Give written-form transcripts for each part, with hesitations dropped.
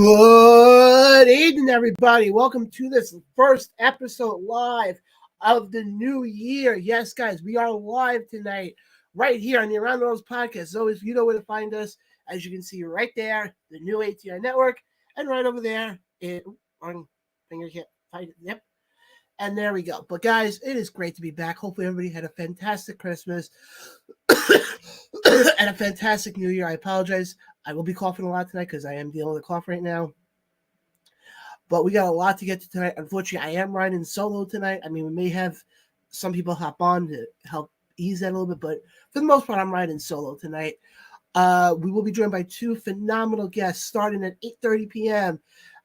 Good evening, everybody. Welcome to this first episode live of the new year. Yes, guys, we are live tonight right here on the Around the Rose podcast. So you know where to find us. As you can see right there, the new ATI network, and right over there, on finger can't find it. Yep. And there we go. But guys, it is great to be back. Hopefully everybody had a fantastic Christmas and a fantastic New Year. I apologize. I will be coughing a lot tonight because I am dealing with a cough right now. But we got a lot to get to tonight. Unfortunately, I am riding solo tonight. I mean, we may have some people hop on to help ease that a little bit, but for the most part, I'm riding solo tonight. We will be joined by two phenomenal guests starting at 8:30 p.m.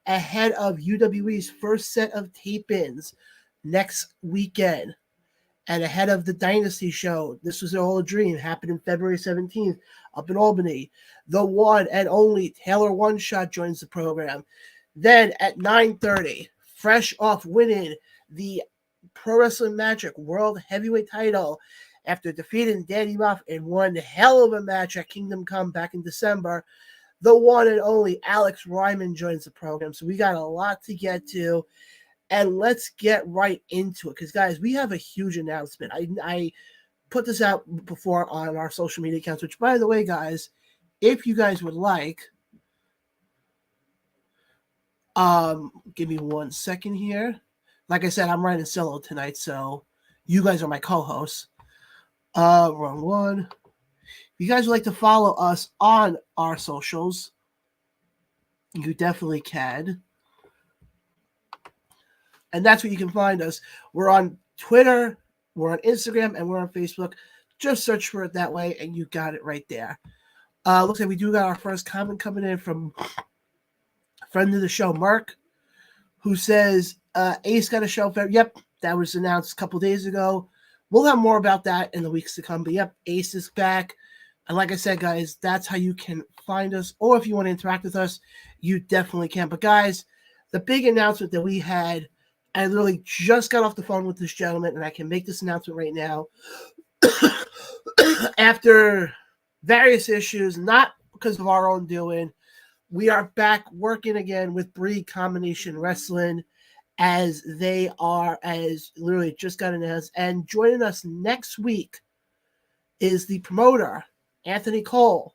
ahead of UWE's first set of tape-ins next weekend. And ahead of the Dynasty show, This Was All a Dream, happening February 17th up in Albany. The one and only Taylor Oneshot joins the program. Then at 9:30, fresh off winning the Pro Wrestling Magic World Heavyweight title after defeating Danny Muff in one hell of a match at Kingdom Come back in December, the one and only Alex Reiman joins the program. So we got a lot to get to. And let's get right into it. Because, guys, we have a huge announcement. I put this out before on our social media accounts, which, by the way, guys, if you guys would like, give me 1 second here. Like I said, I'm riding solo tonight, so you guys are my co-hosts. Wrong one. If you guys would like to follow us on our socials, you definitely can. And that's where you can find us. We're on Twitter, we're on Instagram, and we're on Facebook. Just search for it that way, and you got it right there. Looks like we do got our first comment coming in from a friend of the show, Mark, who says, Ace got a show. Yep, that was announced a couple days ago. We'll have more about that in the weeks to come. But, yep, Ace is back. And like I said, guys, that's how you can find us. Or if you want to interact with us, you definitely can. But, guys, the big announcement that we had, I literally just got off the phone with this gentleman, and I can make this announcement right now. After various issues, not because of our own doing, we are back working again with Breed Combination Wrestling, as they are, as literally just got announced. And joining us next week is the promoter, Anthony Cole,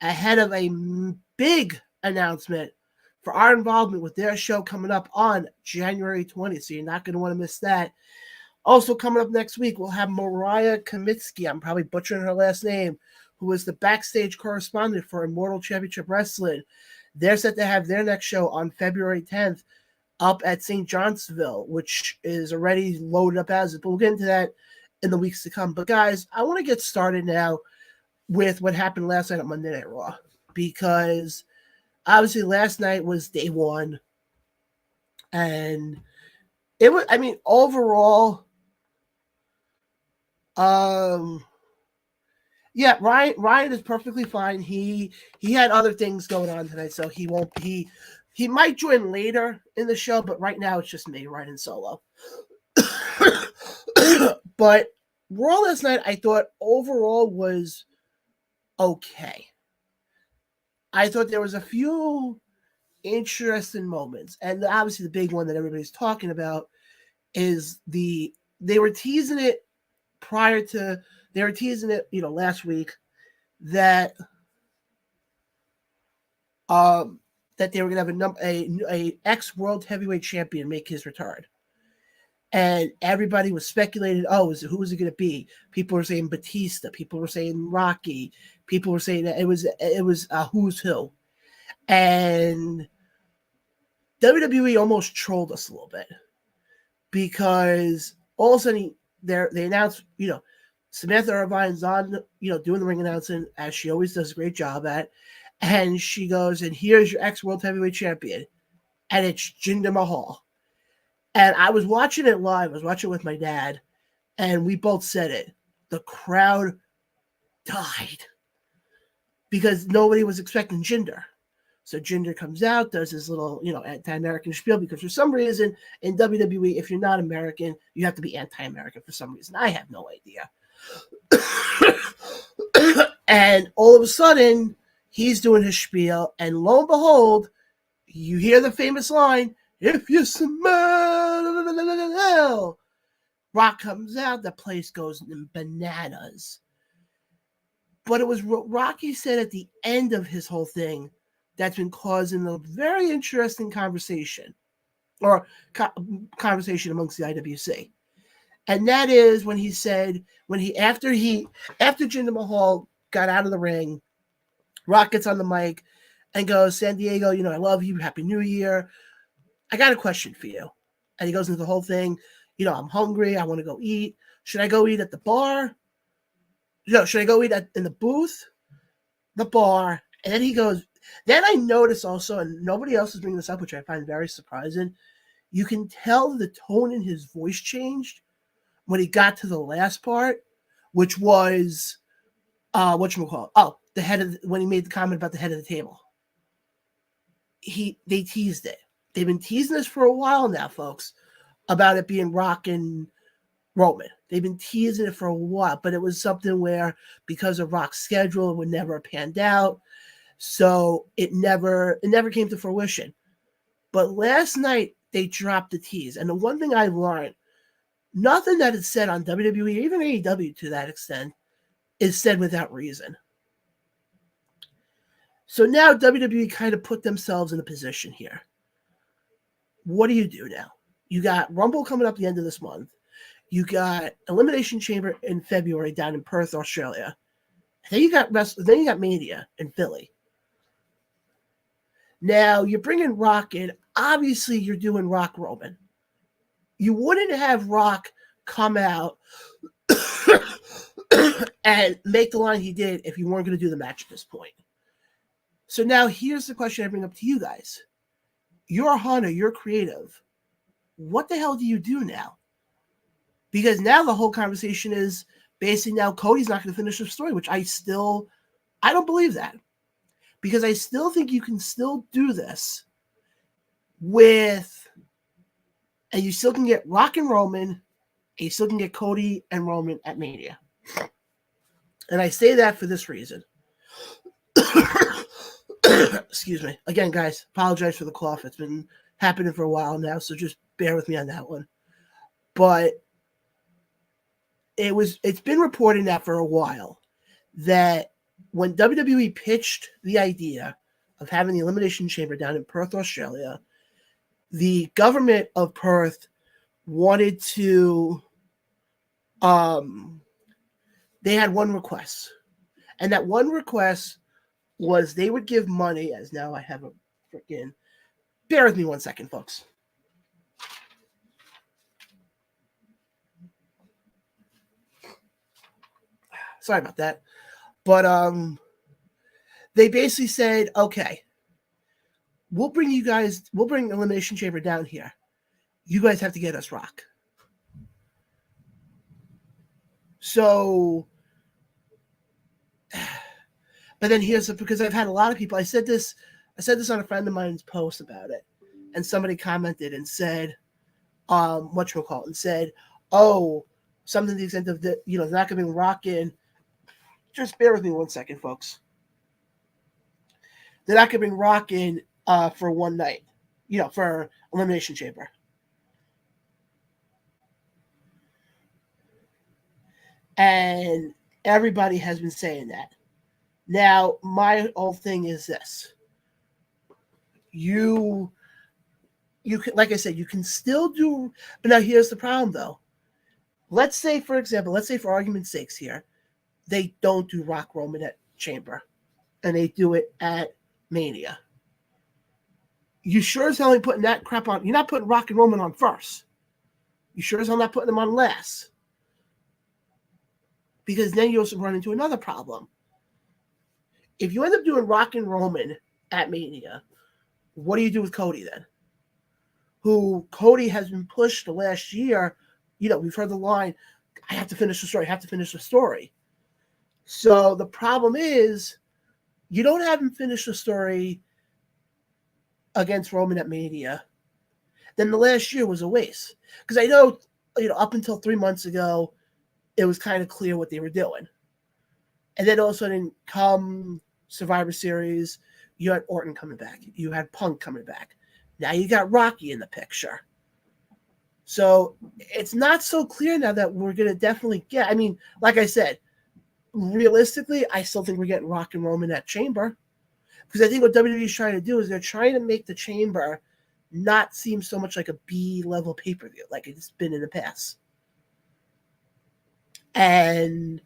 ahead of a big announcement for our involvement with their show coming up on January 20th. So you're not going to want to miss that. Also coming up next week, we'll have Mariah Kamitsky. I'm probably butchering her last name, who is the backstage correspondent for Immortal Championship Wrestling. They're set to have their next show on February 10th up at St. Johnsville, which is already loaded up as it. But we'll get into that in the weeks to come. But guys, I want to get started now with what happened last night at Monday Night Raw, because obviously last night was day one, and it was, I mean, overall, yeah, Ryan is perfectly fine. He had other things going on tonight, so he won't, he might join later in the show, but right now it's just me riding solo. But Raw last night, I thought overall was okay. I thought there was a few interesting moments, and obviously the big one that everybody's talking about is they were teasing it last week that that they were going to have a ex World Heavyweight Champion make his return. And everybody was speculating, who was it going to be? People were saying Batista. People were saying Rocky. People were saying that it was who's who. And WWE almost trolled us a little bit, because all of a sudden they announced, Samantha Irvine's on, doing the ring announcing, as she always does a great job at. And she goes, and here's your ex-World Heavyweight Champion. And it's Jinder Mahal. And I was watching it live. I was watching it with my dad. And we both said it. The crowd died, because nobody was expecting Jinder. So Jinder comes out, does his little, anti-American spiel, because for some reason in WWE, if you're not American, you have to be anti-American for some reason. I have no idea. And all of a sudden, he's doing his spiel, and lo and behold, You hear the famous line, if you smell, Rock comes out, the place goes bananas. But it was what Rocky said at the end of his whole thing that's been causing a very interesting conversation, or conversation amongst the IWC. And that is when he said, after Jinder Mahal got out of the ring, Rock gets on the mic and goes, San Diego, I love you. Happy New Year. I got a question for you. And he goes into the whole thing. I'm hungry. I want to go eat. Should I go eat at the bar? Should I go eat in the booth, the bar? And then he goes, then I notice also, and nobody else is bringing this up, which I find very surprising, you can tell the tone in his voice changed when he got to the last part, which was, whatchamacallit? Oh, when he made the comment about the head of the table. They teased it. They've been teasing this for a while now, folks, about it being Rock and Roman. They've been teasing it for a while, but it was something where, because of Rock's schedule, it would never have panned out. So it never came to fruition. But last night they dropped the tease. And the one thing I learned, nothing that is said on WWE, even AEW to that extent, is said without reason. So now WWE kind of put themselves in a position here. What do you do now? You got Rumble coming up the end of this month. You got Elimination Chamber in February down in Perth, Australia. Then you got Mania in Philly. Now you're bringing Rock in. Obviously, you're doing Rock Roman. You wouldn't have Rock come out and make the line he did if you weren't going to do the match at this point. So now here's the question I bring up to you guys. You're a hunter, you're creative. What the hell do you do now? Because now the whole conversation is basically now Cody's not going to finish the story, which I don't believe that. Because I still think you can still do this and you still can get Rock and Roman, and you still can get Cody and Roman at Mania. And I say that for this reason. Excuse me. Again, guys, apologize for the cough. It's been happening for a while now, so just bear with me on that one. But it's been reported that for a while that when WWE pitched the idea of having the Elimination Chamber down in Perth, Australia, the government of Perth wanted to, they had one request. And that one request was they would give money, as now I have a freaking, bear with me 1 second, folks. Sorry about that. But they basically said, okay, we'll bring Elimination Chamber down here. You guys have to get us Rock. So, but then because I've had a lot of people, I said this on a friend of mine's post about it, and somebody commented and said, and said, oh, something to the extent of they're not going to be Rock in. Just bear with me 1 second, folks. They're not going to bring Rock in for one night, for Elimination Chamber. And everybody has been saying that. Now, my whole thing is this. You can, like I said, you can still do, but now here's the problem, though. Let's say, for argument's sakes here, they don't do Rock Roman at Chamber, and they do it at Mania. You sure as hell ain't putting that crap on. You're not putting Rock and Roman on first. You sure as hell not putting them on last. Because then you also run into another problem. If you end up doing Rock and Roman at Mania, what do you do with Cody then? Who Cody has been pushed the last year. We've heard the line, I have to finish the story. So the problem is, you don't have him finish the story against Roman at Mania. Then the last year was a waste. Because I know, up until 3 months ago, it was kind of clear what they were doing. And then all of a sudden, come Survivor Series, You had Orton coming back. You had Punk coming back. Now you got Rocky in the picture. So it's not so clear now that we're going to definitely get. I mean, like I said, realistically, I still think we're getting Rock and Roman at Chamber. Because I think what WWE is trying to do is they're trying to make the Chamber not seem so much like a B-level pay-per-view like it's been in the past. And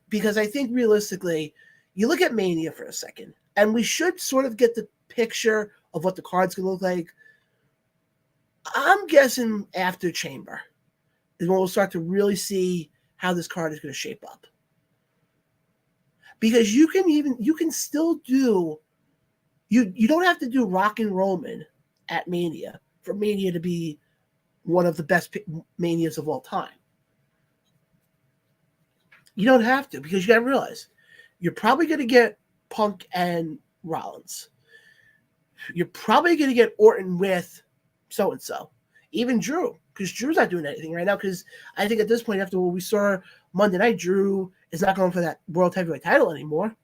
because I think realistically, you look at Mania for a second, and we should sort of get the picture of what the card's going to look like. I'm guessing after Chamber is when we'll start to really see how this card is going to shape up. Because you can still do, you don't have to do Rock and Roman at Mania for Mania to be one of the best Manias of all time. You don't have to, because you got to realize you're probably going to get Punk and Rollins. You're probably going to get Orton with so-and-so. Even Drew, because Drew's not doing anything right now, because I think at this point, after what we saw Monday night, Drew is not going for that World Heavyweight title anymore.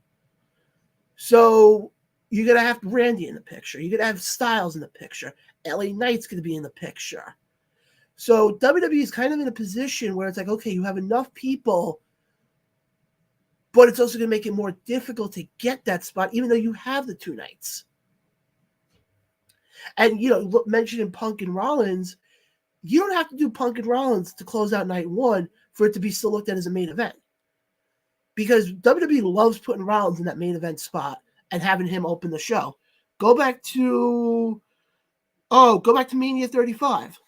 So you're going to have Randy in the picture. You're going to have Styles in the picture. LA Knight's going to be in the picture. So WWE is kind of in a position where it's like, okay, you have enough people, but it's also going to make it more difficult to get that spot, even though you have the two nights. And, mentioning Punk and Rollins, you don't have to do Punk and Rollins to close out night one for it to be still looked at as a main event. Because WWE loves putting Rollins in that main event spot and having him open the show. Go back to Mania 35.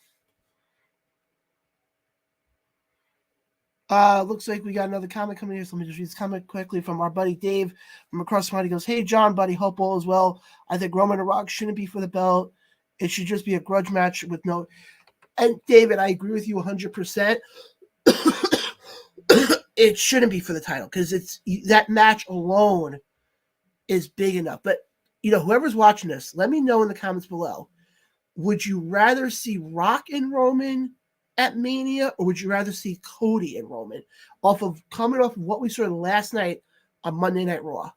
Looks like we got another comment coming here. So let me just read this comment quickly from our buddy Dave from across the pond. He goes, "Hey, John, buddy, hope all is well. I think Roman and Rock shouldn't be for the belt. It should just be a grudge match with no..." And David, I agree with you 100%. It shouldn't be for the title because that match alone is big enough. But, whoever's watching this, let me know in the comments below. Would you rather see Rock and Roman at Mania, or would you rather see Cody and Roman coming off of what we saw last night on Monday Night Raw?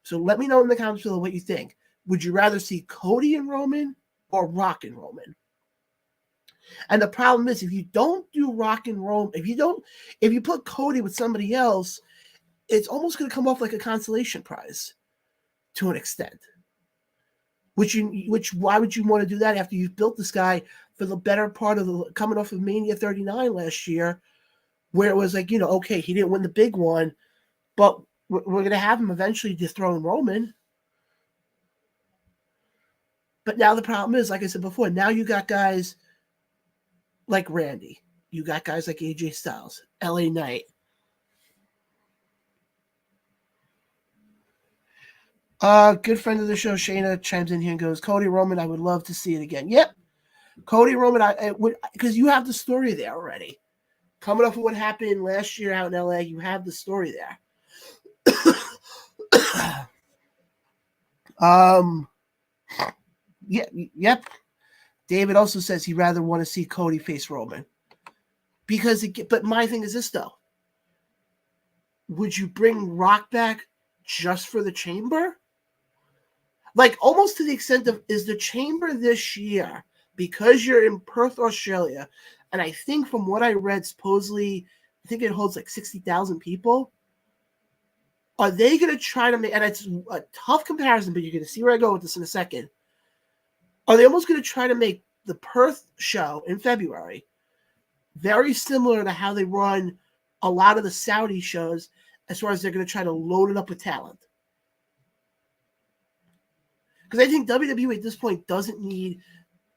So let me know in the comments below what you think. Would you rather see Cody and Roman or Rock and Roman? And the problem is, if you don't do Rock and Roman, if you put Cody with somebody else, it's almost going to come off like a consolation prize to an extent. Why would you want to do that after you've built this guy for the better part of coming off of Mania 39 last year, where it was like, okay, he didn't win the big one, but we're going to have him eventually dethrone Roman. But now the problem is, like I said before, now you got guys like Randy. You got guys like AJ Styles, LA Knight. Good friend of the show, Shayna, chimes in here and goes, "Cody Roman, I would love to see it again." Yep. Cody Roman, I would, because you have the story there already. Coming off of what happened last year out in LA, you have the story there. Yeah, yep. David also says he'd rather want to see Cody face Roman. But my thing is this, though. Would you bring Rock back just for the Chamber? Like, almost to the extent of, is the Chamber this year, because you're in Perth, Australia, and I think from what I read, supposedly, I think it holds like 60,000 people. Are they going to try to make, and it's a tough comparison, but you're going to see where I go with this in a second. Are they almost going to try to make the Perth show in February very similar to how they run a lot of the Saudi shows, as far as they're going to try to load it up with talent? Because I think WWE at this point doesn't need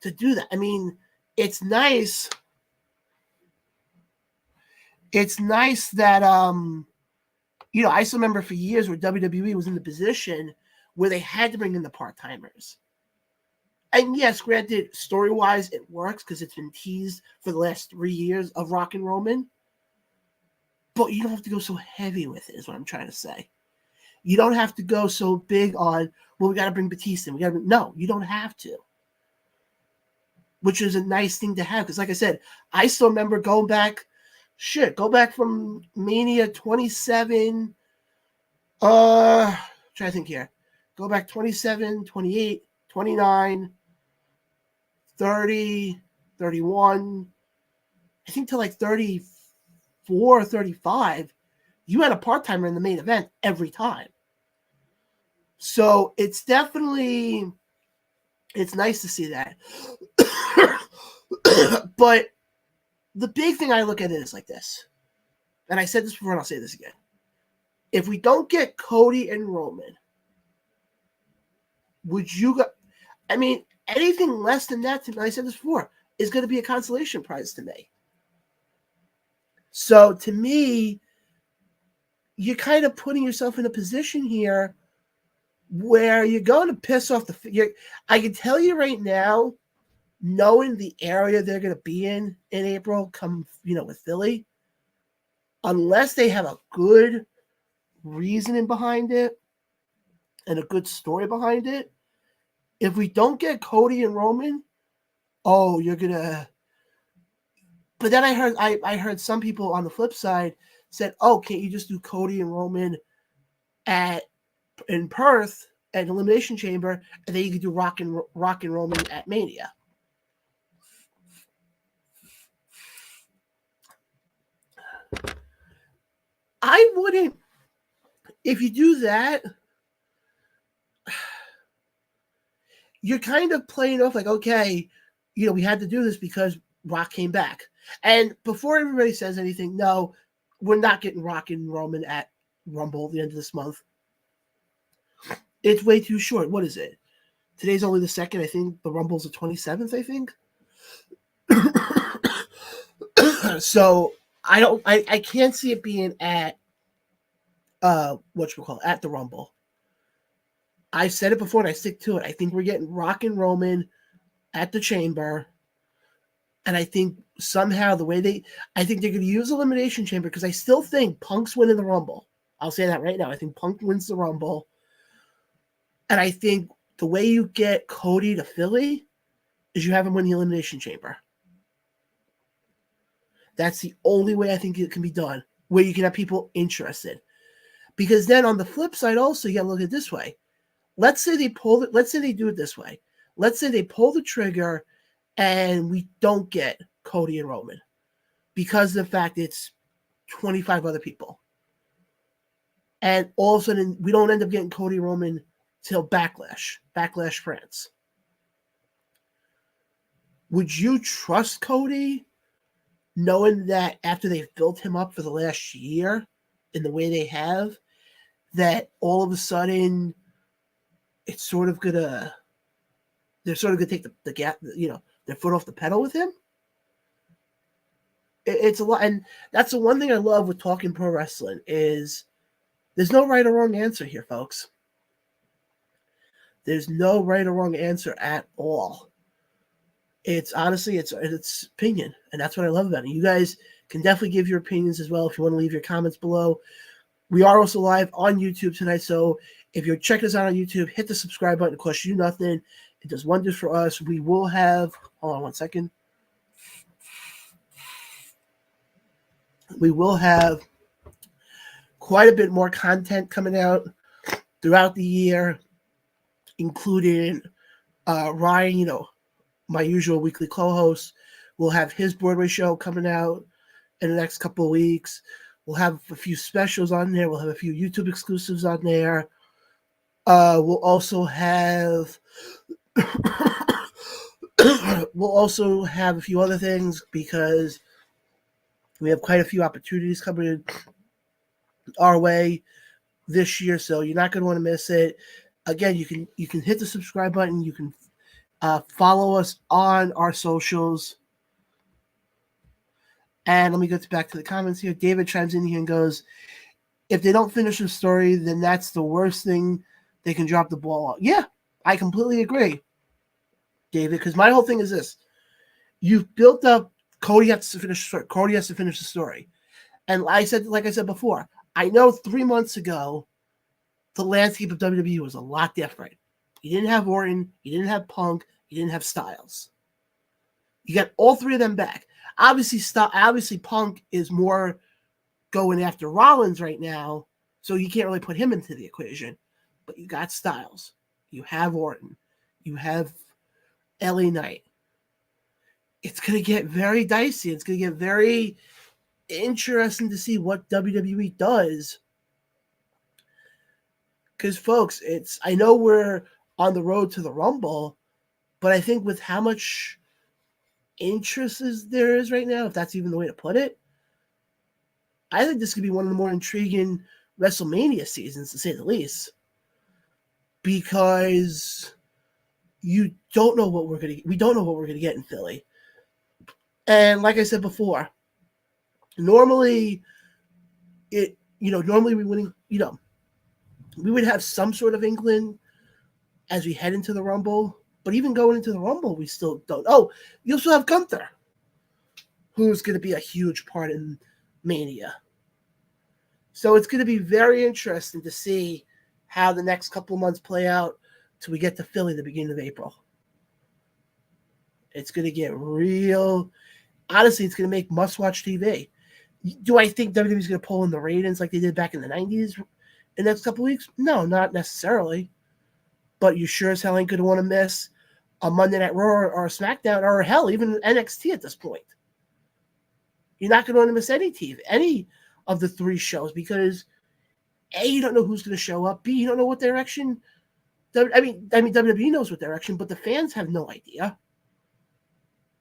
to do that. I mean, it's nice. It's nice that, I still remember for years where WWE was in the position where they had to bring in the part-timers. And yes, granted, story-wise, it works because it's been teased for the last 3 years of Rock and Roman. But you don't have to go so heavy with it, is what I'm trying to say. You don't have to go so big on, well, we got to bring Batista in. No, you don't have to. Which is a nice thing to have. Because like I said, I still remember go back from Mania 27 Try to think here. Go back 27, 28, 29, 30, 31. I think to like 34, 35. You had a part-timer in the main event every time. So it's definitely, it's nice to see that. But the big thing I look at it is like this. And I said this before and I'll say this again. If we don't get Cody and Roman, would you go? I mean, anything less than that, I said this before, is going to be a consolation prize to me. So to me, you're kind of putting yourself in a position here where you're going to piss off I can tell you right now, knowing the area they're going to be in April, come, with Philly, unless they have a good reasoning behind it and a good story behind it, if we don't get Cody and Roman, you're going to. But then I heard some people on the flip side said, can't you just do Cody and Roman in Perth at Elimination Chamber, and then you could do Rock and Roman at Mania? I wouldn't. If you do that, you're kind of playing off like, okay, we had to do this because Rock came back. And before everybody says anything, no, we're not getting Rock and Roman at Rumble at the end of this month. It's way too short. What is it? Today's only the 2nd. I think the Rumble's the 27th, I think. So I can't see it being at at the Rumble. I said it before and I stick to it. I think we're getting Rock and Roman at the Chamber. And I think somehow I think they're going to use Elimination Chamber because I still think Punk's winning the Rumble. I'll say that right now. I think Punk wins the Rumble. And I think the way you get Cody to Philly is you have him win the Elimination Chamber. That's the only way I think it can be done, where you can have people interested. Because then on the flip side also, you got to look at it this way. Let's say they do it this way. Let's say they pull the trigger and we don't get Cody and Roman because of the fact it's 25 other people. And all of a sudden, we don't end up getting Cody and Roman till Backlash France. Would you trust Cody knowing that after they've built him up for the last year in the way they have, that all of a sudden they're sort of gonna take the gap, their foot off the pedal with him? It's a lot, and that's the one thing I love with talking pro wrestling is there's no right or wrong answer here, folks. There's no right or wrong answer at all. It's honestly, it's opinion, and that's what I love about it. You guys can definitely give your opinions as well if you want to leave your comments below. We are also live on YouTube tonight, so if you're checking us out on YouTube, hit the subscribe button. It costs you nothing. It does wonders for us. We will have, hold on one second. We will have quite a bit more content coming out throughout the year, including Ryan, my usual weekly co-host. We'll have his Broadway show coming out in the next couple of weeks. We'll have a few specials on there. We'll have a few YouTube exclusives on there. We'll also have a few other things because we have quite a few opportunities coming our way this year, so you're not going to want to miss it. Again, you can hit the subscribe button. You can follow us on our socials. And let me get back to the comments here. David chimes in here and goes, if they don't finish the story, then that's the worst thing. They can drop the ball out. Yeah, I completely agree, David, because my whole thing is this. You've built up Cody has to finish the story. And like I said before, I know 3 months ago, the landscape of WWE was a lot different. You didn't have Orton, you didn't have Punk, you didn't have Styles. You got all three of them back. Obviously, Punk is more going after Rollins right now, So you can't really put him into the equation. But you got Styles. You have Orton. You have LA Knight. It's going to get very dicey. It's going to get very interesting to see what WWE does. Because, folks, I know we're on the road to the Rumble, but I think with how much interest there is right now, if that's even the way to put it, I think this could be one of the more intriguing WrestleMania seasons, to say the least. Because we don't know what we're gonna get in Philly. And like I said before, normally we would have some sort of inkling as we head into the Rumble. But even going into the Rumble, we still don't. Oh, you also have Gunther, who's going to be a huge part in Mania. So it's going to be very interesting to see how the next couple of months play out till we get to Philly the beginning of April. It's going to get real. Honestly, it's going to make must-watch TV. Do I think WWE's going to pull in the ratings like they did back in the 90s in the next couple of weeks? No, not necessarily. But you sure as hell ain't going to want to miss a Monday Night Raw or SmackDown, or hell, even NXT at this point. You're not going to want to miss any of the three shows, because A, you don't know who's going to show up. B, you don't know what direction. I mean, WWE knows what direction, but the fans have no idea,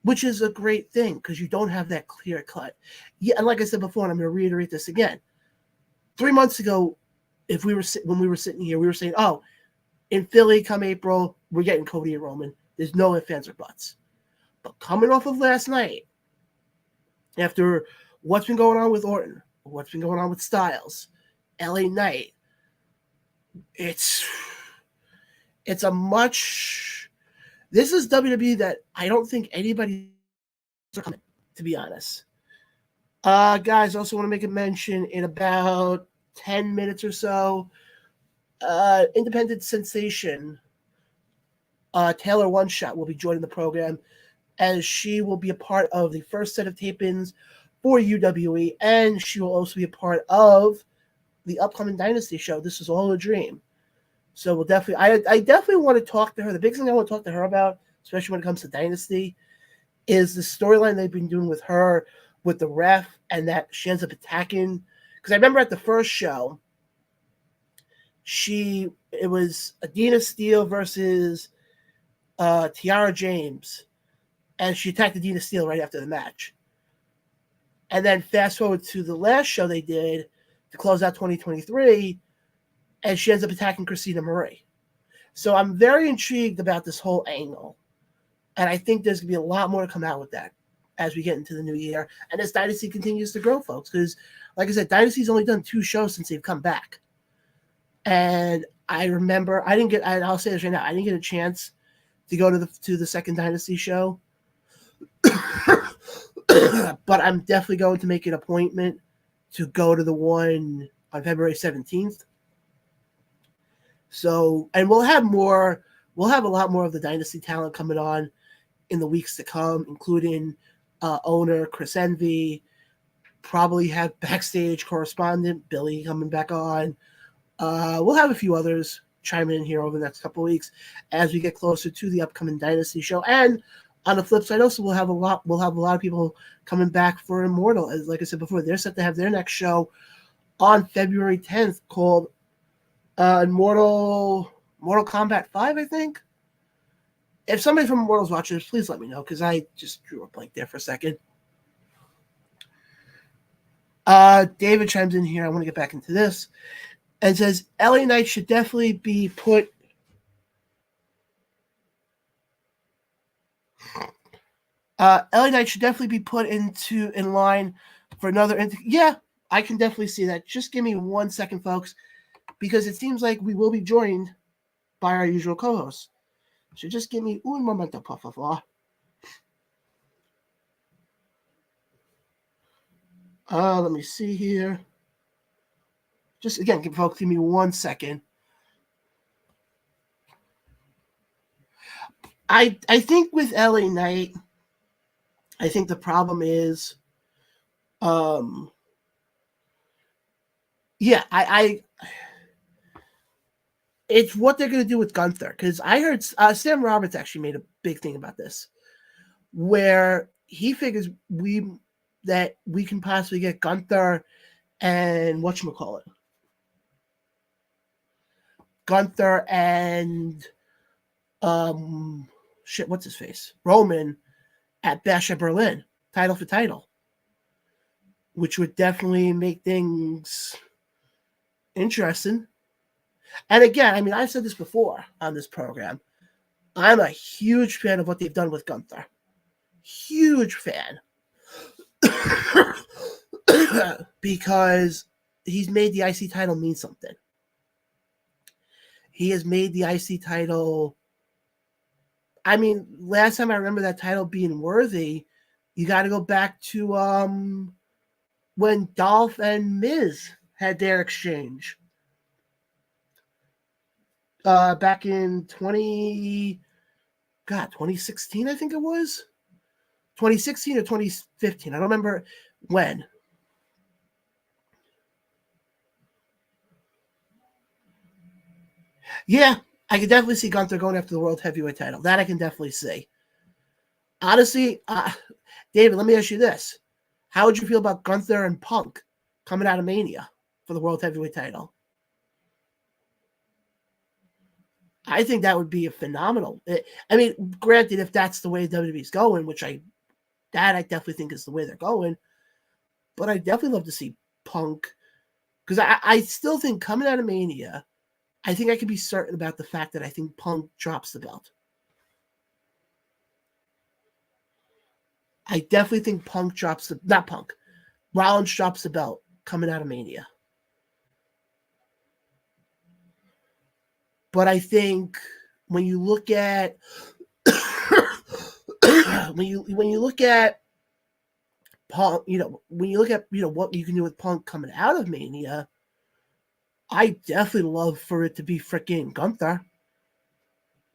which is a great thing because you don't have that clear cut. Yeah, and like I said before, and I'm going to reiterate this again. 3 months ago, when we were sitting here, we were saying, "Oh, in Philly, come April, we're getting Cody and Roman. There's no ifs, ands, or buts." But coming off of last night, after what's been going on with Orton, what's been going on with Styles, LA Knight, it's a much. This is WWE that I don't think anybody is coming, to be honest. Guys, I also want to make a mention in about 10 minutes or so. Independent sensation Taylor Oneshot will be joining the program, as she will be a part of the first set of tapings for UWE, and she will also be a part of the upcoming Dynasty show. This is all a dream. So we'll definitely, I definitely want to talk to her. The big thing I want to talk to her about, especially when it comes to Dynasty, is the storyline they've been doing with her, with the ref, and that she ends up attacking. Because I remember at the first show, it was Adina Steele versus Tiara James, and she attacked Adina Steele right after the match. And then fast forward to the last show they did to close out 2023, and she ends up attacking Christina Marie. So I'm very intrigued about this whole angle, and I think there's going to be a lot more to come out with that as we get into the new year, and as Dynasty continues to grow, folks. Because, like I said, Dynasty's only done 2 shows since they've come back. And I remember, I'll say this right now, I didn't get a chance to go to the second Dynasty show. But I'm definitely going to make an appointment to go to the one on February 17th. So, and we'll have a lot more of the Dynasty talent coming on in the weeks to come, including owner Chris Envy, probably have backstage correspondent Billy coming back on. We'll have a few others chiming in here over the next couple of weeks as we get closer to the upcoming Dynasty show. And on the flip side, also we'll have a lot of people coming back for Immortal. As like I said before, they're set to have their next show on February 10th called Mortal Kombat 5, I think. If somebody from Immortal's watching this, please let me know, because I just drew a blank there for a second. David chimes in here. I want to get back into this. And says LA Knight should definitely be put. LA Knight should definitely be put in line for another. Yeah, I can definitely see that. Just give me 1 second, folks, because it seems like we will be joined by our usual co-host. So just give me un momento, por favor. Let me see here. Just again, folks, give me 1 second. I think with LA Knight, I think the problem is, Yeah, it's what they're going to do with Gunther, because I heard Sam Roberts actually made a big thing about this, where he figures that we can possibly get Gunther and whatchamacallit. Gunther and what's his face? Roman at Bash at Berlin, title for title, which would definitely make things interesting. And again, I mean, I've said this before on this program. I'm a huge fan of what they've done with Gunther. Huge fan. Because he's made the IC title mean something. He has made the IC title. I mean, last time I remember that title being worthy, you got to go back to when Dolph and Miz had their exchange. Back in 2016, I think it was. 2016 or 2015. I don't remember when. Yeah, I can definitely see Gunther going after the World Heavyweight title. That I can definitely see. Honestly, David, let me ask you this. How would you feel about Gunther and Punk coming out of Mania for the World Heavyweight title? I think that would be a phenomenal. I mean, granted, if that's the way WWE's going, which I definitely think is the way they're going, but I definitely love to see Punk, because I still think coming out of Mania, I think I can be certain about the fact that I think Punk drops the belt. I definitely think Rollins drops the belt coming out of Mania. But I think when you look at when you look at Punk, when you look at what you can do with Punk coming out of Mania, I definitely love for it to be freaking Gunther,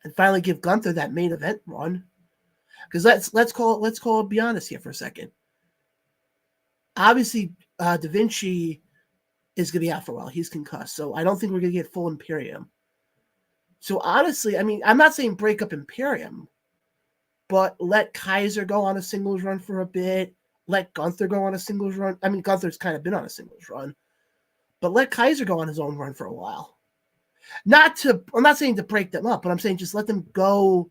and finally give Gunther that main event run. Because let's be honest here for a second. Obviously, Da Vinci is going to be out for a while. He's concussed, so I don't think we're going to get full Imperium. So honestly, I mean, I'm not saying break up Imperium, but let Kaiser go on a singles run for a bit. Let Gunther go on a singles run. I mean, Gunther's kind of been on a singles run, but let Kaiser go on his own run for a while. I'm not saying to break them up, but I'm saying just let them go,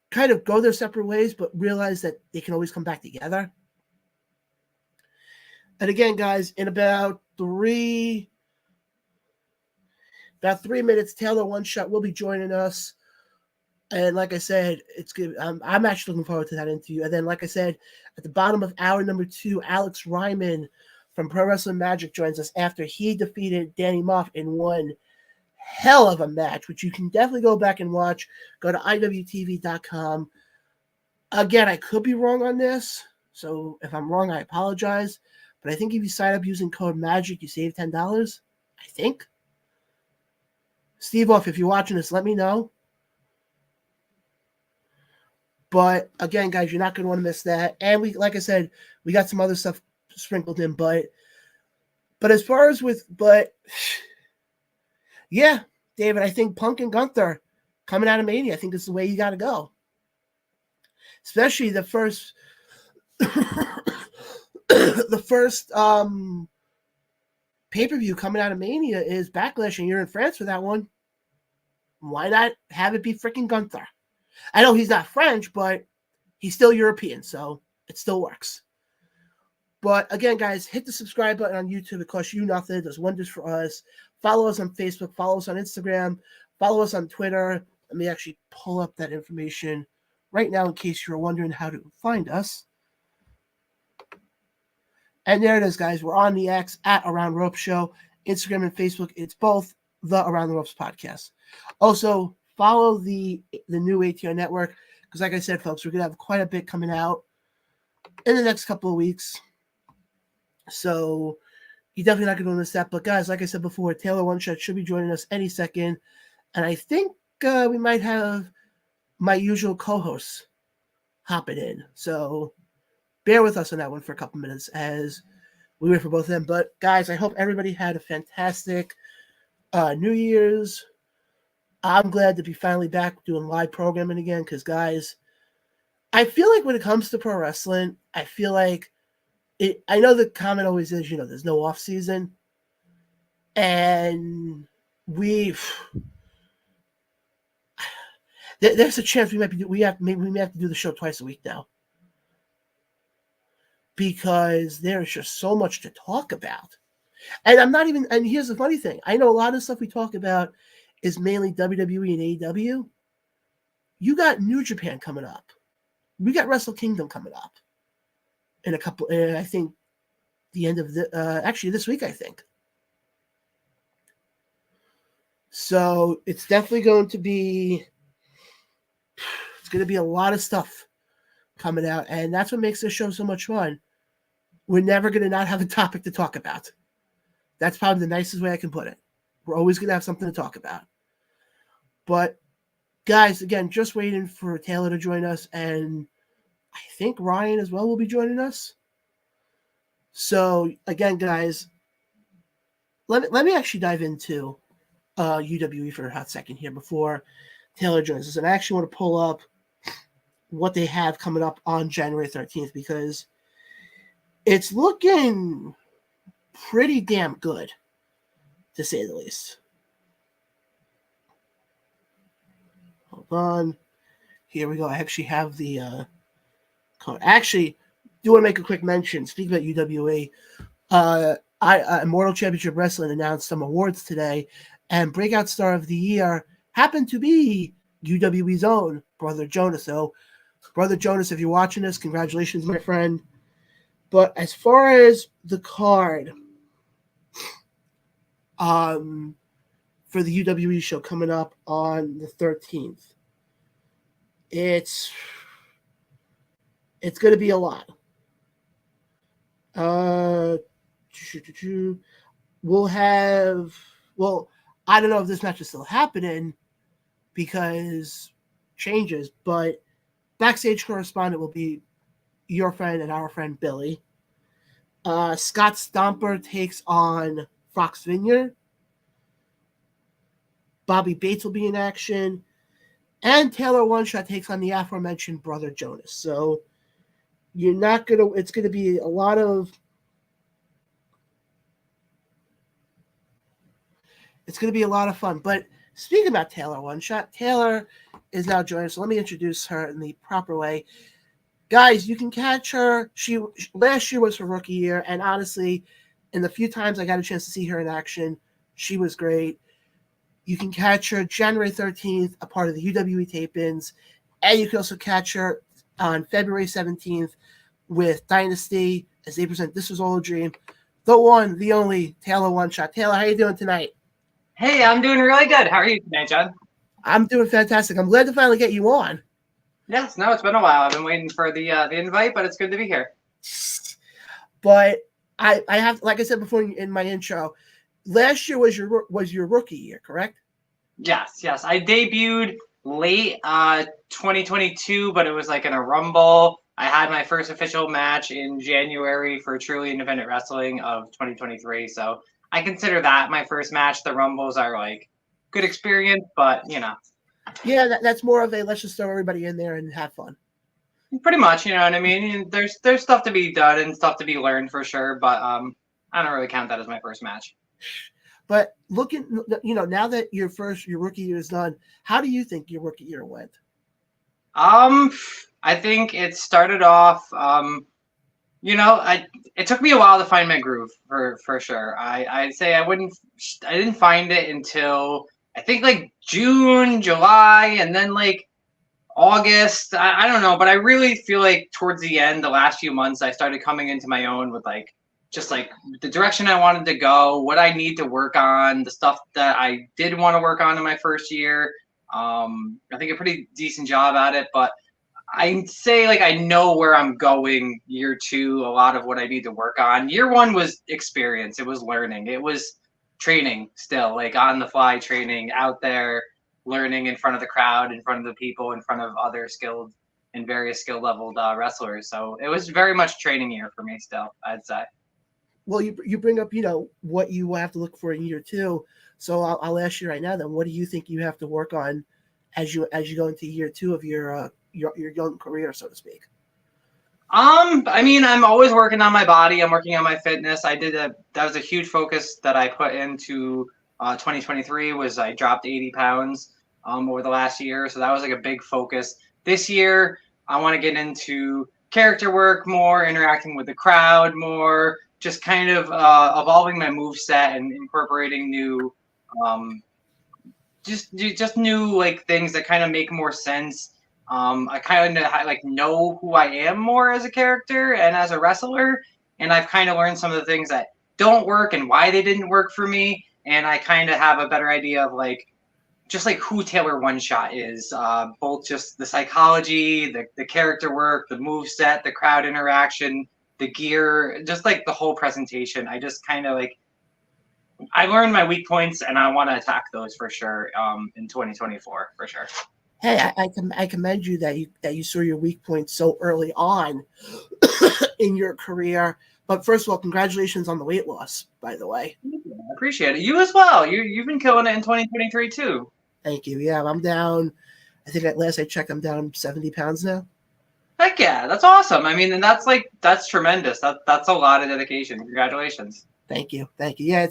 kind of go their separate ways, but realize that they can always come back together. And again, guys, in about 3 minutes, Taylor Oneshot will be joining us. And like I said, it's good. I'm actually looking forward to that interview. And then, like I said, at the bottom of hour number 2, Alex Reiman from Pro Wrestling Magic joins us after he defeated Danny Moff in one hell of a match, which you can definitely go back and watch. Go to iwtv.com. Again, I could be wrong on this, so if I'm wrong, I apologize. But I think if you sign up using code MAGIC, you save $10. I think. Steve Off, if you're watching this, let me know. But again, guys, you're not going to want to miss that. And like I said, we got some other stuff sprinkled in. But as far as yeah, David, I think Punk and Gunther coming out of Mania, I think this is the way you got to go. Especially the first pay-per-view coming out of Mania is Backlash, and you're in France for that one. Why not have it be freaking Gunther? I know he's not French, but he's still European, so it still works. But again, guys, hit the subscribe button on YouTube. It costs you nothing. It does wonders for us. Follow us on Facebook. Follow us on Instagram. Follow us on Twitter. Let me actually pull up that information right now in case you're wondering how to find us. And there it is, guys. We're on the X at Around Rope Show. Instagram and Facebook, it's both the Around the Ropes podcast. Also, follow the new ATR network, because like I said, folks, we're going to have quite a bit coming out in the next couple of weeks. So you're definitely not going to miss that. But guys, like I said before, Taylor Oneshot should be joining us any second. And I think we might have my usual co-hosts hopping in. So bear with us on that one for a couple minutes as we wait for both of them. But guys, I hope everybody had a fantastic New Year's. I'm glad to be finally back doing live programming again because, guys, I feel like when it comes to pro wrestling, I feel like I know the comment always is, there's no off season, and there's a chance we may have to do the show twice a week now because there's just so much to talk about. And and here's the funny thing. I know a lot of stuff we talk about is mainly WWE and AEW. You got New Japan coming up. We got Wrestle Kingdom coming up in a couple, I think the end of actually this week, I think. So it's definitely going to be a lot of stuff coming out, and that's what makes this show so much fun. We're never going to not have a topic to talk about. That's probably the nicest way I can put it. We're always going to have something to talk about. But, guys, again, just waiting for Taylor to join us, and I think Ryan as well will be joining us. So, again, guys, let me actually dive into UWE for a hot second here before Taylor joins us. And I actually want to pull up what they have coming up on January 13th because it's looking pretty damn good, to say the least. Hold on. Here we go. I actually have the code. Actually, do want to make a quick mention. Speaking about UWE, Immortal Championship Wrestling announced some awards today, and Breakout Star of the Year happened to be UWE's own Brother Jonas. So, Brother Jonas, if you're watching this, congratulations, my friend. But as far as the card for the UWE show coming up on the 13th, it's going to be a lot. We'll have, I don't know if this match is still happening because changes, but backstage correspondent will be your friend and our friend Billy. Scott Stomper takes on Fox Vineyard. Bobby Bates will be in action. And Taylor Oneshot takes on the aforementioned Brother Jonas. So it's going to be a lot of, fun. But speaking about Taylor Oneshot, Taylor is now joining us. So let me introduce her in the proper way. Guys, you can catch her. Last year was her rookie year, and honestly, in the few times I got a chance to see her in action, she was great. You can catch her January 13th, a part of the UWE Tapings, and you can also catch her on February 17th with Dynasty as they present This Was All a Dream. The one, the only, Taylor Oneshot. Taylor, how are you doing tonight? Hey, I'm doing really good. How are you tonight, John? I'm doing fantastic. I'm glad to finally get you on. Yes, no, it's been a while. I've been waiting for the invite, but it's good to be here. But I have, like I said before in my intro, last year was your rookie year, correct? Yes. I debuted late 2022, but it was like in a Rumble. I had my first official match in January for Truly Independent Wrestling of 2023, so I consider that my first match. The Rumbles are like good experience, but Yeah, that's more of a let's just throw everybody in there and have fun. Pretty much, you know what I mean? There's stuff to be done and stuff to be learned for sure, but I don't really count that as my first match. But looking, now that your rookie year is done, how do you think your rookie year went? I think it started off, it took me a while to find my groove for sure. I'd say I didn't find it until I think like June, July, and then like August. I don't know, but I really feel like towards the end, the last few months, I started coming into my own with just the direction I wanted to go, what I need to work on, the stuff that I did want to work on in my first year. I think a pretty decent job at it, but I'd say I know where I'm going year two, a lot of what I need to work on. Year one was experience. It was learning. It was training still, on the fly training out there, learning in front of the crowd, in front of the people, in front of other skilled and various skill leveled wrestlers. So it was very much training year for me still, I'd say. Well, you bring up, what you have to look for in year two. So I'll ask you right now. Then, what do you think you have to work on as you go into year two of your young career, so to speak? I mean, I'm always working on my body. I'm working on my fitness. That was a huge focus that I put into 2023 was I dropped 80 pounds over the last year. So that was like a big focus. This year, I want to get into character work more, interacting with the crowd more, just kind of evolving my move set and incorporating new, just new like things that kind of make more sense. I kind of like know who I am more as a character and as a wrestler, and I've kind of learned some of the things that don't work and why they didn't work for me, and I kind of have a better idea of like just like who Taylor Oneshot is, both just the psychology, the character work, the move set, the crowd interaction, the gear, just like the whole presentation. I just kind of like I learned my weak points and I want to attack those for sure in 2024 for sure. Hey, I commend you that you saw your weak points so early on in your career. But first of all, congratulations on the weight loss, by the way. I appreciate it. You as well. You've been killing it in 2023 too. Thank you. Yeah, I'm down. I think at last I checked, I'm down 70 pounds now. Heck yeah, that's awesome. I mean, and that's tremendous. That's a lot of dedication. Congratulations. Thank you. Yeah,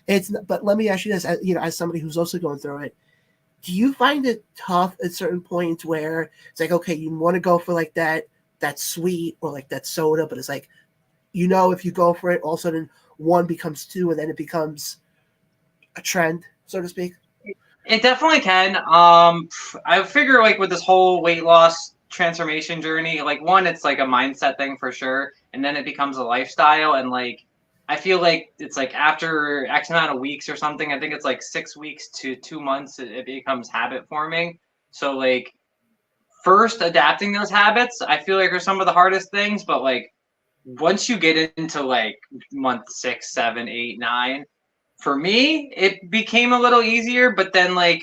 it's. But let me ask you this: as somebody who's also going through it, do you find it tough at certain points where it's like, okay, you want to go for like that sweet or like that soda, but it's like, if you go for it, all of a sudden one becomes two, and then it becomes a trend, so to speak? It definitely can. I figure like with this whole weight loss transformation journey, like one, it's like a mindset thing for sure, and then it becomes a lifestyle. And like I feel like it's like after X amount of weeks or something, I think it's like 6 weeks to 2 months, it becomes habit forming. So like first adapting those habits, I feel like are some of the hardest things, but like once you get into like month 6, 7, 8, 9. For me, it became a little easier, but then like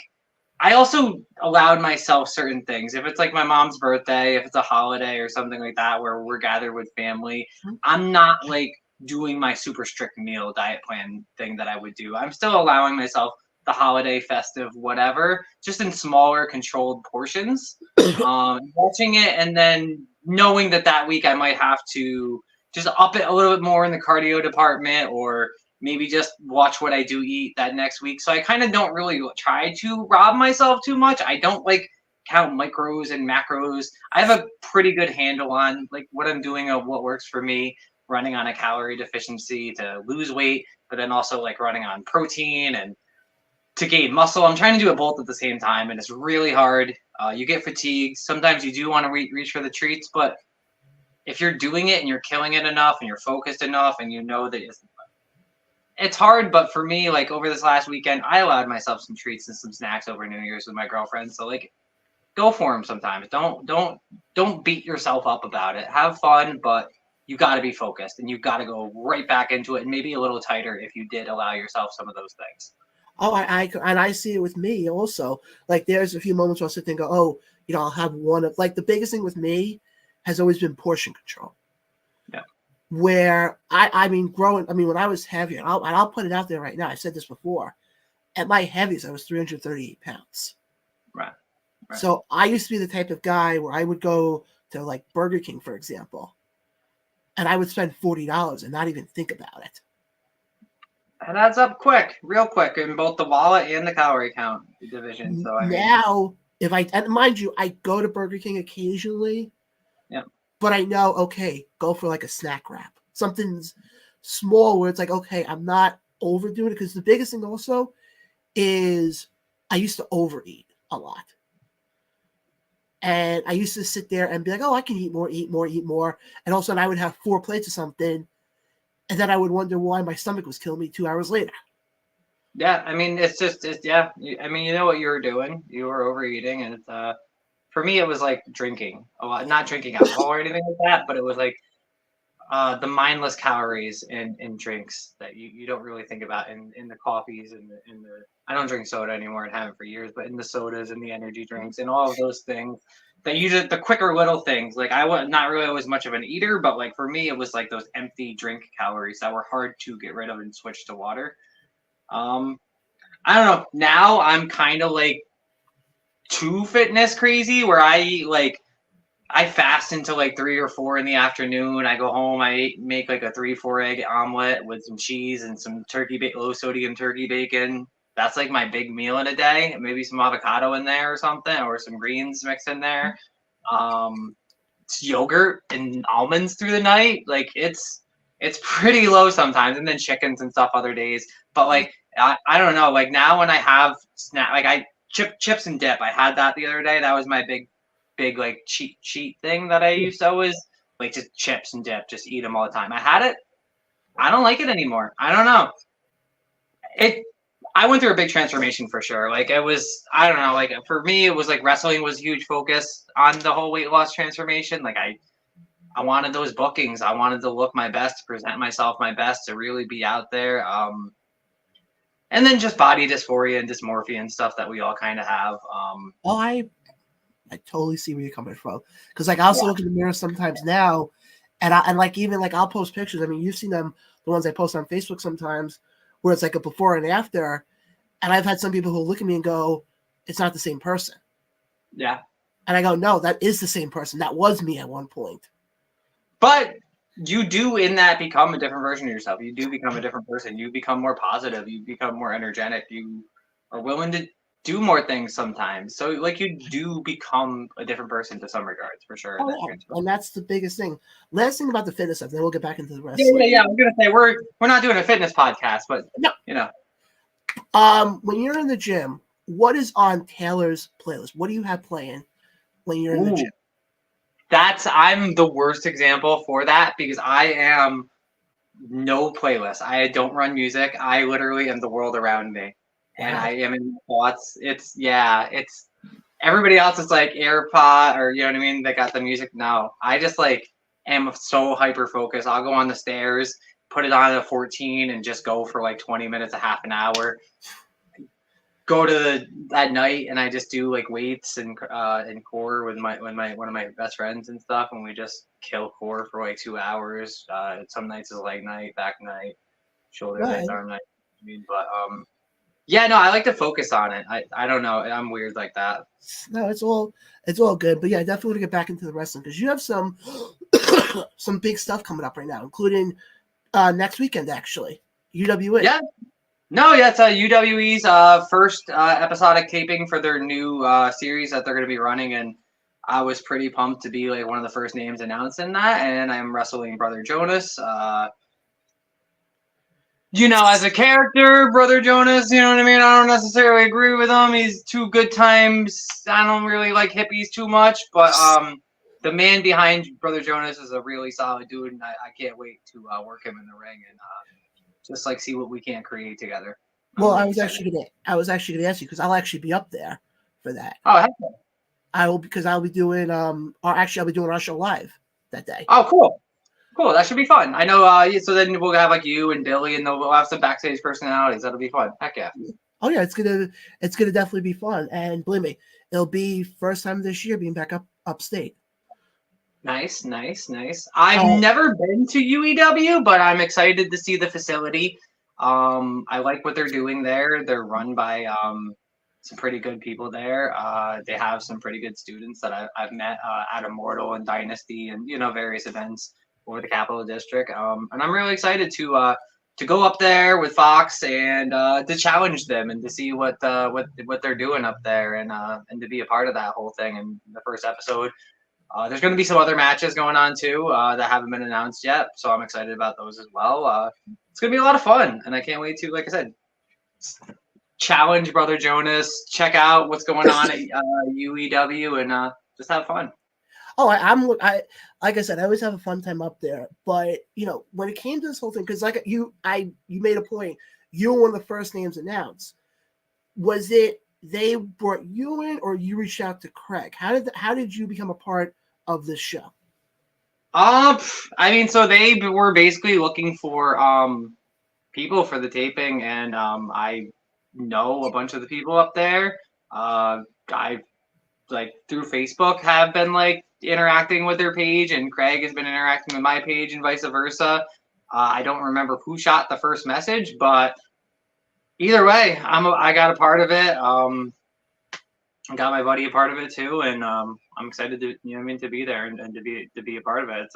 I also allowed myself certain things. If it's like my mom's birthday, if it's a holiday or something like that where we're gathered with family, I'm not like doing my super strict meal diet plan thing that I would do. I'm still allowing myself the holiday, festive, whatever, just in smaller controlled portions. Watching it and then knowing that week I might have to just up it a little bit more in the cardio department or maybe just watch what I do eat that next week. So I kind of don't really try to rob myself too much. I don't like count micros and macros. I have a pretty good handle on like what I'm doing of what works for me, running on a calorie deficiency to lose weight, but then also like running on protein and to gain muscle. I'm trying to do it both at the same time, and it's really hard. You get fatigued. Sometimes you do want to reach for the treats, but if you're doing it and you're killing it enough and you're focused enough and you know that it's hard. But for me, like over this last weekend, I allowed myself some treats and some snacks over New Year's with my girlfriend. So like, go for them sometimes. Don't beat yourself up about it. Have fun, but you got to be focused and you've got to go right back into it and maybe a little tighter if you did allow yourself some of those things. Oh, I see it with me also. Like there's a few moments where I'll sit there and go, oh, I'll have one of like the biggest thing with me has always been portion control. Yeah. Where I mean, when I was heavier, and I'll put it out there right now. I said this before. At my heaviest, I was 338 pounds. Right. So I used to be the type of guy where I would go to like Burger King, for example, and I would spend $40 and not even think about it. It adds up real quick in both the wallet and the calorie count division. So now, and mind you, I go to Burger King occasionally. Yeah. But I know, okay, go for like a snack wrap. Something's small where it's like, okay, I'm not overdoing it. Because the biggest thing also is I used to overeat a lot. And I used to sit there and be like, oh, I can eat more. And all of a sudden I would have 4 plates of something. And then I would wonder why my stomach was killing me 2 hours later. Yeah, I mean, it's yeah. I mean, you know what you were doing. You were overeating. And for me, it was like drinking a lot. Not drinking alcohol or anything like that, but it was like the mindless calories in drinks that you don't really think about in the coffees and the I don't drink soda anymore and haven't for years, but in the sodas and the energy drinks and all of those things that you just the quicker little things. Like I was not really always much of an eater, but like for me it was like those empty drink calories that were hard to get rid of and switch to water. I don't know. Now I'm kind of like too fitness crazy where I eat like I fast until like 3 or 4 in the afternoon. I go home. I make like a 3-4 egg omelet with some cheese and some low sodium turkey bacon. That's like my big meal in a day. Maybe some avocado in there or something, or some greens mixed in there. It's yogurt and almonds through the night. Like it's pretty low sometimes, and then chickens and stuff other days. But like I don't know. Like now when I have chips and dip, I had that the other day. That was my big like cheat thing that I used to always like, just chips and dip, just eat them all the time. I had it. I don't like it anymore. I don't know. I went through a big transformation for sure. Like it was, I don't know, like for me, it was like wrestling was a huge focus on the whole weight loss transformation. Like I wanted those bookings. I wanted to look my best, to present myself my best, to really be out there. And then just body dysphoria and dysmorphia and stuff that we all kind of have. I totally see where you're coming from, because like I also look in the mirror sometimes now, and like even like I'll post pictures. I mean, you've seen them, the ones I post on Facebook sometimes, where it's like a before and after, and I've had some people who look at me and go, "It's not the same person." Yeah, and I go, "No, that is the same person. That was me at one point." But you do in that become a different version of yourself. You do become a different person. You become more positive. You become more energetic. You are willing to do more things sometimes. So like you do become a different person to some regards, for sure. And that's the biggest thing. Last thing about the fitness stuff, then we'll get back into the rest. Yeah. I was gonna say we're not doing a fitness podcast, but no. You know. When you're in the gym, what is on Taylor's playlist? What do you have playing when you're in the gym? I'm the worst example for that, because I am no playlist. I don't run music. I literally am the world around me. And I am in thoughts. It's everybody else is like AirPod, or you know what I mean? They got the music. No, I just like am so hyper focused. I'll go on the stairs, put it on a 14 and just go for like 20 minutes, a half an hour. Go to at night and I just do like weights and core with one of my best friends and stuff, and we just kill core for like 2 hours. Some nights is leg night, back night, shoulder night, arm night. I mean, but yeah, no, I like to focus on it. I don't know. I'm weird like that. No, it's all good. But yeah, I definitely want to get back into the wrestling, because you have some some big stuff coming up right now, including next weekend, actually. UWE. Yeah. No, yeah, it's UWE's first episodic taping for their new series that they're going to be running, and I was pretty pumped to be like one of the first names announced in that, and I'm wrestling Brother Jonas. As a character, Brother Jonas, you know what I mean? I don't necessarily agree with him. He's too good times. I don't really like hippies too much, but the man behind Brother Jonas is a really solid dude, and I can't wait to work him in the ring and just like see what we can create together. Well, I was actually gonna ask you, because I'll actually be up there for that. Oh, heck yeah. I will, because I'll be doing I'll be doing our show live that day. Oh, cool. Cool, that should be fun. I know. So then we'll have like you and Billy, and we'll have some backstage personalities. That'll be fun. Heck yeah. Oh yeah, it's gonna definitely be fun, and believe me, it'll be first time this year being back upstate. Nice. I've never been to UEW, but I'm excited to see the facility. I like what they're doing there. They're run by some pretty good people there. They have some pretty good students that I've met at Immortal and Dynasty and various events over the Capital District. And I'm really excited to go up there with Fox and to challenge them and to see what they're doing up there and to be a part of that whole thing in the first episode. There's going to be some other matches going on too that haven't been announced yet, so I'm excited about those as well. It's going to be a lot of fun, and I can't wait to, like I said, challenge Brother Jonas, check out what's going on at UEW, and just have fun. Oh, like I said, I always have a fun time up there. But when it came to this whole thing, because like you made a point, you were one of the first names announced. Was it they brought you in, or you reached out to Craig? How did you become a part of this show? I mean, so they were basically looking for people for the taping, and I know a bunch of the people up there. I like through Facebook have been like interacting with their page, and Craig has been interacting with my page, and vice versa. I don't remember who shot the first message, but either way, I got a part of it. I got my buddy a part of it too, and I'm excited to to be there and to be a part of it.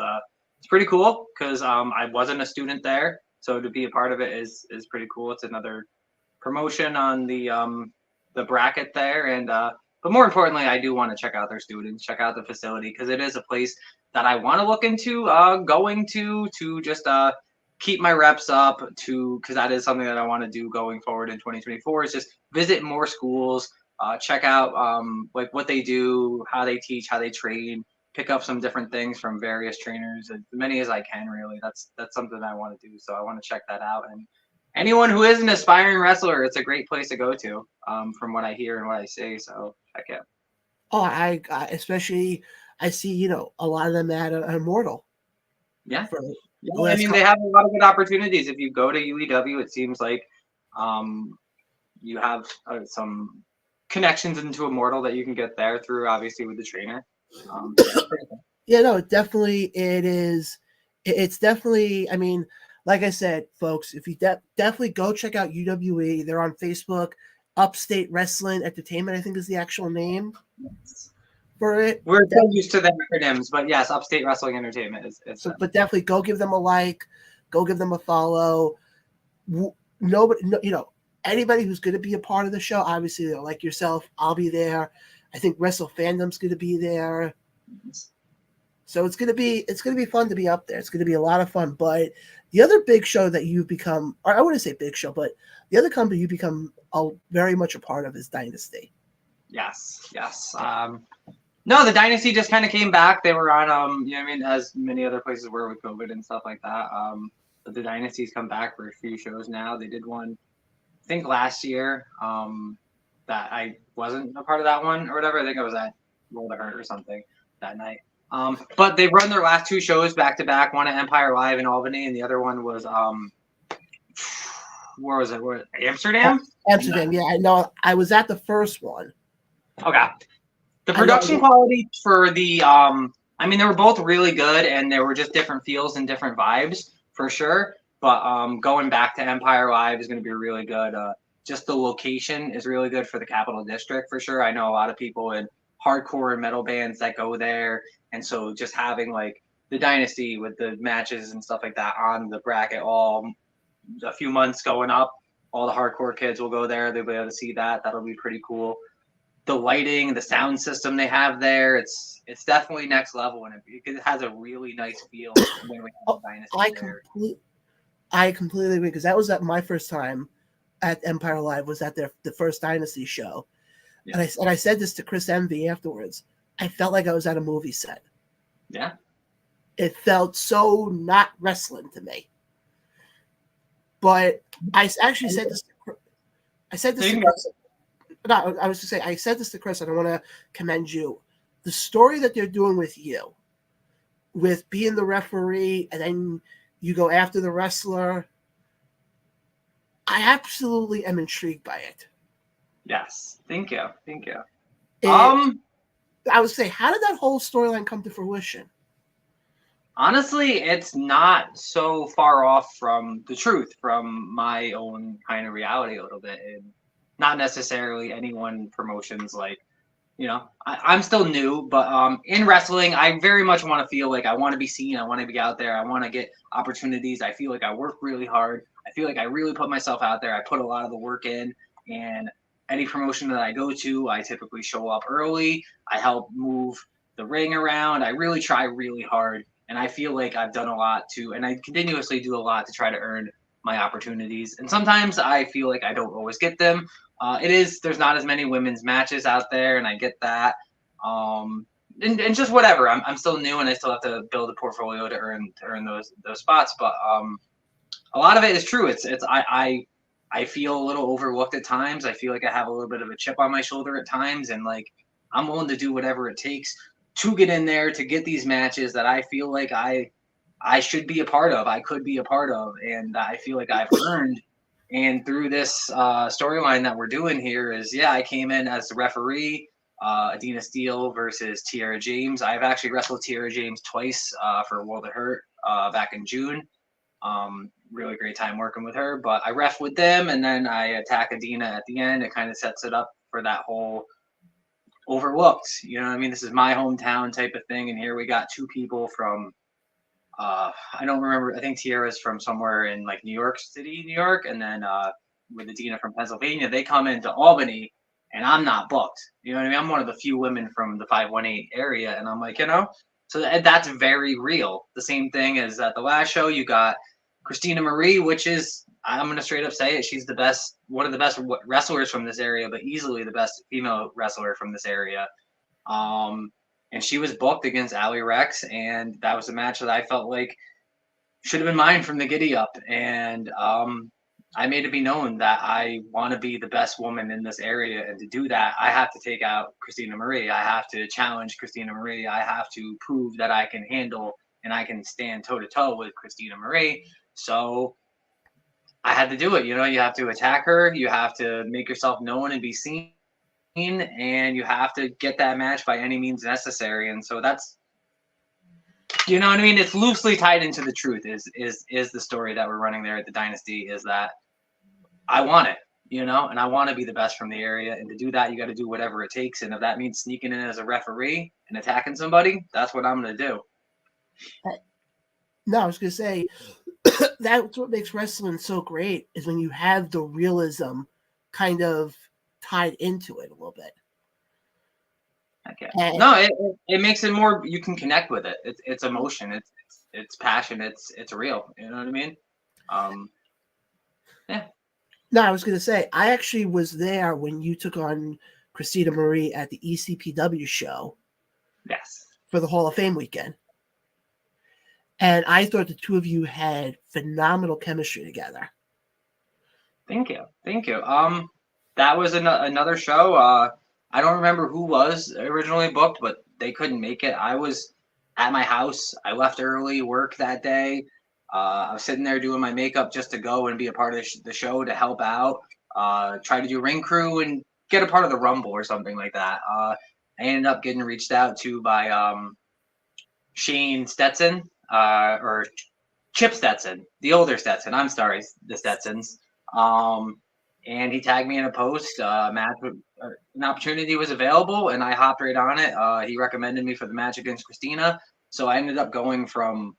It's pretty cool because I wasn't a student there, so to be a part of it is pretty cool. It's another promotion on the bracket there, and but more importantly, I do want to check out their students, check out the facility, because it is a place that I want to look into going to just keep my reps up, to because that is something that I want to do going forward in 2024, is just visit more schools, check out like what they do, how they teach, how they train, pick up some different things from various trainers, as many as I can. Really, that's something I want to do. So I want to check that out, and anyone who is an aspiring wrestler, it's a great place to go to, from what I hear and what I see. So check it. Oh, I especially I see a lot of them at Immortal. Yeah. For Yeah, I mean, they have a lot of good opportunities. If you go to UEW, it seems like you have some connections into Immortal that you can get there through, obviously, with the trainer. Yeah, no, definitely it is. It's definitely. I mean, like I said, folks, if you definitely go check out UWE, they're on Facebook. Upstate Wrestling Entertainment, I think, is the actual name for it. We're so used to the acronyms, but yes, Upstate Wrestling Entertainment is so. But definitely go give them a like, go give them a follow. Nobody, anybody who's going to be a part of the show, obviously, like yourself, I'll be there. I think Wrestle Fandom's going to be there. So it's going to be fun to be up there. It's going to be a lot of fun. But the other big show that you've become, or I wouldn't say big show, but the other company you become very much a part of is Dynasty. Yes. No, the Dynasty just kind of came back. They were on, as many other places were with COVID and stuff like that. But the Dynasty's come back for a few shows now. They did one, I think, last year. That I wasn't a part of that one or whatever. I think I was at Roll to Hurt or something that night. But they've run their last two shows back to back. One at Empire Live in Albany, and the other one was where was it? Amsterdam? Amsterdam, yeah. I know. I was at the first one. Okay. The production quality for the they were both really good, and they were just different feels and different vibes for sure. But going back to Empire Live is going to be really good. Just the location is really good for the Capital District for sure. I know a lot of people in hardcore and metal bands that go there, and so just having like the Dynasty with the matches and stuff like that on the bracket all a few months going up, all the hardcore kids will go there. They'll be able to see that. That'll be pretty cool. The lighting, the sound system they have there, it's definitely next level, and it has a really nice feel when we have Dynasty I completely agree, because that was at my first time at Empire Live, was at the first Dynasty show. Yeah. And I said this to Chris Envy afterwards. I felt like I was at a movie set. Yeah. It felt so not wrestling to me. But I actually said this to Chris. No, I was to say, I said this to Chris, and I want to commend you. The story that they're doing with you, with being the referee, and then you go after the wrestler, I absolutely am intrigued by it. Yes. Thank you. I would say, how did that whole storyline come to fruition? Honestly, it's not so far off from the truth, from my own kind of reality a little bit. And not necessarily anyone promotions like, I'm still new, but in wrestling, I very much want to feel like I want to be seen. I want to be out there. I want to get opportunities. I feel like I work really hard. I feel like I really put myself out there. I put a lot of the work in, and any promotion that I go to, I typically show up early. I help move the ring around. I really try really hard, and I feel like I've done a lot and I continuously do a lot to try to earn my opportunities. And sometimes I feel like I don't always get them. There's not as many women's matches out there, and I get that. And just whatever. I'm still new, and I still have to build a portfolio to earn those spots. But a lot of it is true. I feel a little overlooked at times. I feel like I have a little bit of a chip on my shoulder at times, and like I'm willing to do whatever it takes to get in there to get these matches that I feel like I should be a part of, I could be a part of, and I feel like I've earned. And through this storyline that we're doing here is, yeah, I came in as the referee, Adina Steele versus Tiara James. I've actually wrestled Tiara James twice for World of Hurt back in June. Really great time working with her, but I ref with them, and then I attack Adina at the end. It kind of sets it up for that whole overlooked, you know what I mean? This is my hometown type of thing, and here we got two people from I don't remember. I think Tiara's from somewhere in like New York City, New York, and then with Adina from Pennsylvania, they come into Albany, and I'm not booked. You know what I mean? I'm one of the few women from the 518 area, and I'm like, so that's very real. The same thing as at the last show, you got Christina Marie, which is, I'm gonna straight up say it, she's the best, one of the best wrestlers from this area, but easily the best female wrestler from this area. And she was booked against Allie Rex, and that was a match that I felt like should have been mine from the giddy up. And I made it be known that I want to be the best woman in this area, and to do that, I have to take out Christina Marie. I have to challenge Christina Marie. I have to prove that I can handle and I can stand toe to toe with Christina Marie. So I had to do it. You have to attack her. You have to make yourself known and be seen, and you have to get that match by any means necessary. And so that's, you know what I mean? It's loosely tied into the truth is the story that we're running there at the Dynasty, is that I want it, and I want to be the best from the area. And to do that, you got to do whatever it takes. And if that means sneaking in as a referee and attacking somebody, that's what I'm going to do. No, I was going to say, that's what makes wrestling so great, is when you have the realism kind of tied into it a little bit. Okay. No, it makes it more, you can connect with it. It's emotion. It's passion. It's real. You know what I mean? Yeah. No, I was going to say, I actually was there when you took on Christina Marie at the ECPW show. Yes. For the Hall of Fame weekend. And I thought the two of you had phenomenal chemistry together. Thank you. That was another show. I don't remember who was originally booked, but they couldn't make it. I was at my house. I left early work that day. I was sitting there doing my makeup just to go and be a part of the show to help out. Try to do ring crew and get a part of the Rumble or something like that. I ended up getting reached out to by Shane Stetson, or Chip Stetson, the older Stetson. I'm sorry, the Stetsons. And he tagged me in a post. Match, an opportunity was available, and I hopped right on it. He recommended me for the match against Christina, so I ended up going from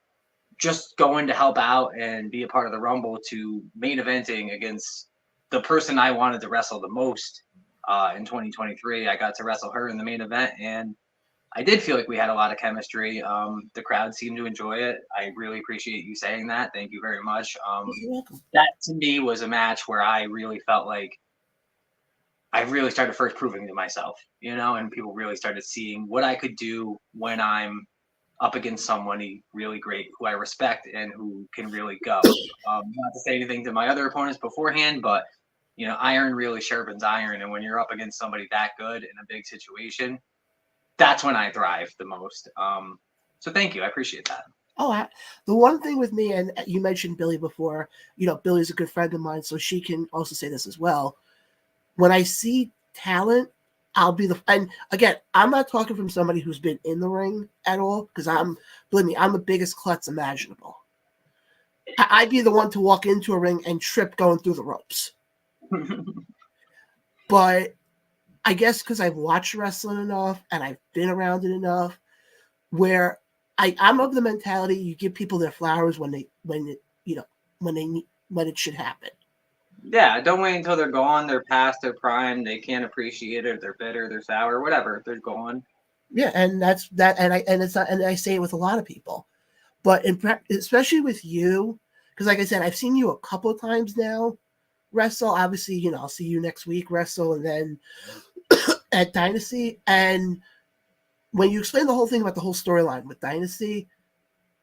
just going to help out and be a part of the Rumble to main eventing against the person I wanted to wrestle the most in 2023. I got to wrestle her in the main event, and I did feel like we had a lot of chemistry. The crowd seemed to enjoy it. I really appreciate you saying that. Thank you very much. You're welcome. That to me was a match where I really felt like I really started first proving to myself, and people really started seeing what I could do when I'm up against someone really great who I respect and who can really go. Not to say anything to my other opponents beforehand, but iron really sharpens iron. And when you're up against somebody that good in a big situation, that's when I thrive the most. So thank you. I appreciate that. Oh, the one thing with me, and you mentioned Billy before, Billy's a good friend of mine, so she can also say this as well. When I see talent, I'll be and again, I'm not talking from somebody who's been in the ring at all, because believe me, I'm the biggest klutz imaginable. I'd be the one to walk into a ring and trip going through the ropes. But I guess because I've watched wrestling enough and I've been around it enough, where I'm of the mentality you give people their flowers when it should happen. Yeah, don't wait until they're gone, they're past their prime, they can't appreciate it, they're bitter, they're sour, whatever, they're gone. Yeah, and that's that, and it's not, and I say it with a lot of people, but especially with you, because like I said, I've seen you a couple of times now wrestle. Obviously, I'll see you next week wrestle, and then at Dynasty. And when you explain the whole thing about the whole storyline with Dynasty,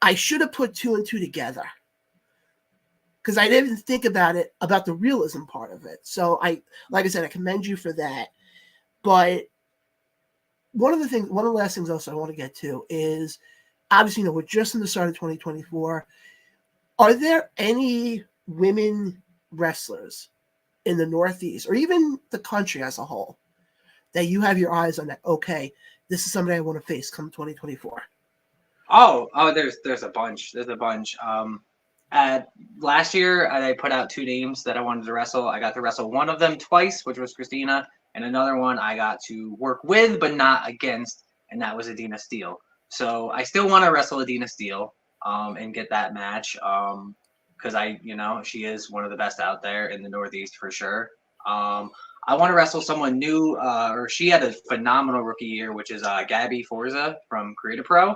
I should have put two and two together, because I didn't think about the realism part of it. So like I said, I commend you for that. But one of the last things also I want to get to is obviously, we're just in the start of 2024. Are there any women wrestlers in the Northeast or even the country as a whole that you have your eyes on that, okay, this is somebody I want to face come 2024? There's a bunch. There's a bunch. Last year, I put out 2 names that I wanted to wrestle. I got to wrestle one of them twice, which was Christina, and another one I got to work with but not against, and that was Adina Steele. So I still want to wrestle Adina Steele and get that match because she is one of the best out there in the Northeast for sure. I want to wrestle someone new, or she had a phenomenal rookie year, which is Gabby Forza from Creative Pro.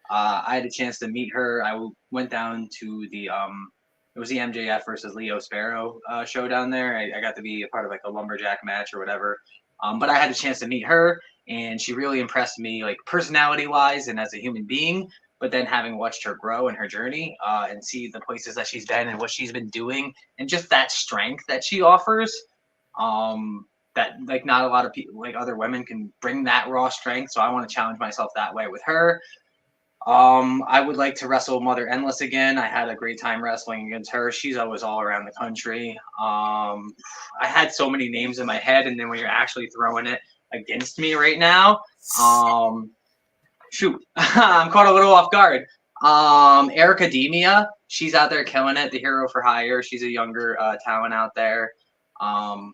I had a chance to meet her. I went down to the it was the MJF versus Leo Sparrow show down there. I got to be a part of like a lumberjack match or whatever. But I had a chance to meet her, and she really impressed me, like personality wise and as a human being. But then having watched her grow in her journey and see the places that she's been and what she's been doing, and just that strength that she offers, that like not a lot of people, like other women, can bring that raw strength. So I want to challenge myself that way with her. I would like to wrestle Mother Endless again. I had a great time wrestling against her. She's always all around the country. I had so many names in my head, and then when you're actually throwing it against me right now, shoot, I'm caught a little off guard. Erica Demia, she's out there killing it. The hero for hire. She's a younger talent out there. Wow,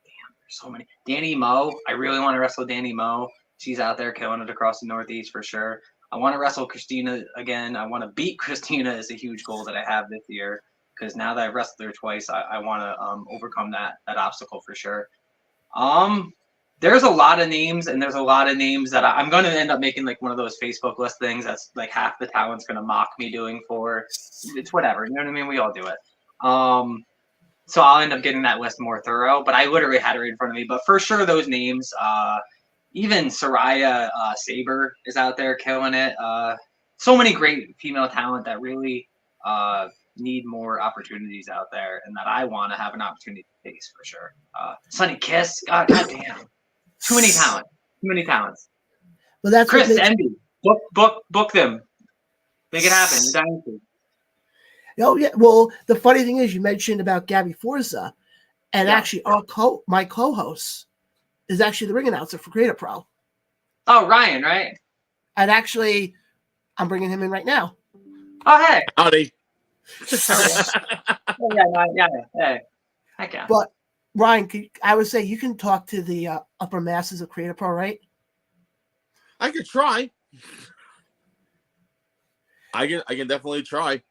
damn, there's so many. Danny Moe, I really want to wrestle Danny Moe. She's out there killing it across the Northeast for sure. I want to wrestle Christina again. I want to beat Christina is a huge goal that I have this year, because now that I've wrestled her twice, I want to overcome that obstacle for sure. There's a lot of names, and there's a lot of names that I'm going to end up making like one of those Facebook list things that's like half the talent's going to mock me doing for. It's whatever. You know what I mean? We all do it. So I'll end up getting that list more thorough, but I literally had it right in front of me. But for sure, those names, even Soraya Saber is out there killing it. So many great female talent that really need more opportunities out there, and that I want to have an opportunity to face for sure. Sunny Kiss, God damn, too many talents. Well, that's Chris Envy, book them, make it happen. Dynasty. Oh yeah. Well, the funny thing is, you mentioned about Gabby Forza, and actually, my co-host is actually the ring announcer for Creative Pro. Oh, Ryan, right? And actually, I'm bringing him in right now. Oh, hey. Howdy. Yeah. Hey. Heck yeah. But Ryan, I would say you can talk to the upper masses of Creative Pro, right? I could try. I can definitely try.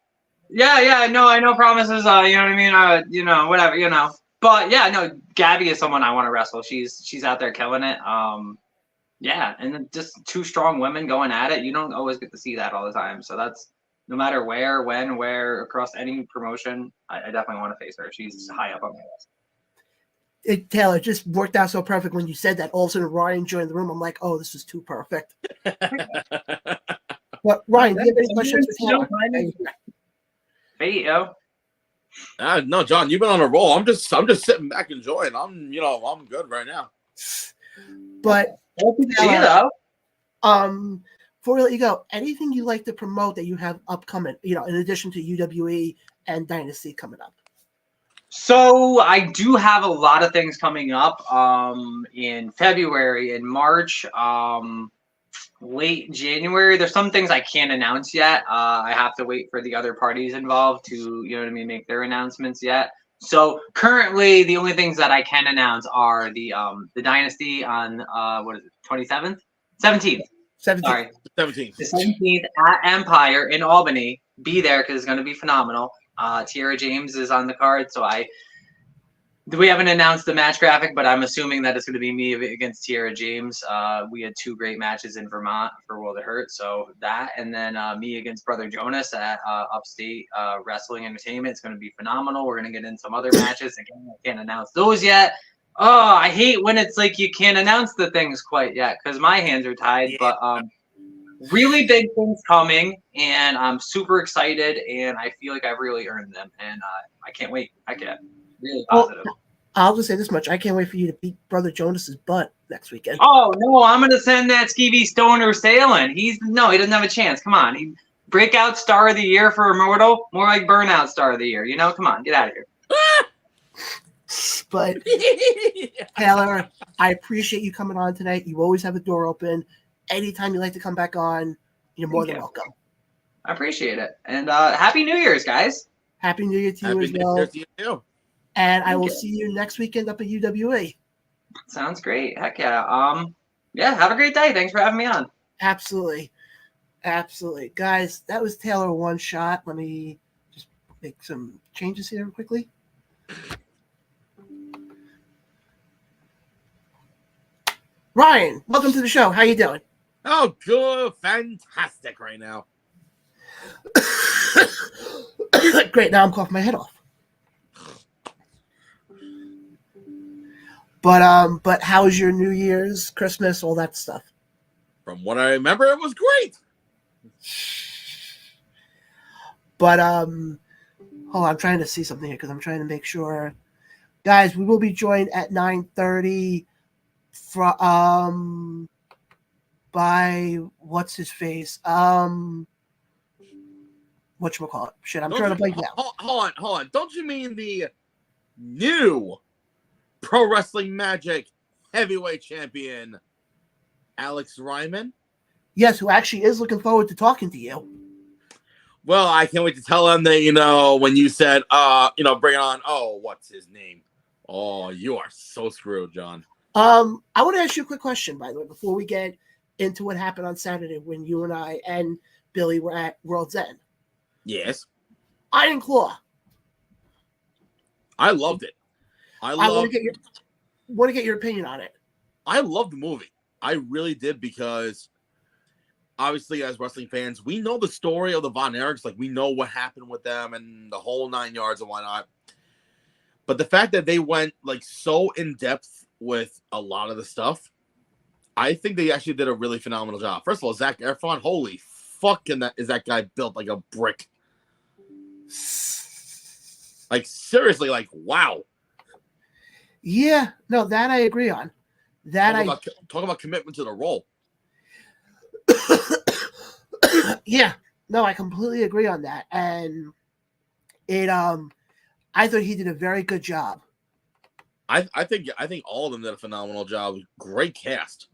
Yeah. No promises. You know what I mean? Whatever. But yeah, no. Gabby is someone I want to wrestle. She's out there killing it. Yeah, and then just 2 strong women going at it. You don't always get to see that all the time. So that's no matter where, when, where, across any promotion. I definitely want to face her. She's high up on my list. Taylor, it just worked out so perfect when you said that. All of a sudden, Ryan joined the room. I'm like, oh, this is too perfect. But Ryan, do you have any questions for Taylor? Hey, yo. No, John, you've been on a roll. I'm just sitting back enjoying. I'm good right now. But Taylor, before we let you go, anything you like to promote that you have upcoming? In addition to UWE and Dynasty coming up. So I do have a lot of things coming up in February, in March, late January. There's some things I can't announce yet. I have to wait for the other parties involved to, make their announcements yet. So currently, the only things that I can announce are the Dynasty on 27th? 17th. 17th. Sorry. 17th. The 17th at Empire in Albany. Be there because it's going to be phenomenal. Tiara James is on the card, so we haven't announced the match graphic, but I'm assuming that it's going to be me against Tiara James. We had 2 great matches in Vermont for World of Hurt, so that, and then me against Brother Jonas at Upstate Wrestling Entertainment. It's going to be phenomenal. We're going to get in some other matches. Again, I can't announce those yet. Oh, I hate when it's like you can't announce the things quite yet because my hands are tied, but really big things coming, and I'm super excited, and I feel like I've really earned them, and I can't wait. I can't. Really positive. I'll just say this much: I can't wait for you to beat Brother Jonas's butt next weekend. Oh no, I'm gonna send that Skeevy Stoner sailing. He doesn't have a chance. Come on, he breakout star of the year for Immortal, more like burnout star of the year. Come on, get out of here. But Taylor, I appreciate you coming on tonight. You always have the door open. Anytime you like to come back on, you're more than welcome. I appreciate it, and Happy New Year's, guys. Happy New Year to you as well. Happy New Year to you too. And I will see you next weekend up at UWE. Sounds great. Heck yeah. Yeah, have a great day. Thanks for having me on. Absolutely. Guys, that was Taylor Oneshot. Let me just make some changes here quickly. Ryan, welcome to the show. How you doing? Oh, good. Fantastic right now. Great. Now I'm coughing my head off. But how was your New Year's, Christmas, all that stuff? From what I remember, it was great. But hold on, I'm trying to see something here because I'm trying to make sure. Guys, we will be joined at 9:30 by what's his face? Whatchamacallit? Shit, I'm trying to blank now. Hold on. Don't you mean the new Pro Wrestling Magic heavyweight champion, Alex Reiman? Yes, who actually is looking forward to talking to you. Well, I can't wait to tell him that, when you said, bring on, what's his name? Oh, you are so screwed, John. I want to ask you a quick question, by the way, before we get into what happened on Saturday when you and I and Billy were at World's End. Yes. Iron Claw. I loved it. I want to get your opinion on it. I loved the movie. I really did, because obviously, as wrestling fans, we know the story of the Von Erichs. Like, we know what happened with them and the whole 9 yards and whatnot. But the fact that they went so in depth with a lot of the stuff, I think they actually did a really phenomenal job. First of all, Zac Efron, holy fucking is that guy built like a brick? Seriously, wow. Yeah, no, that I agree on. Talk about commitment to the role. Yeah, no, I completely agree on that, and I thought he did a very good job. I think all of them did a phenomenal job. Great cast.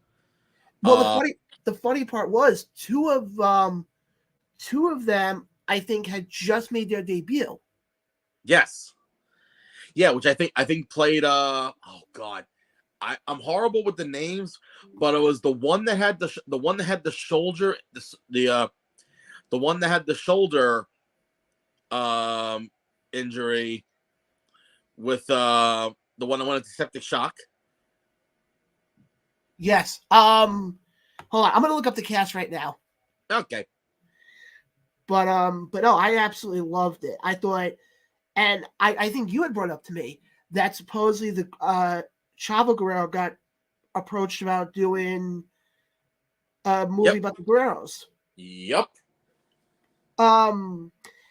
Well, the funny part was two of them I think had just made their debut. Yes. Yeah, which I think played I'm horrible with the names, but it was the one that had the shoulder injury with the one that went into septic shock. Yes. Hold on, I'm gonna look up the cast right now. Okay. But no, I absolutely loved it. I thought, and I think you had brought up to me that supposedly the Chavo Guerrero got approached about doing a movie about the Guerreros. Yep.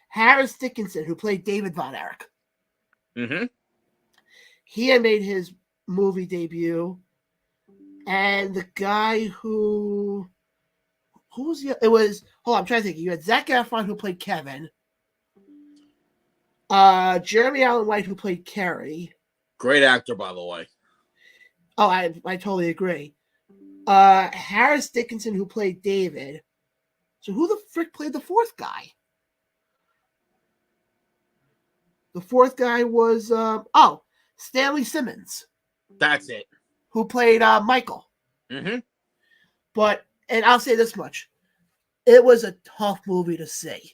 Harris Dickinson, who played David Von Erich. Mm-hmm. He had made his movie debut. And the guy who was the? It was. Hold on, I'm trying to think. You had Zac Efron, who played Kevin. Jeremy Allen White, who played Kerry. Great actor, by the way. Oh, I totally agree. Harris Dickinson, who played David. So who the frick played the fourth guy? The fourth guy was Stanley Simmons. That's it. Who played Michael. Mm-hmm. And I'll say this much. It was a tough movie to see.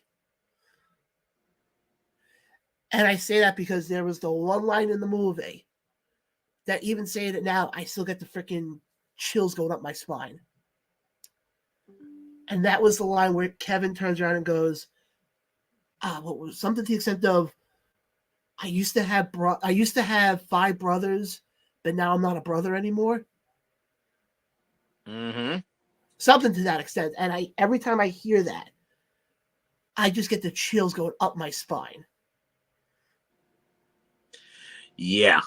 And I say that because there was the one line in the movie that, even saying it now, I still get the freaking chills going up my spine. And that was the line where Kevin turns around and goes, what was something to the extent of, I used to have 5 brothers, but now I'm not a brother anymore. Mm-hmm. Something to that extent. And every time I hear that, I just get the chills going up my spine. Yeah.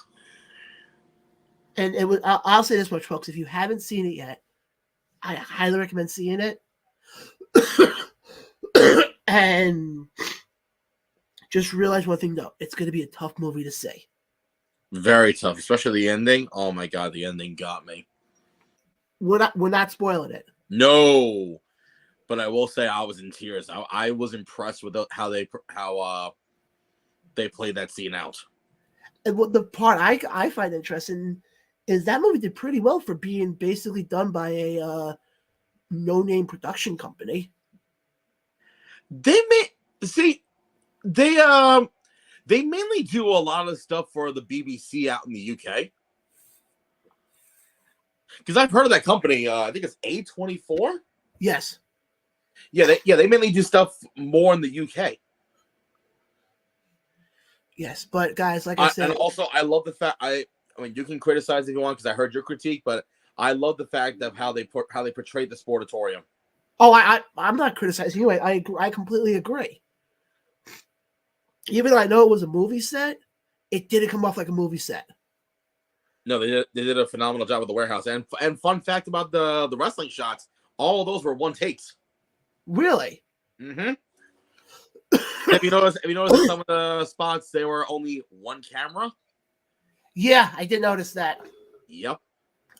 And it was. I'll say this much, folks: if you haven't seen it yet, I highly recommend seeing it. And just realize one thing, though: it's going to be a tough movie to see. Very tough, especially the ending. Oh my god, the ending got me. We're not spoiling it. No, but I will say I was in tears. I was impressed with how they played that scene out. And what the part I find interesting is that movie did pretty well for being basically done by a no-name production company. They mainly do a lot of stuff for the BBC out in the UK. Because I've heard of that company. I think it's A24. Yes. Yeah, they mainly do stuff more in the UK. Yes, but guys, like I said, and also I love the fact I mean you can criticize if you want because I heard your critique, but I love the fact of how they portrayed the sportatorium. Oh, I'm not criticizing you. I completely agree. Even though I know it was a movie set, it didn't come off like a movie set. No, they did a phenomenal job with the warehouse. And fun fact about the wrestling shots, all of those were one takes. Really? Mm-hmm. Have you noticed that some of the spots they were only one camera? Yeah, I did notice that. Yep.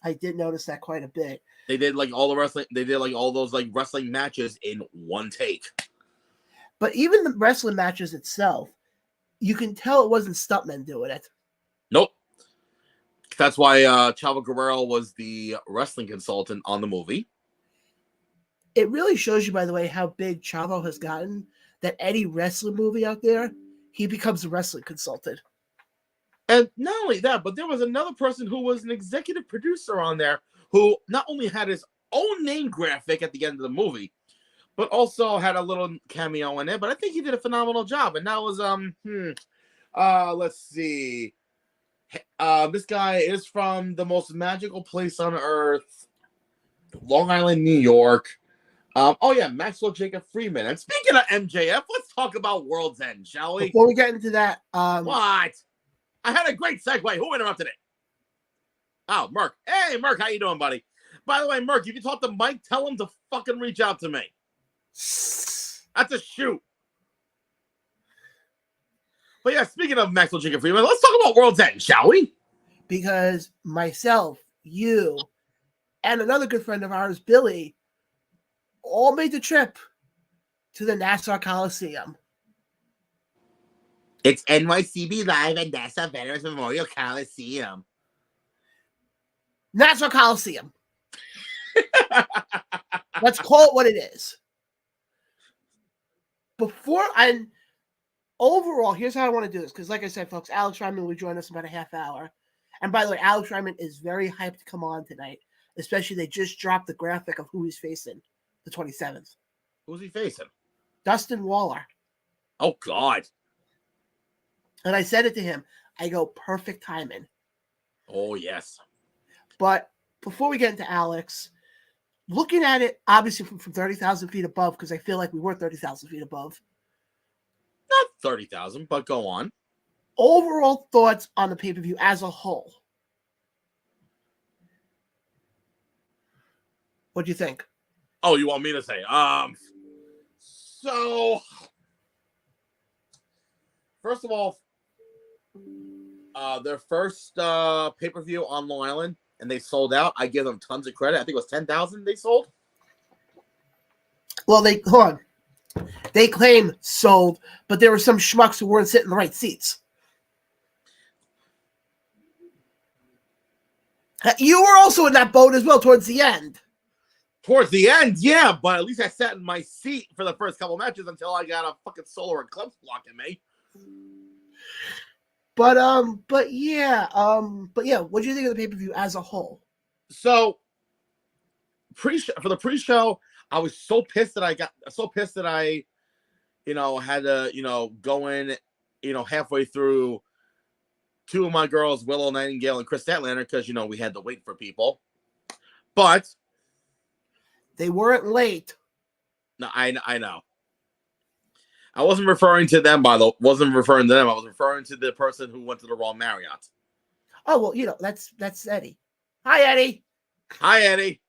I did notice that quite a bit. They did like all the wrestling. They did like all those like wrestling matches in one take. But even the wrestling matches itself, you can tell it wasn't stuntmen doing it. Nope. That's why Chavo Guerrero was the wrestling consultant on the movie. It really shows you, by the way, how big Chavo has gotten, that any wrestling movie out there, he becomes a wrestling consultant. And not only that, but there was another person who was an executive producer on there who not only had his own name graphic at the end of the movie, but also had a little cameo in it. But I think he did a phenomenal job. And that was let's see. This guy is from the most magical place on earth, Long Island, New York. Oh yeah, Maxwell Jacob Freeman. And speaking of MJF, let's talk about World's End, shall we? Before we get into that, What? I had a great segue. Who interrupted it? Oh, Merc. Hey, Merc, how you doing, buddy? By the way, Merc, if you talk to Mike, tell him to fucking reach out to me. That's a shoot. But yeah, speaking of Maxwell Jacob Freeman, let's talk about World's End, shall we? Because myself, you, and another good friend of ours, Billy, all made the trip to the Nassau Coliseum. It's NYCB Live at Nassau Veterans Memorial Coliseum. Nassau Coliseum. Let's call it what it is. Overall, here's how I want to do this. Because like I said, folks, Alex Reiman will join us in about a half hour. And by the way, Alex Reiman is very hyped to come on tonight. Especially they just dropped the graphic of who he's facing the 27th. Who's he facing? Dustin Waller. Oh, God. And I said it to him. I go, perfect timing. Oh, yes. But before we get into Alex, looking at it, obviously from 30,000 feet above, because I feel like we were 30,000 feet above. Not 30,000, but go on. Overall thoughts on the pay-per-view as a whole. What do you think? Oh, you want me to say? So, first of all, their first pay-per-view on Long Island, and they sold out. I give them tons of credit. I think it was 10,000 they sold. Well, hold on. They claim sold, but there were some schmucks who weren't sitting in the right seats. You were also in that boat as well towards the end. Towards the end, yeah, but at least I sat in my seat for the first couple matches until I got a fucking solar eclipse blocking me. But yeah, what do you think of the pay-per-view as a whole? So, for the pre-show, I was so pissed that I had to, go in, halfway through two of my girls, Willow Nightingale and Chris Statlander, because, we had to wait for people. But they weren't late. No, I know. I wasn't referring to them, wasn't referring to them. I was referring to the person who went to the wrong Marriott. Oh well, you know that's Eddie. Hi, Eddie. Hi, Eddie.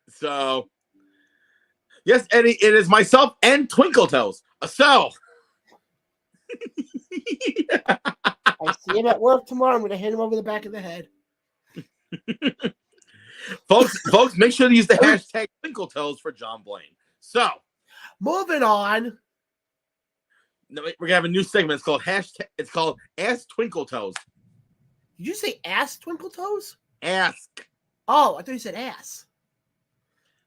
So, yes, Eddie, it is myself and Twinkle Toes. So, I see him at work tomorrow. I'm going to hit him over the back of the head. folks, make sure to use the hashtag Twinkle Toes for John Blaine. So, moving on. No, we're gonna have a new segment. It's called hashtag. It's called Ask Twinkle Toes. Did you say ass Twinkle Toes? Ask. Oh, I thought you said ass.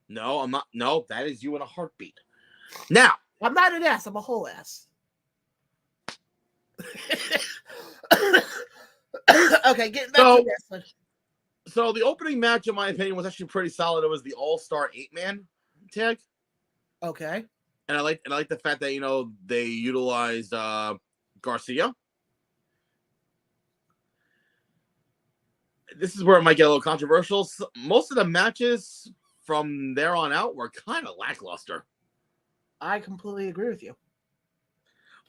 No, I'm not. No, that is you in a heartbeat. Now, I'm not an ass. I'm a whole ass. Okay, getting back to wrestling. So the opening match, in my opinion, was actually pretty solid. It was the All-Star 8-man tag. Okay. And I like the fact that they utilized Garcia. This is where it might get a little controversial. Most of the matches from there on out were kind of lackluster. I completely agree with you.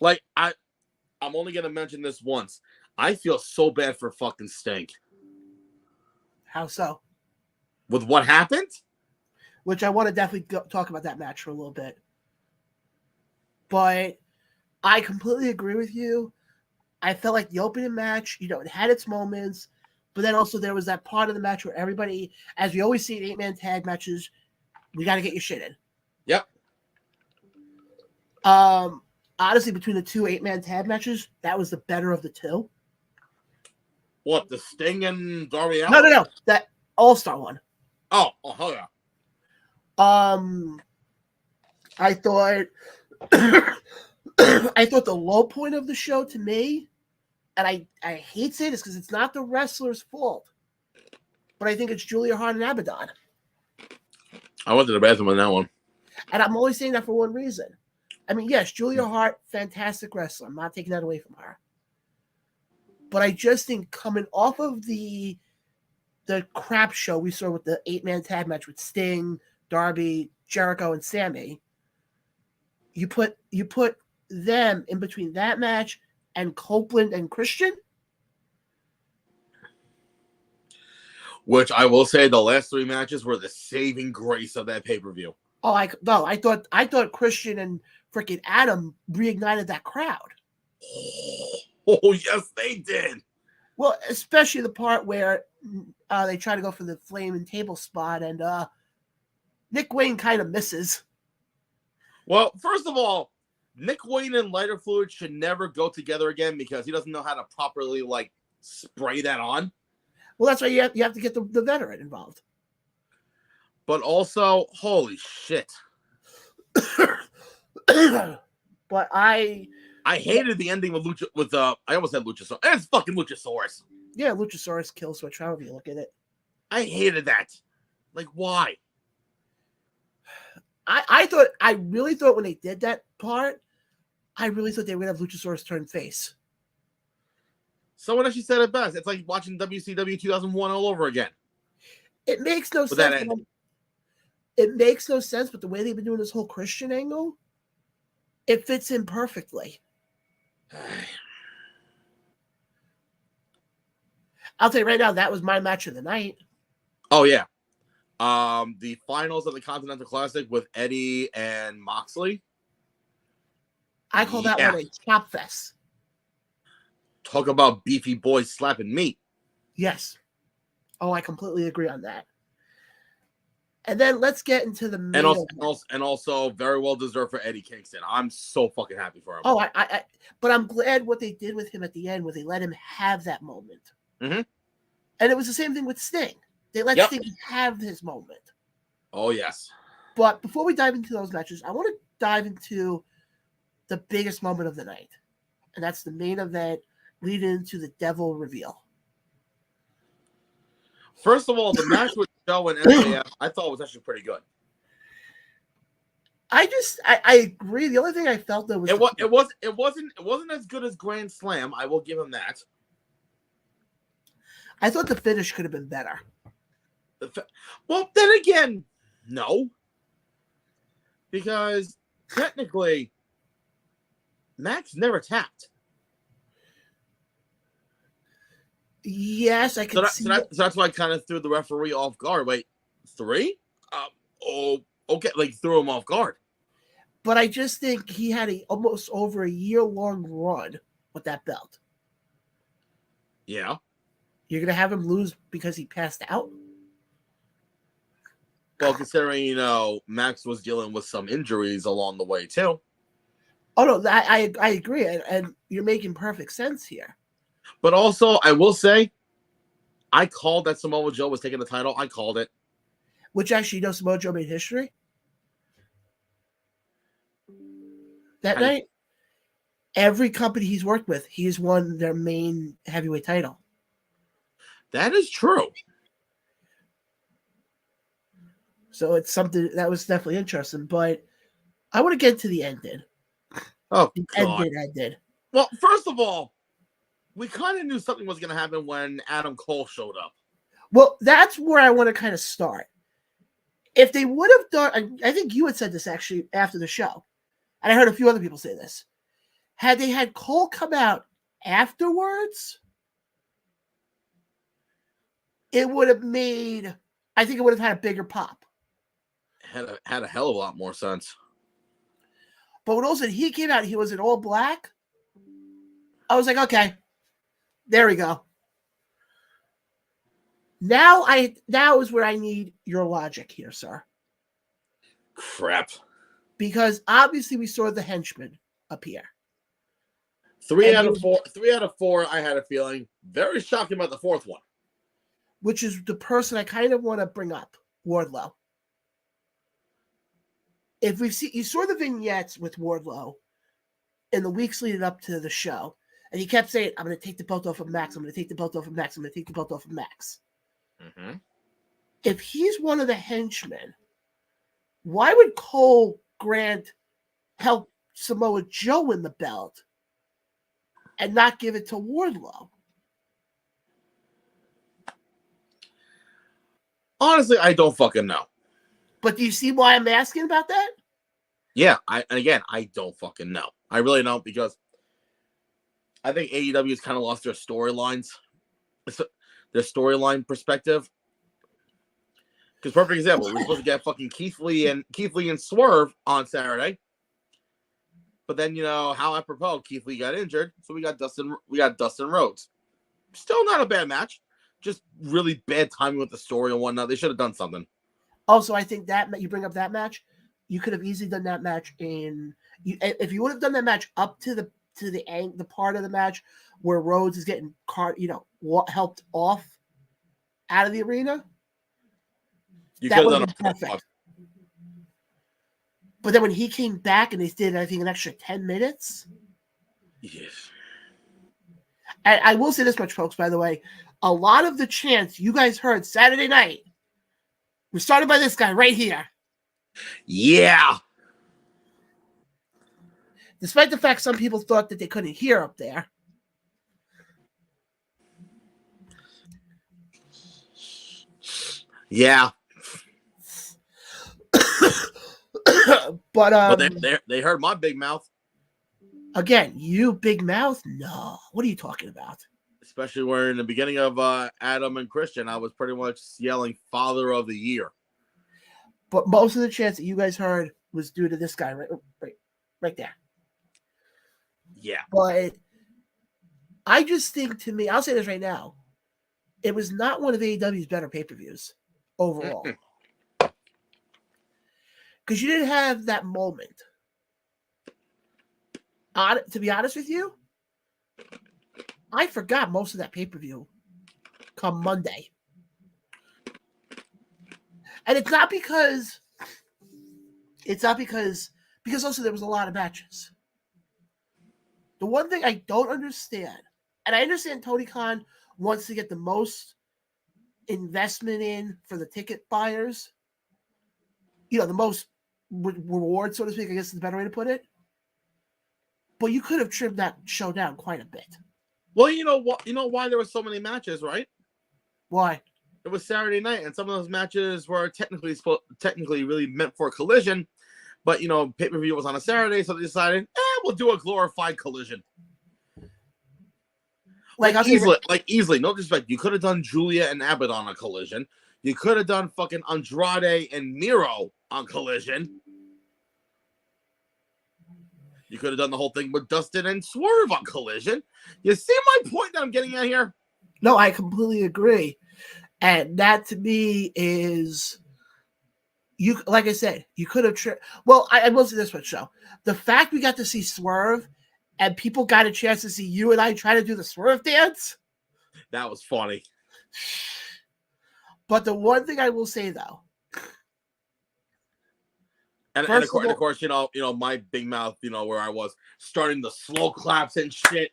Like I'm only gonna mention this once. I feel so bad for fucking Stink. How so? With what happened? Which I want to definitely talk about that match for a little bit. But I completely agree with you. I felt like the opening match, it had its moments, but then also there was that part of the match where everybody, as we always see in 8-man tag matches, we got to get your shit in. Yep. Honestly, between the two 8-man tag matches, that was the better of the two. What, the Sting and Darby Allin? No. That All-Star one. Oh, hell yeah. I thought the low point of the show to me, and I hate saying this because it's not the wrestler's fault, but I think it's Julia Hart and Abaddon. I went to the bathroom on that one. And I'm only saying that for one reason. I mean, yes, Julia Hart, fantastic wrestler. I'm not taking that away from her. But I just think coming off of the crap show we saw with the 8-man tag match with Sting, Darby, Jericho, and Sammy, you put them in between that match and Copeland and Christian. Which I will say, the last 3 matches were the saving grace of that pay-per-view. Oh, I thought Christian and freaking Adam reignited that crowd. Oh, yes, they did. Well, especially the part where they try to go for the flame and table spot, and Nick Wayne kind of misses. Well, first of all, Nick Wayne and lighter fluid should never go together again because he doesn't know how to properly spray that on. Well, that's why you have to get the veteran involved. But also, holy shit. But I hated the ending with I almost said Luchasaurus. It's fucking Luchasaurus. Yeah, Luchasaurus kill switch, however you look at it. I hated that. Why? I really thought when they did that part, I really thought they were going to have Luchasaurus turn face. Someone actually said it best. It's like watching WCW 2001 all over again. It makes no sense. It makes no sense, but the way they've been doing this whole Christian angle, it fits in perfectly. I'll tell you right now, that was my match of the night. Oh, yeah. The finals of the Continental Classic with Eddie and Moxley. I call that one a chop fest. Talk about beefy boys slapping meat. Yes. Oh, I completely agree on that. And then let's get into the main and also very well deserved for Eddie Kingston. I'm so fucking happy for him. Oh, but I'm glad what they did with him at the end, where they let him have that moment. Mm-hmm. And it was the same thing with Sting. They let Sting have his moment. Oh, yes. But before we dive into those matches, I want to dive into the biggest moment of the night. And that's the main event leading into the Devil reveal. First of all, the match with Joe and MJF, I thought was actually pretty good. I agree. The only thing I felt that was it wasn't as good as Grand Slam. I will give him that. I thought the finish could have been better. Well, then again, no, because technically, Max never tapped. Yes, I can see so that's why I kind of threw the referee off guard. Wait, 3? Oh, okay, like threw him off guard. But I just think he had almost over a year-long run with that belt. Yeah. You're going to have him lose because he passed out? Well, considering, Max was dealing with some injuries along the way, too. Oh, no, I agree. And you're making perfect sense here. But also, I will say, I called that Samoa Joe was taking the title. I called it. Which actually, Samoa Joe made history. That night, every company he's worked with, he's won their main heavyweight title. That is true. So it's something that was definitely interesting. But I want to get to the ending. Oh, God. Ended. Well, first of all, we kind of knew something was going to happen when Adam Cole showed up. Well, that's where I want to kind of start. If they would have done, I think you had said this actually after the show, and I heard a few other people say this. Had they had Cole come out afterwards, it would have made, I think it would have had a bigger pop. Had a hell of a lot more sense. But when also he came out, he was in all black. I was like, okay, there we go. Now is where I need your logic here, sir. Crap. Because obviously we saw the henchman appear. 3 out of 4. 3 out of 4. I had a feeling. Very shocking about the 4th one. Which is the person I kind of want to bring up, Wardlow. If you saw the vignettes with Wardlow in the weeks leading up to the show, and he kept saying, "I'm going to take the belt off of Max. I'm going to take the belt off of Max. I'm going to take the belt off of Max." Mm-hmm. If he's one of the henchmen, why would Cole Grant help Samoa Joe win the belt and not give it to Wardlow? Honestly, I don't fucking know. But do you see why I'm asking about that? Yeah, I don't fucking know. I really don't, because I think AEW has kind of lost their storylines, their storyline perspective. Because perfect example, we're supposed to get fucking Keith Lee and Swerve on Saturday, but then how apropos Keith Lee got injured, so we got Dustin Rhodes. Still not a bad match, just really bad timing with the story and whatnot. They should have done something. Also, I think that you bring up that match, you could have easily done that match if you would have done that match up to the part of the match where Rhodes is getting helped off out of the arena. That would have been perfect. But then when he came back and they did, I think, an extra 10 minutes. Yes. And I will say this much, folks, by the way. A lot of the chants you guys heard Saturday night were started by this guy right here. Yeah. Despite the fact some people thought that they couldn't hear up there. Yeah. But they heard my big mouth. Again, you big mouth? No. What are you talking about? Especially where in the beginning of Adam and Christian, I was pretty much yelling Father of the Year. But most of the chants that you guys heard was due to this guy right there. Yeah. But I just think, to me, I'll say this right now, it was not one of AEW's better pay-per-views overall. Because you didn't have that moment. To be honest with you, I forgot most of that pay-per-view come Monday. And it's not because also there was a lot of matches. The one thing I don't understand, and I understand Tony Khan wants to get the most investment in for the ticket buyers, the most reward, so to speak, I guess is the better way to put it. But you could have trimmed that show down quite a bit. Well, you know what? You know why there were so many matches, right? Why? It was Saturday night, and some of those matches were technically really meant for a collision, but pay-per-view was on a Saturday, so they decided, we'll do a glorified collision. Like easily. No disrespect. You could have done Julia and Abbott on a Collision. You could have done fucking Andrade and Miro on Collision. You could have done the whole thing with Dustin and Swerve on Collision. You see my point that I'm getting at here? No, I completely agree. And that to me is, you. Like I said, you could have. I will say this much, show. The fact we got to see Swerve and people got a chance to see you and I try to do the Swerve dance. That was funny. But the one thing I will say, though. And of course, you know, my big mouth, you know, where I was starting the slow claps and shit.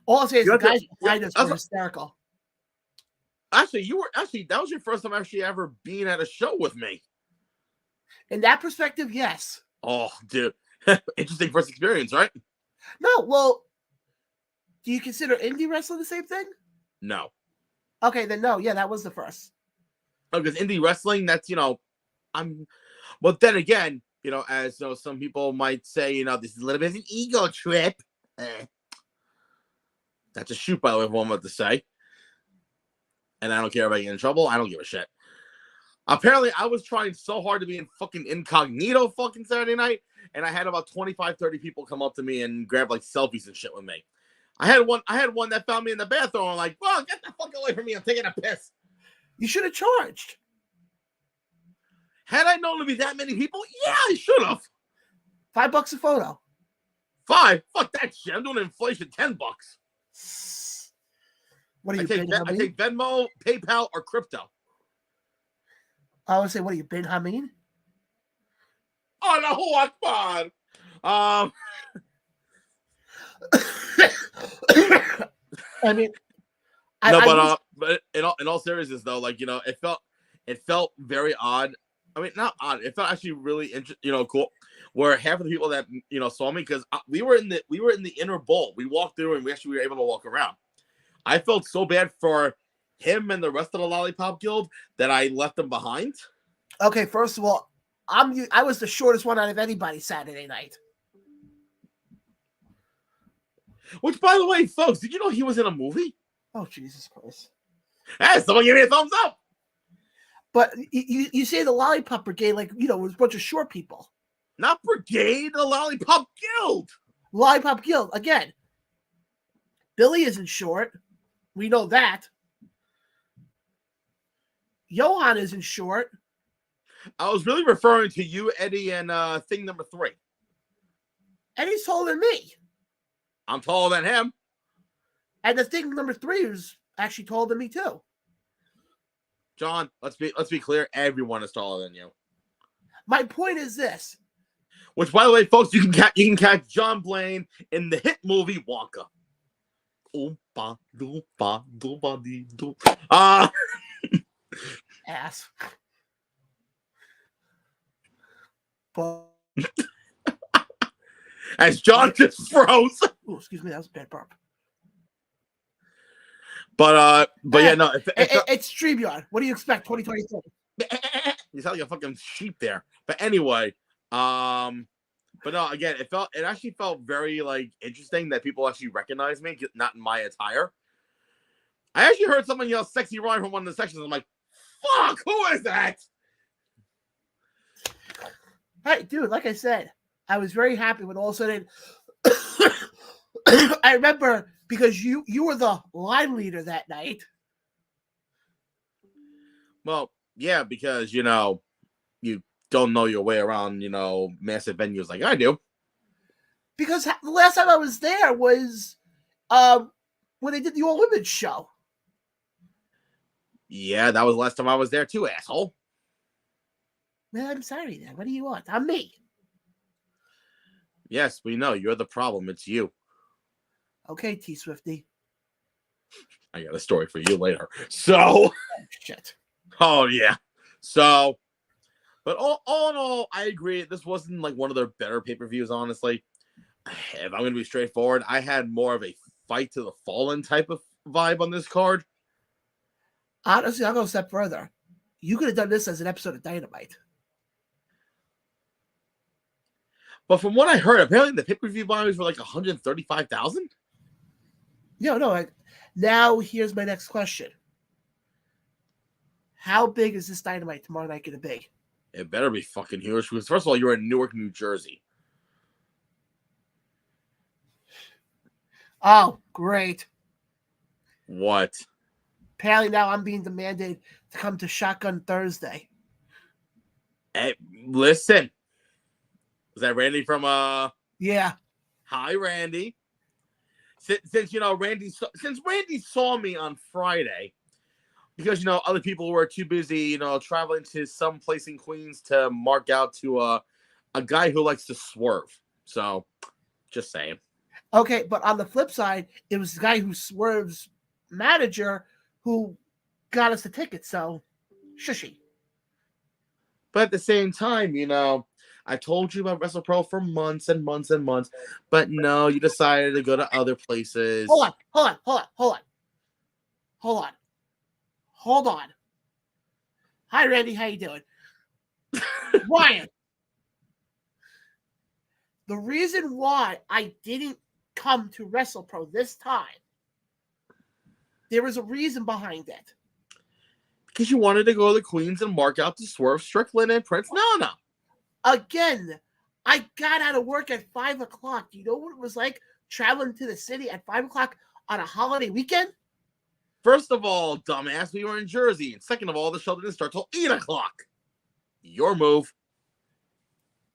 All I'll say is the guys behind us were hysterical. Actually, that was your first time actually ever being at a show with me. In that perspective, yes. Oh, dude. Interesting first experience, right? No, well, do you consider indie wrestling the same thing? No. Okay, then no. Yeah, that was the first. Because indie wrestling, that's, you know, but then again, you know, as you know, some people might say, you know, this is a little bit of an ego trip. That's a shoot, by the way, what I'm about to say. And I don't care if I get in trouble. I don't give a shit. Apparently, I was trying so hard to be in fucking incognito fucking Saturday night, and I had about 25, 30 people come up to me and grab like selfies and shit with me. I had one that found me in the bathroom. I'm like, well, get the fuck away from me. I'm taking a piss. You should have charged. Had I known to be that many people, yeah, I should have. $5 a photo. 5? Fuck that shit. I'm doing inflation. $10. What are you? I take Venmo, PayPal, or crypto. I would say, what are you, Ben Hameen? Oh no, what fun? I mean, but in all seriousness though, like, you know, it felt very odd. I mean, not odd. It felt actually really interesting, you know, cool. Where half of the people that, you know, saw me, because we were in the inner bowl. We walked through and we were able to walk around. I felt so bad for him and the rest of the Lollipop Guild that I left them behind. Okay, first of all, I was the shortest one out of anybody Saturday night. Which, by the way, folks, did you know he was in a movie? Oh, Jesus Christ. Hey, someone give me a thumbs up. But you say the Lollipop Brigade, like, you know, it was a bunch of short people. Not Brigade, the Lollipop Guild. Lollipop Guild, again. Billy isn't short. We know that. Johan isn't short. I was really referring to you, Eddie, and thing number 3. Eddie's taller than me. I'm taller than him. And the thing number 3 is actually taller than me too. John, let's be clear. Everyone is taller than you. My point is this. Which, by the way, folks, you can catch John Blaine in the hit movie Wonka. Ass. But as John just froze. Oh, excuse me, that was a bad burp. But yeah, no, it's StreamYard. What do you expect? 2023. You sound like a fucking sheep there. But anyway, but no, again, it actually felt very like interesting that people actually recognize me, not in my attire. I actually heard someone yell "sexy Ryan" from one of the sections. I'm like, fuck, who is that? Hey, dude, like I said, I was very happy when all of a sudden I remember because you were the line leader that night. Well, yeah, because, you know, you don't know your way around, you know, massive venues like I do. Because the last time I was there was when they did the All Women's show. Yeah, that was the last time I was there too, asshole. Man, I'm sorry then. What do you want? I'm me. Yes, we know. You're the problem. It's you. Okay, T Swifty. I got a story for you later. So. Oh, shit. Oh, yeah. So. But all in all, I agree. This wasn't like one of their better pay-per-views, honestly. If I'm going to be straightforward, I had more of a fight to the fallen type of vibe on this card. Honestly, I'll go a step further. You could have done this as an episode of Dynamite. But from what I heard, apparently the pay-per-view values were like 135,000. Now here's my next question. How big is this Dynamite tomorrow night going to be? It better be fucking huge because first of all, you're in Newark, New Jersey. Oh, great. What? Apparently now I'm being demanded to come to Shotgun Thursday. Hey, listen. Is that Randy from Yeah. Hi, Randy. Since Randy saw me on Friday, because other people were too busy, traveling to some place in Queens to mark out to a guy who likes to swerve. So, just saying. Okay, but on the flip side, it was the guy who Swerve's manager who got us the ticket. So, shushy. But at the same time, I told you about WrestlePro for months and months and months, but no, you decided to go to other places. Hold on. Hi, Randy. How you doing? Ryan. The reason why I didn't come to WrestlePro this time, there was a reason behind it. Because you wanted to go to Queens and mark out to Swerve Strickland and Prince Nana. Again, I got out of work at 5 o'clock. Do you know what it was like traveling to the city at 5 o'clock on a holiday weekend? First of all, dumbass, we were in Jersey. And second of all, the show didn't start till 8 o'clock. Your move.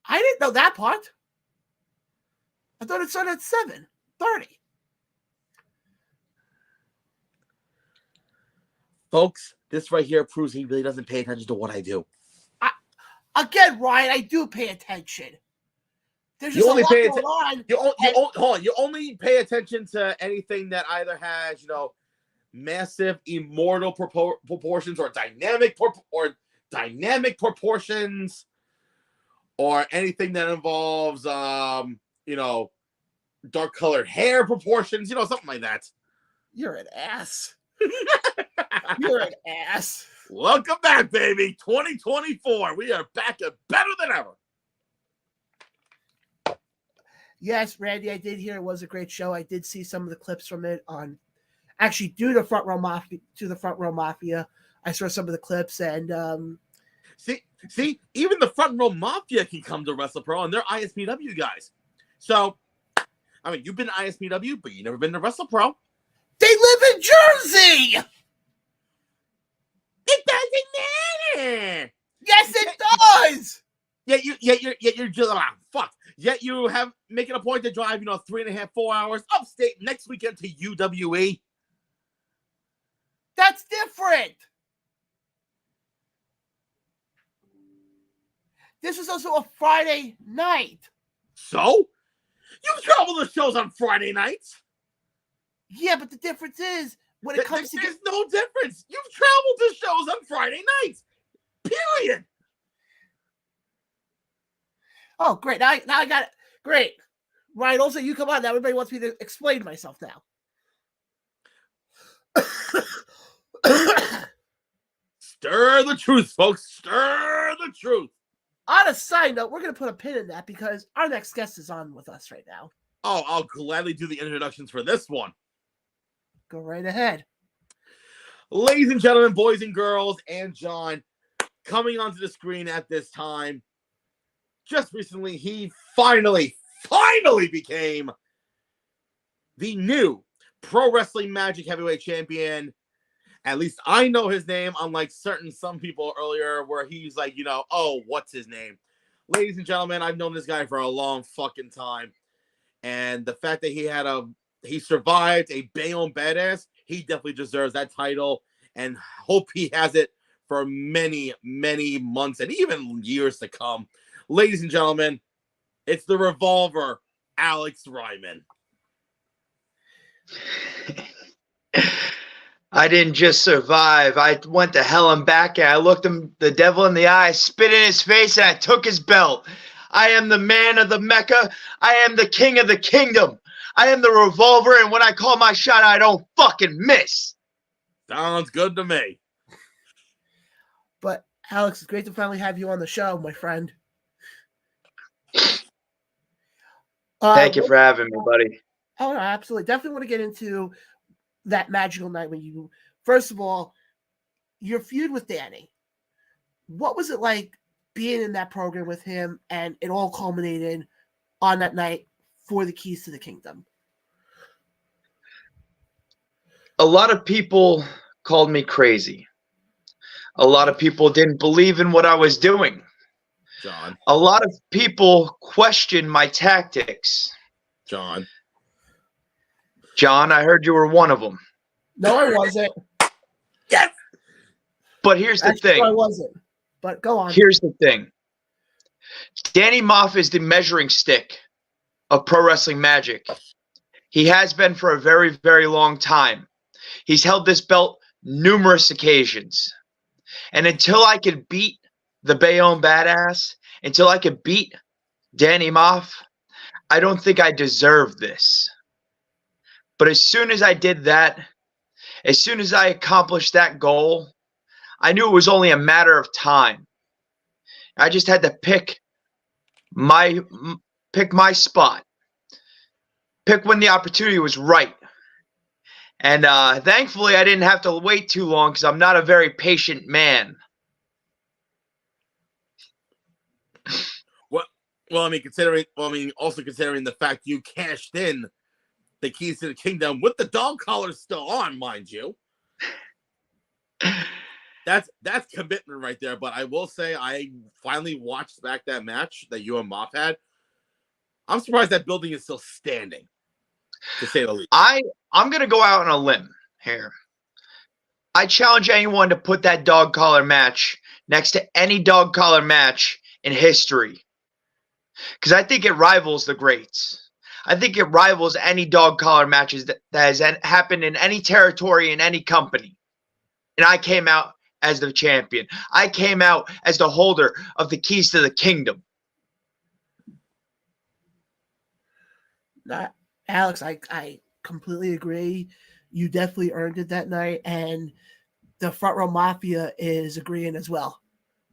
I didn't know that part. I thought it started at 7:30. Folks, this right here proves he really doesn't pay attention to what I do. Again, Ryan, I do pay attention. There's just a lot going on. You only pay attention to anything that either has, massive immortal proportions or dynamic proportions, or anything that involves, dark colored hair proportions, something like that. You're an ass. You're an ass. Welcome back, baby. 2024. We are back and better than ever. Yes, Randy, I did hear it was a great show. I did see some of the clips from it on actually do the Front Row Mafia. I saw some of the clips and see, even the Front Row Mafia can come to WrestlePro and they're ISPW guys. So, I mean, you've been to ISPW, but you've never been to WrestlePro. They live in Jersey! It doesn't matter. Yes, it does. You're just fuck. Yet you have making a point to drive, 3.5, 4 hours upstate next weekend to UWE. That's different. This was also a Friday night. So, you travel to shows on Friday nights. Yeah, but the difference is when it comes to there's no difference. You've traveled to shows on Friday nights. Period. Oh, great. Now I got it. Great. Ryan, also, you come on now. Everybody wants me to explain myself now. Stir the truth, folks. Stir the truth. On a side note, we're going to put a pin in that because our next guest is on with us right now. Oh, I'll gladly do the introductions for this one. Go right ahead. Ladies and gentlemen, boys and girls, and John, coming onto the screen at this time, just recently, he finally became the new Pro Wrestling Magic Heavyweight Champion. At least I know his name, unlike some people earlier where he's like, oh, what's his name? Ladies and gentlemen, I've known this guy for a long fucking time. And the fact that he survived a Bayonne badass, he definitely deserves that title and hope he has it for many, many months and even years to come. Ladies and gentlemen, it's the Revolver, Alex Reiman. I didn't just survive. I went to hell and back, and I looked him, the devil, in the eye, spit in his face, and I took his belt. I am the man of the Mecca. I am the king of the kingdom. I am the Revolver, and when I call my shot, I don't fucking miss. Sounds good to me. But, Alex, it's great to finally have you on the show, my friend. Thank you for having me, buddy. Oh, no, absolutely. Definitely want to get into that magical night when you, first of all, your feud with Danny. What was it like being in that program with him, and it all culminated on that night for the Keys to the Kingdom? A lot of people called me crazy. A lot of people didn't believe in what I was doing. John. A lot of people questioned my tactics. John, I heard you were one of them. No, I wasn't. Yes. But here's the Actually, thing. I wasn't. But go on. Here's the thing. Danny Moff is the measuring stick of pro wrestling magic. He has been for a very, very long time. He's held this belt numerous occasions. And until I could beat the Bayonne Badass, until I could beat Danny Moff, I don't think I deserve this. But as soon as I did that, as soon as I accomplished that goal, I knew it was only a matter of time. I just had to pick my spot. Pick when the opportunity was right. And thankfully, I didn't have to wait too long because I'm not a very patient man. Well, I mean, also considering the fact you cashed in the Keys to the Kingdom with the dog collar still on, mind you. That's commitment right there. But I will say, I finally watched back that match that you and Moff had. I'm surprised that building is still standing, to say the least. I'm going to go out on a limb here. I challenge anyone to put that dog collar match next to any dog collar match in history. Because I think it rivals the greats. I think it rivals any dog collar matches that has happened in any territory, in any company. And I came out as the champion. I came out as the holder of the Keys to the Kingdom. Alex, I completely agree. You definitely earned it that night. And the Front Row Mafia is agreeing as well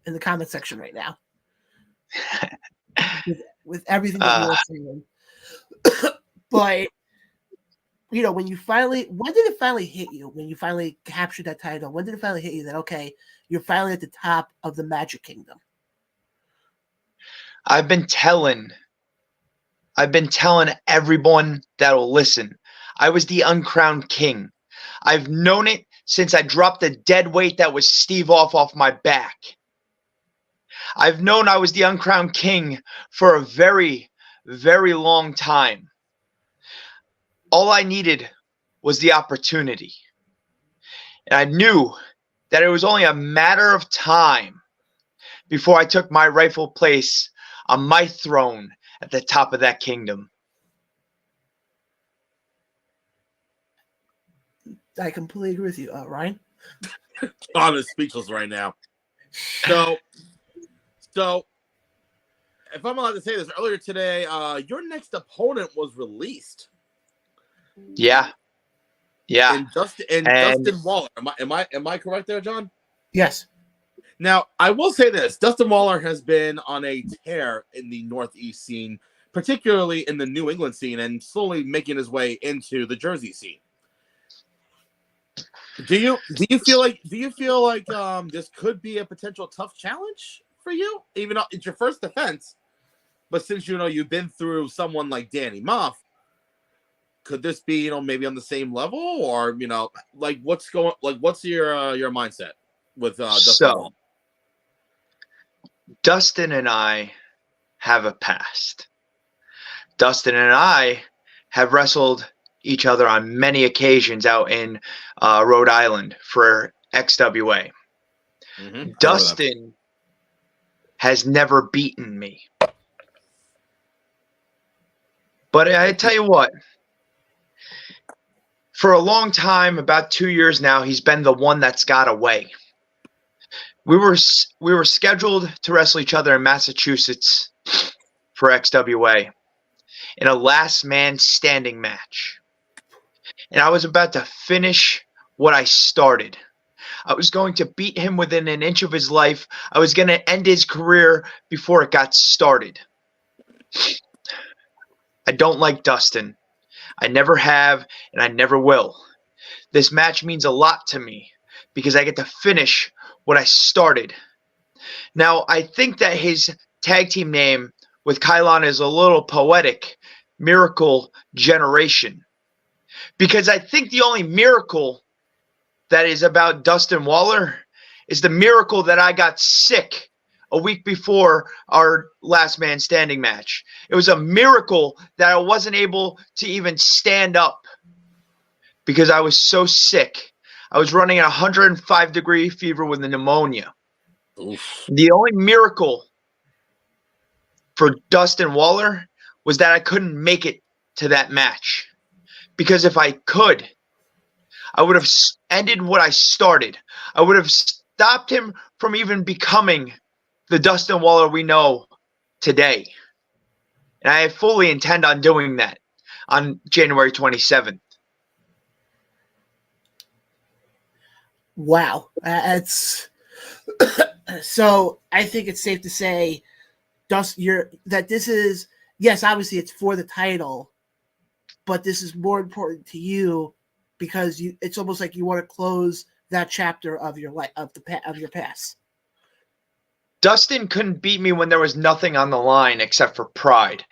in the comment section right now. with everything that you're saying. But, you know, when did it finally hit you? When you finally captured that title, when did it finally hit you that, okay, you're finally at the top of the Magic Kingdom? I've been telling everyone that'll listen. I was the uncrowned king. I've known it since I dropped the dead weight that was Steve off my back. I've known I was the uncrowned king for a very, very long time. All I needed was the opportunity. And I knew that it was only a matter of time before I took my rightful place on my throne at the top of that kingdom. I completely agree with you, Ryan. John is speechless right now. So, if I'm allowed to say this, earlier today, your next opponent was released. Yeah. And Dustin Waller. Am I correct there, John? Yes. Now, I will say this. Dustin Waller has been on a tear in the Northeast scene, particularly in the New England scene, and slowly making his way into the Jersey scene. Do you feel like this could be a potential tough challenge for you? Even though it's your first defense, but since you've been through someone like Danny Moff, could this be maybe on the same level, or what's your mindset with Dustin Waller? Dustin and I have a past. Dustin and I have wrestled each other on many occasions out in Rhode Island for XWA. Mm-hmm. Dustin has never beaten me. But I tell you what, for a long time, about 2 years now, he's been the one that's got away. We were scheduled to wrestle each other in Massachusetts for XWA in a last man standing match. And I was about to finish what I started. I was going to beat him within an inch of his life. I was going to end his career before it got started. I don't like Dustin. I never have, and I never will. This match means a lot to me because I get to finish what I started. Now, I think that his tag team name with Kylon is a little poetic, Miracle Generation. Because I think the only miracle that is about Dustin Waller is the miracle that I got sick a week before our last man standing match. It was a miracle that I wasn't able to even stand up because I was so sick. I was running a 105-degree fever with a pneumonia. Oof. The only miracle for Dustin Waller was that I couldn't make it to that match. Because if I could, I would have ended what I started. I would have stopped him from even becoming the Dustin Waller we know today. And I fully intend on doing that on January 27th. Wow. It's so I think it's safe to say, that this is, yes, obviously it's for the title, but this is more important to you because it's almost like you want to close that chapter of your life, of your past. Dustin couldn't beat me when there was nothing on the line except for pride.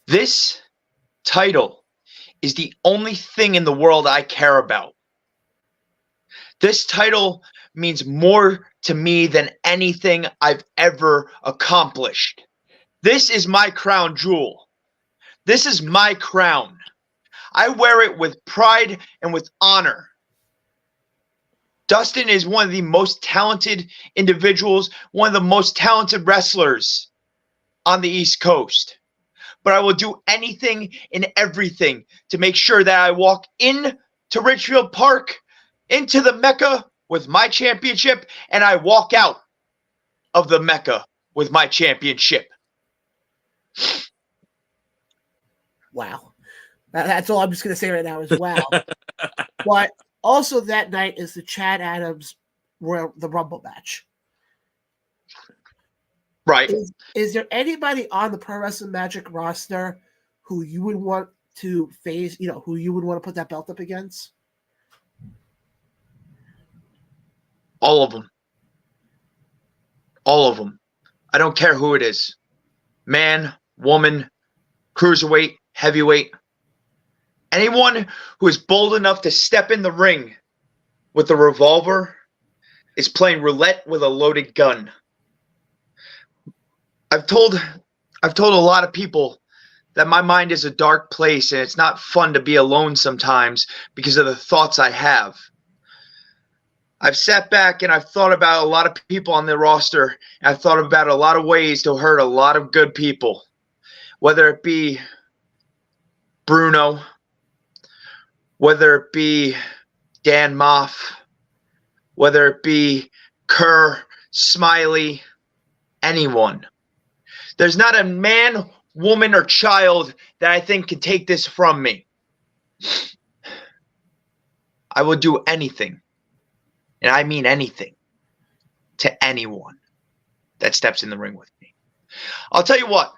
This title is the only thing in the world I care about. This title means more to me than anything I've ever accomplished. This is my crown jewel. This is my crown. I wear it with pride and with honor. Dustin is one of the most talented individuals, one of the most talented wrestlers on the East Coast. But I will do anything and everything to make sure that I walk in to Ridgefield Park, into the Mecca with my championship, and I walk out of the Mecca with my championship. Wow. That's all I'm just going to say right now is wow. But also that night is the Chad Adams the Rumble match. Right. Is there anybody on the Pro Wrestling Magic roster who you would want to face, who you would want to put that belt up against? All of them. All of them. I don't care who it is. Man, woman, cruiserweight, heavyweight. Anyone who is bold enough to step in the ring with a revolver is playing roulette with a loaded gun. I've told a lot of people that my mind is a dark place and it's not fun to be alone sometimes because of the thoughts I have. I've sat back and I've thought about a lot of people on the roster, and I've thought about a lot of ways to hurt a lot of good people, whether it be Bruno, whether it be Dan Moff, whether it be Kerr, Smiley, anyone. There's not a man, woman, or child that I think can take this from me. I will do anything, and I mean anything, to anyone that steps in the ring with me. I'll tell you what,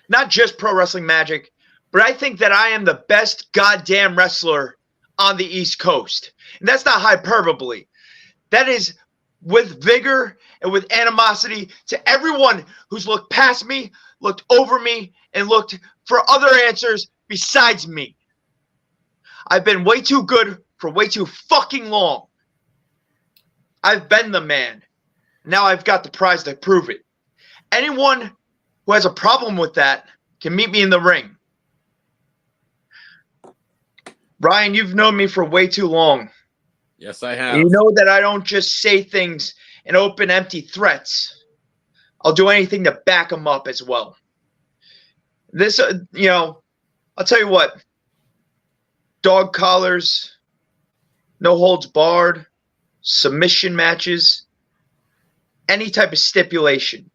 not just Pro Wrestling Magic, but I think that I am the best goddamn wrestler on the East Coast. And that's not hyperbole. That is with vigor and with animosity to everyone who's looked past me, looked over me, and looked for other answers besides me. I've been way too good for way too fucking long. I've been the man. Now I've got the prize to prove it. Anyone who has a problem with that can meet me in the ring. Ryan, you've known me for way too long. Yes, I have. You know that I don't just say things and open empty threats. I'll do anything to back them up as well. This, I'll tell you what. Dog collars, no holds barred, submission matches, any type of stipulation.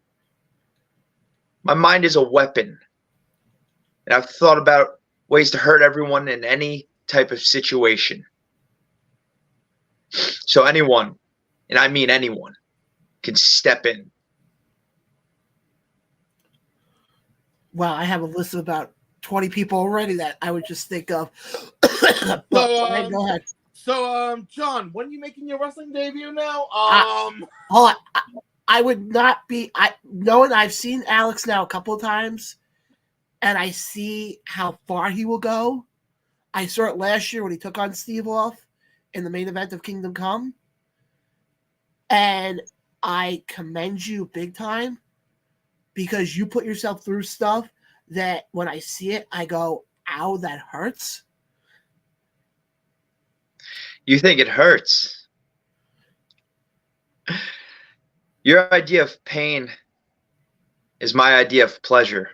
My mind is a weapon. And I've thought about ways to hurt everyone in any type of situation. So anyone, and I mean anyone, can step in. Wow, I have a list of about 20 people already that I would just think of. But Ryan, go ahead. So, John, when are you making your wrestling debut now? Hold on. I would not be. Knowing I've seen Alex now a couple of times, and I see how far he will go. I saw it last year when he took on Steve off in the main event of Kingdom Come, and I commend you big time because you put yourself through stuff that when I see it, I go, "Ow, that hurts." You think it hurts? Your idea of pain is my idea of pleasure.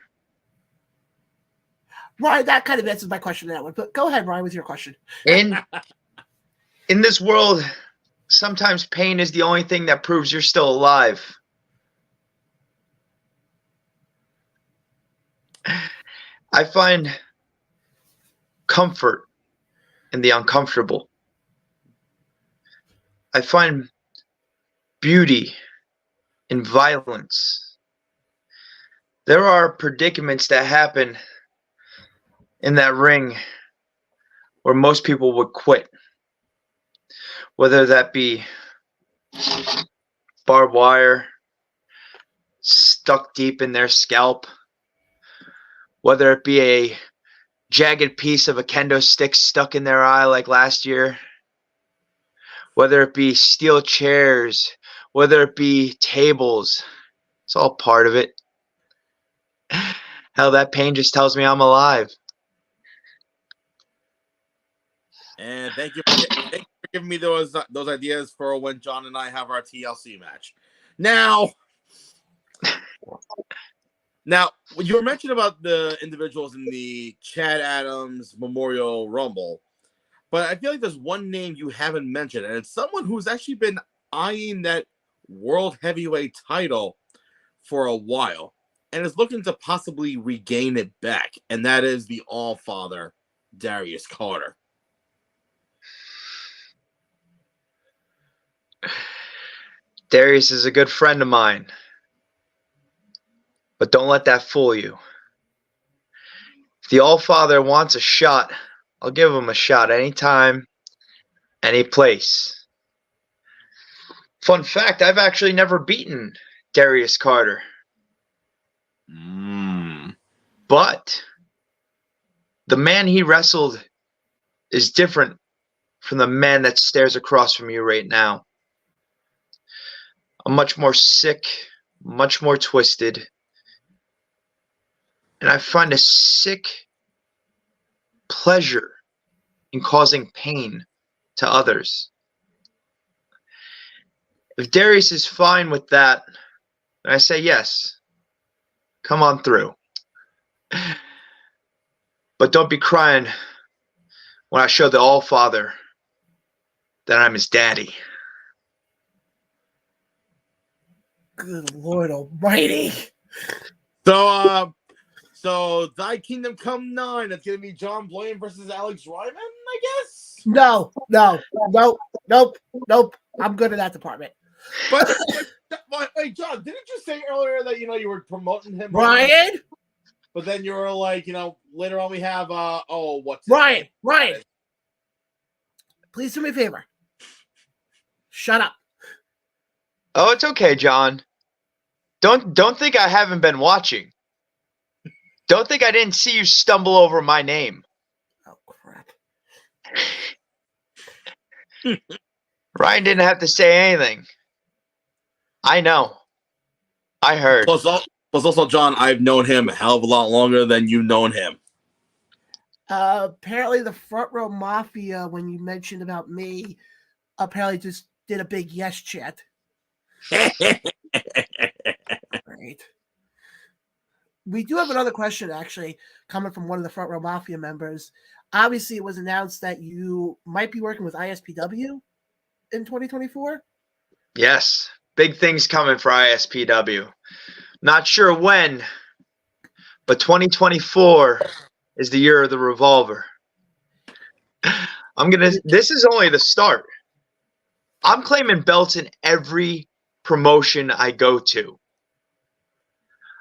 Ryan, that kind of answers my question in that one. But go ahead, Ryan, with your question. In this world, sometimes pain is the only thing that proves you're still alive. I find comfort in the uncomfortable. I find beauty in violence. There are predicaments that happen in that ring where most people would quit, whether that be barbed wire stuck deep in their scalp, whether it be a jagged piece of a kendo stick stuck in their eye like last year, whether it be steel chairs, whether it be tables. It's all part of it. Hell, that pain just tells me I'm alive. And thank you for giving me those ideas for when John and I have our TLC match. Now, you were mentioning about the individuals in the Chad Adams Memorial Rumble, but I feel like there's one name you haven't mentioned, and it's someone who's actually been eyeing that World Heavyweight title for a while and is looking to possibly regain it back, and that is the All-Father, Darius Carter. Darius is a good friend of mine, but don't let that fool you. If the All-Father wants a shot, I'll give him a shot anytime, any place. Fun fact, I've actually never beaten Darius Carter. But the man he wrestled is different from the man that stares across from you right now. I'm much more sick, much more twisted, and I find a sick pleasure in causing pain to others. If Darius is fine with that, then I say yes, come on through. But don't be crying when I show the All-Father that I'm his daddy. Good Lord Almighty! So Thy Kingdom Come 9. It's gonna be John Blaine versus Alex Reiman, I guess. No. I'm good in that department. But wait, John, didn't you say earlier that you were promoting him, Ryan? But then you were like, later on we have Ryan. Please do me a favor. Shut up. Oh, it's okay, John. Don't think I haven't been watching. Don't think I didn't see you stumble over my name. Oh, crap. Ryan didn't have to say anything. I know. I heard. Plus also, John, I've known him a hell of a lot longer than you've known him. Apparently the Front Row Mafia, when you mentioned about me, apparently just did a big yes chant. Right. We do have another question, actually, coming from one of the Front Row Mafia members. Obviously, it was announced that you might be working with ISPW in 2024. Yes. Big things coming for ISPW. Not sure when, but 2024 is the year of the Revolver. This is only the start. I'm claiming belts in every promotion I go to.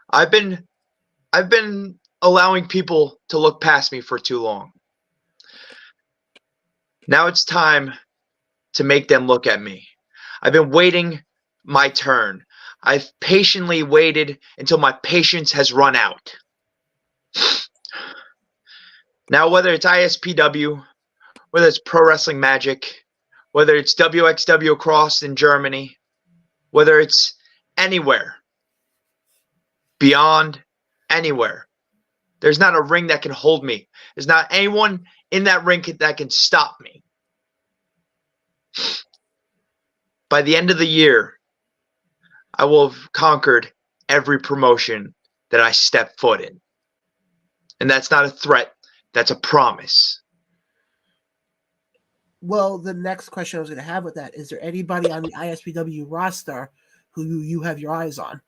I've been allowing people to look past me for too long. Now it's time to make them look at me. I've been waiting my turn. I've patiently waited until my patience has run out. Now, whether it's ISPW, whether it's Pro Wrestling Magic, whether it's WXW across in Germany, whether it's anywhere, beyond anywhere, there's not a ring that can hold me. There's not anyone in that ring that can stop me. By the end of the year, I will have conquered every promotion that I step foot in. And that's not a threat. That's a promise. Well, the next question I was going to have with that, is there anybody on the ISPW roster who you have your eyes on?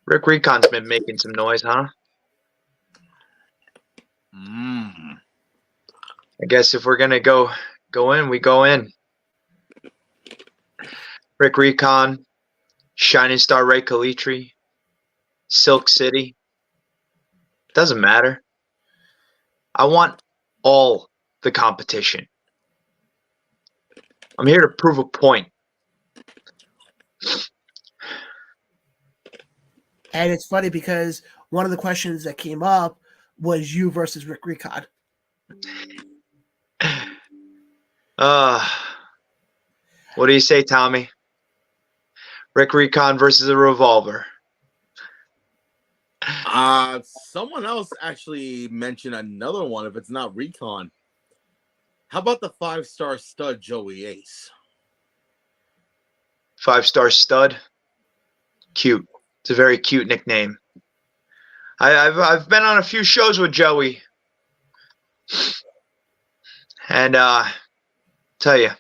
Rick Recon's been making some noise, huh? I guess if we're going to go in, we go in. Rick Recon, Shining Star Ray Kalitri, Silk City. Doesn't matter. I want all the competition. I'm here to prove a point. And it's funny because one of the questions that came up was you versus Rick Recon. What do you say, Tommy? Rick Recon versus a Revolver. Someone else actually mentioned another one if it's not Recon. How about the 5-star stud Joey Ace? 5-star stud. Cute. It's a very cute nickname. I've been on a few shows with Joey. And tell you,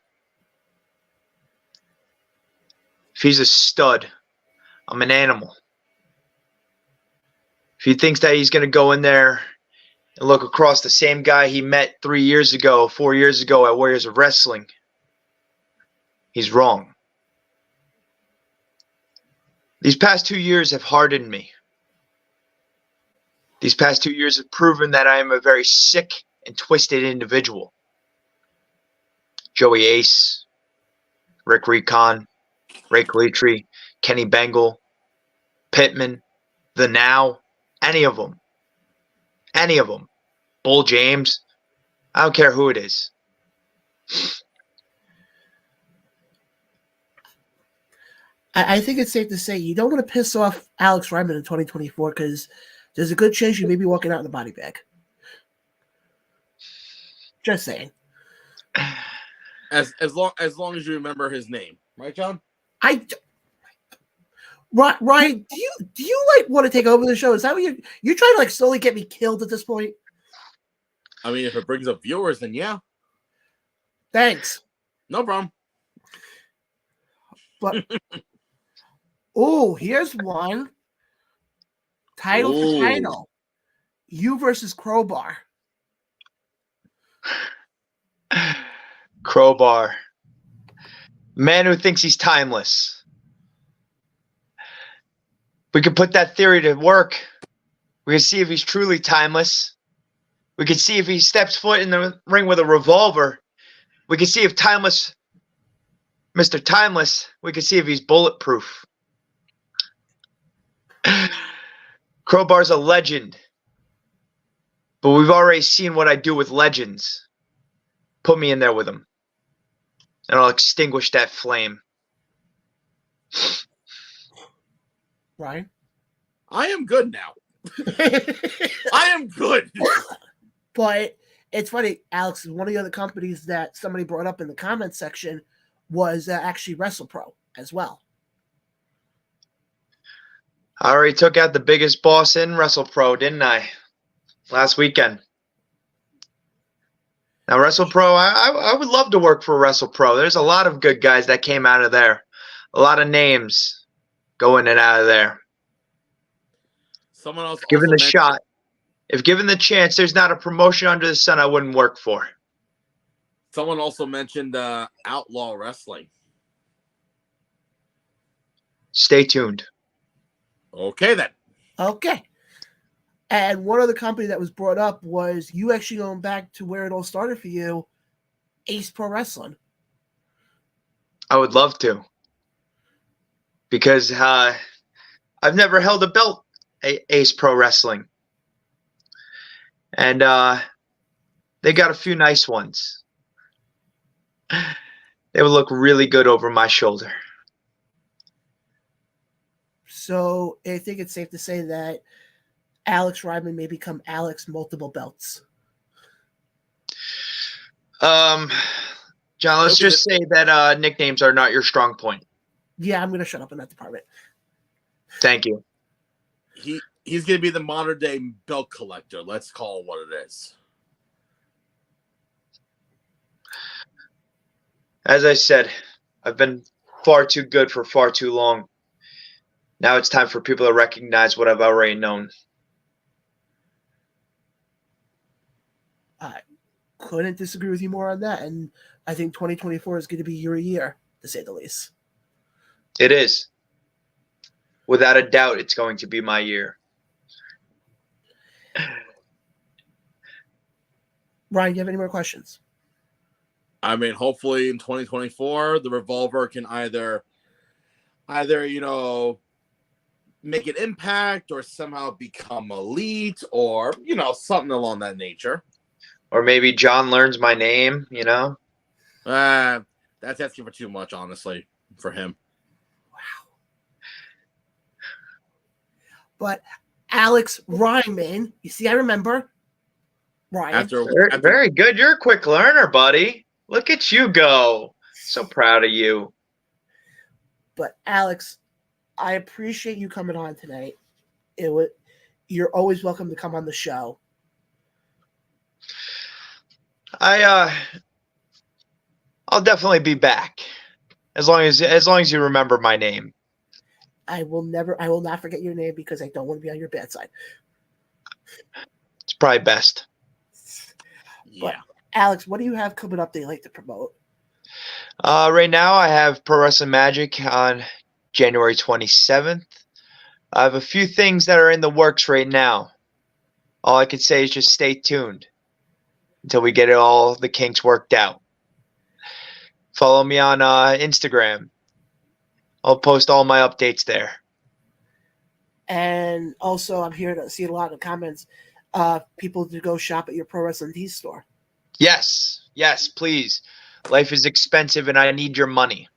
if he's a stud, I'm an animal. If he thinks that he's going to go in there and look across the same guy he met 3 years ago, 4 years ago at Warriors of Wrestling, he's wrong. These past 2 years have hardened me. These past 2 years have proven that I am a very sick and twisted individual. Joey Ace, Rick Recon, Ray Kalitri, Kenny Bengal, Pittman, The Now, any of them. Any of them. Bull James. I don't care who it is. I think it's safe to say you don't want to piss off Alex Reiman in 2024 because there's a good chance you may be walking out in a body bag. Just saying. As long as you remember his name, right, John? Ryan, do you like want to take over the show? Is that what you're trying to like slowly get me killed at this point? I mean, if it brings up viewers, then yeah. Thanks. No problem. But here's one. Title for title. You versus Crowbar. Crowbar. Man who thinks he's timeless. We could put that theory to work. We can see if he's truly timeless. We can see if he steps foot in the ring with a revolver. We can see if Timeless, Mr. Timeless, we can see if he's bulletproof. Crowbar's a legend. But we've already seen what I do with legends. Put me in there with him. And I'll extinguish that flame. Ryan? I am good now. I am good. But it's funny, Alex, one of the other companies that somebody brought up in the comments section was actually WrestlePro as well. I already took out the biggest boss in WrestlePro, didn't I? Last weekend. Now, WrestlePro, I would love to work for WrestlePro. There's a lot of good guys that came out of there. A lot of names go in and out of there. Someone else Given the shot, if given the chance, there's not a promotion under the sun I wouldn't work for. Someone also mentioned Outlaw Wrestling. Stay tuned. Okay, then. Okay. And one other company that was brought up was you actually going back to where it all started for you, Ace Pro Wrestling. I would love to. Because I've never held a belt at Ace Pro Wrestling. And they got a few nice ones. They would look really good over my shoulder. So I think it's safe to say that Alex Reiman may become Alex Multiple Belts. John, let's just say that nicknames are not your strong point. Yeah, I'm going to shut up in that department. Thank you. He's going to be the modern day belt collector. Let's call it what it is. As I said, I've been far too good for far too long. Now it's time for people to recognize what I've already known. I couldn't disagree with you more on that. And I think 2024 is going to be your year, to say the least. It is. Without a doubt, it's going to be my year. Ryan, do you have any more questions? I mean, hopefully in 2024, the Revolver can either make an impact or somehow become elite or, something along that nature. Or maybe John learns my name, That's asking for too much, honestly, for him. Wow. But Alex Reiman, you see, I remember. Ryan. Very good. You're a quick learner, buddy. Look at you go. So proud of you. But Alex, I appreciate you coming on tonight. You're always welcome to come on the show. I'll definitely be back. As long as you remember my name. I will not forget your name because I don't want to be on your bad side. It's probably best. But, Alex, what do you have coming up that you like to promote? Right now I have Pro Wrestling Magic on January 27th. I have a few things that are in the works right now. All I can say is just stay tuned until we get all the kinks worked out. Follow me on Instagram. I'll post all my updates there. And also, I'm here to see a lot of comments. People to go shop at your Pro Wrestling Tees store. Yes, please. Life is expensive, and I need your money.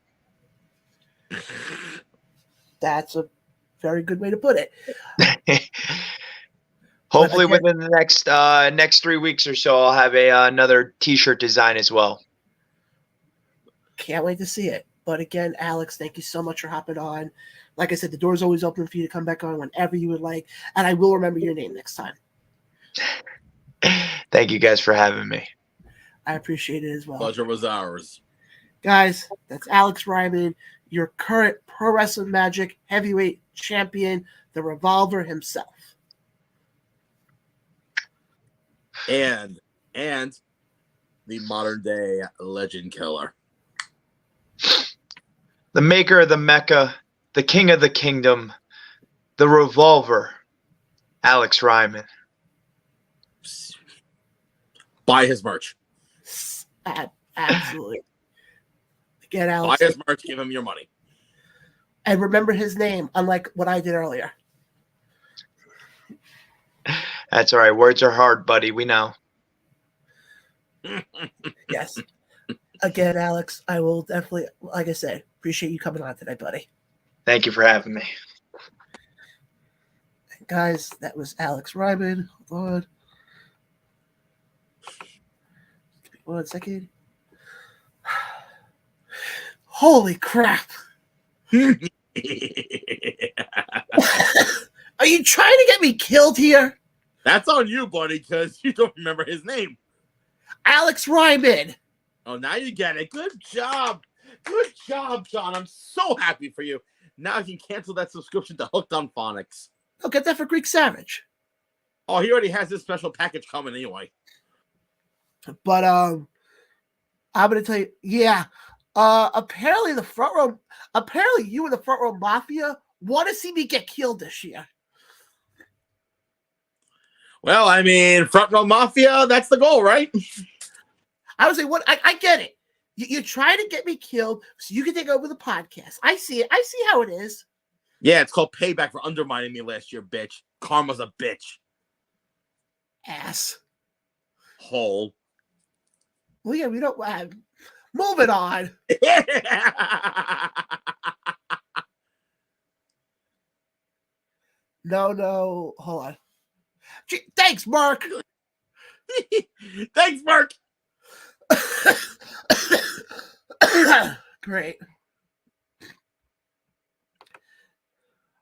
That's a very good way to put it. Hopefully, within the next 3 weeks or so, I'll have another T-shirt design as well. Can't wait to see it. But again, Alex, thank you so much for hopping on. Like I said, the door's always open for you to come back on whenever you would like, and I will remember your name next time. Thank you guys for having me. I appreciate it as well. Pleasure was ours. Guys, that's Alex Reiman, your current Pro Wrestling Magic heavyweight champion, the Revolver himself. And the modern day legend killer. The maker of the Mecca, the king of the kingdom, the Revolver, Alex Reiman. Buy his merch. Absolutely. Get Alex. Buy his merch, give him your money. And remember his name, unlike what I did earlier. That's all right. Words are hard, buddy. We know. Yes. Again, Alex, I will definitely, like I said, appreciate you coming on today, buddy. Thank you for having me. And guys, that was Alex Reiman. Hold on. Give me 1 second. Holy crap. Are you trying to get me killed here? That's on you, buddy, because you don't remember his name. Alex Reiman. Oh, now you get it. Good job. Good job, John. I'm so happy for you. Now you can cancel that subscription to Hooked on Phonics. I'll get that for Greek Savage. Oh, he already has this special package coming anyway. But I'm gonna tell you, yeah. Apparently you and the front row mafia want to see me get killed this year. Well, I mean, front row mafia, that's the goal, right? I was like, what? I get it. You try to get me killed so you can take over the podcast. I see it. I see how it is. Yeah, it's called payback for undermining me last year, bitch. Karma's a bitch. Ass. Hole. Well, yeah, we don't. Moving on. No. Hold on. Gee, thanks, Mark. Thanks, Mark. Great.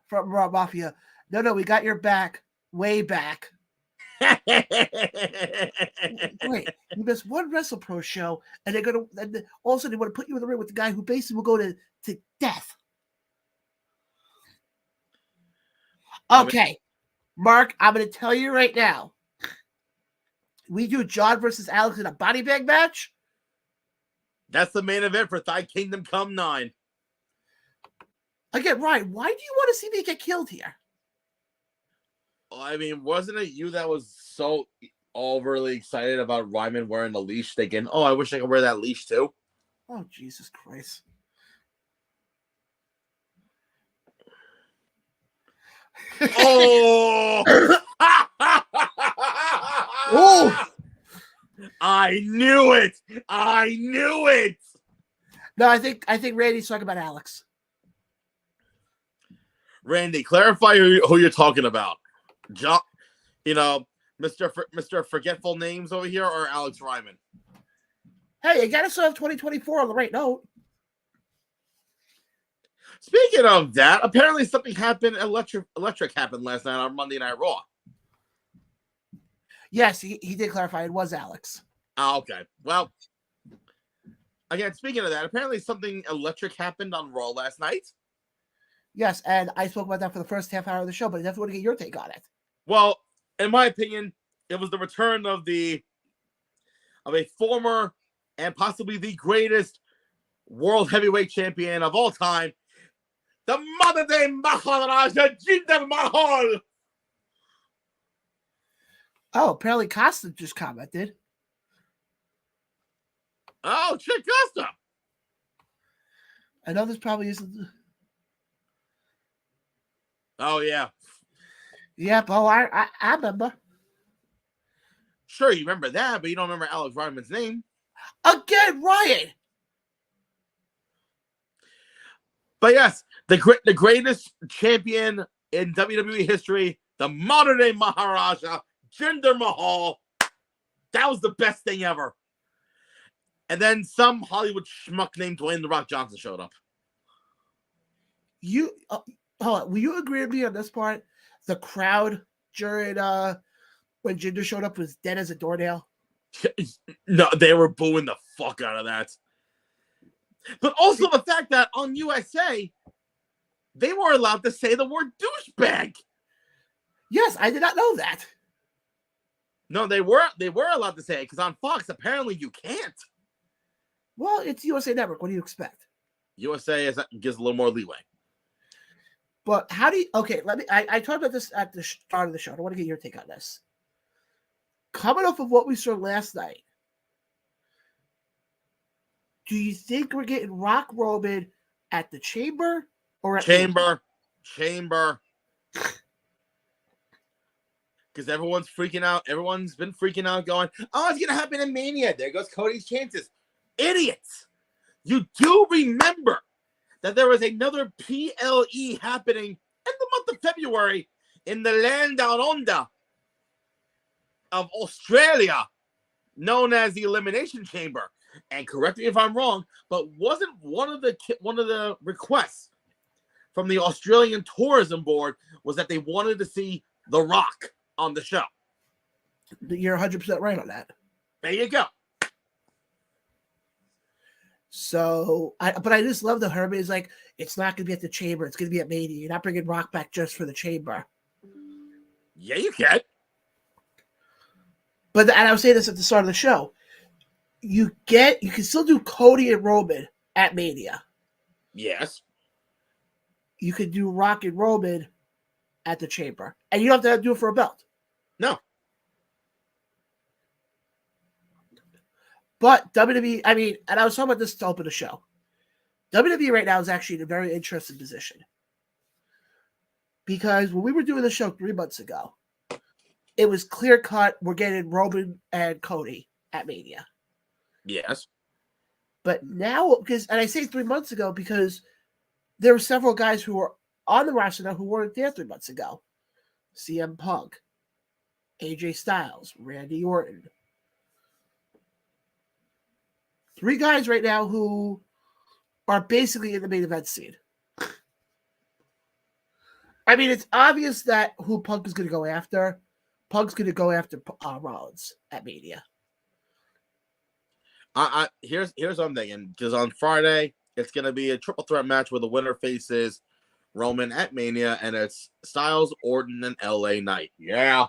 From Raw Mafia. No, we got your back. Way back. Wait, you missed one WrestlePro show, and they're gonna. And also, they want to put you in the ring with the guy who basically will go to death. Okay, Mark, I'm gonna tell you right now. We do John versus Alex in a body bag match. That's the main event for Thy Kingdom Come 9. Again, Ryan, why do you want to see me get killed here? I mean, wasn't it you that was so overly excited about Reiman wearing the leash, thinking, "Oh, I wish I could wear that leash too"? Oh, Jesus Christ! Oh! Oh! I knew it! I knew it! No, I think Randy's talking about Alex. Randy, clarify who you're talking about. John, Mr. Forgetful Names over here, or Alex Reiman? Hey, you gotta still have 2024 on the right note. Speaking of that, apparently something happened. Electric happened last night on Monday Night Raw. Yes, he did clarify it was Alex. Oh, okay. Well, again, speaking of that, apparently something electric happened on Raw last night. Yes, and I spoke about that for the first half hour of the show, but I definitely want to get your take on it. Well, in my opinion, it was the return of a former and possibly the greatest world heavyweight champion of all time, the Mother Day Maharaja Jinder Mahal. Oh, apparently Costa just commented. Oh, shit, Costa. I know this probably isn't. Oh, yeah. Yep. Oh, I remember. Sure, you remember that, but you don't remember Alex Ryman's name. Again, Ryan. But yes, the greatest champion in WWE history, the modern day Maharaja, Jinder Mahal. That was the best thing ever. And then some Hollywood schmuck named Dwayne The Rock Johnson showed up. You hold on. Will you agree with me on this part? The crowd during when Jinder showed up was dead as a doornail. No, they were booing the fuck out of that. But also the fact that on USA, they were allowed to say the word douchebag. Yes, I did not know that. No, they were allowed to say it because on Fox apparently you can't. Well, it's USA Network. What do you expect? USA gives a little more leeway. But how do you? Okay, let me. I talked about this at the start of the show. I want to get your take on this. Coming off of what we saw last night, do you think we're getting Rock Roman at the Chamber or at Chamber? Because everyone's freaking out. Everyone's been freaking out, going, "Oh, it's gonna happen in Mania." There goes Cody's chances. Idiots! You do remember that there was another PLE happening in the month of February in the land down under of Australia, known as the Elimination Chamber. And correct me if I'm wrong, but wasn't one of the requests from the Australian Tourism Board was that they wanted to see The Rock on the show? You're 100% right on that. There you go. So, but I just love the Herman is like, it's not going to be at the Chamber. It's going to be at Mania. You're not bringing Rock back just for the Chamber. Yeah, you can. But and I was saying this at the start of the show. You can still do Cody and Roman at Mania. Yes. You could do Rock and Roman at the Chamber, and you don't have to do it for a belt. No. But WWE, I mean, and I was talking about this to open the show. WWE right now is actually in a very interesting position. Because when we were doing the show 3 months ago, it was clear cut. We're getting Roman and Cody at Mania. Yes. But now, and I say 3 months ago because there were several guys who were on the roster now who weren't there 3 months ago. CM Punk, AJ Styles, Randy Orton. 3 guys right now who are basically in the main event scene. I mean, it's obvious that who Punk is going to go after. Punk's going to go after Rollins at Mania. Here's what I'm thinking, because on Friday it's going to be a triple threat match where the winner faces Roman at Mania, and it's Styles, Orton, and LA Knight. Yeah,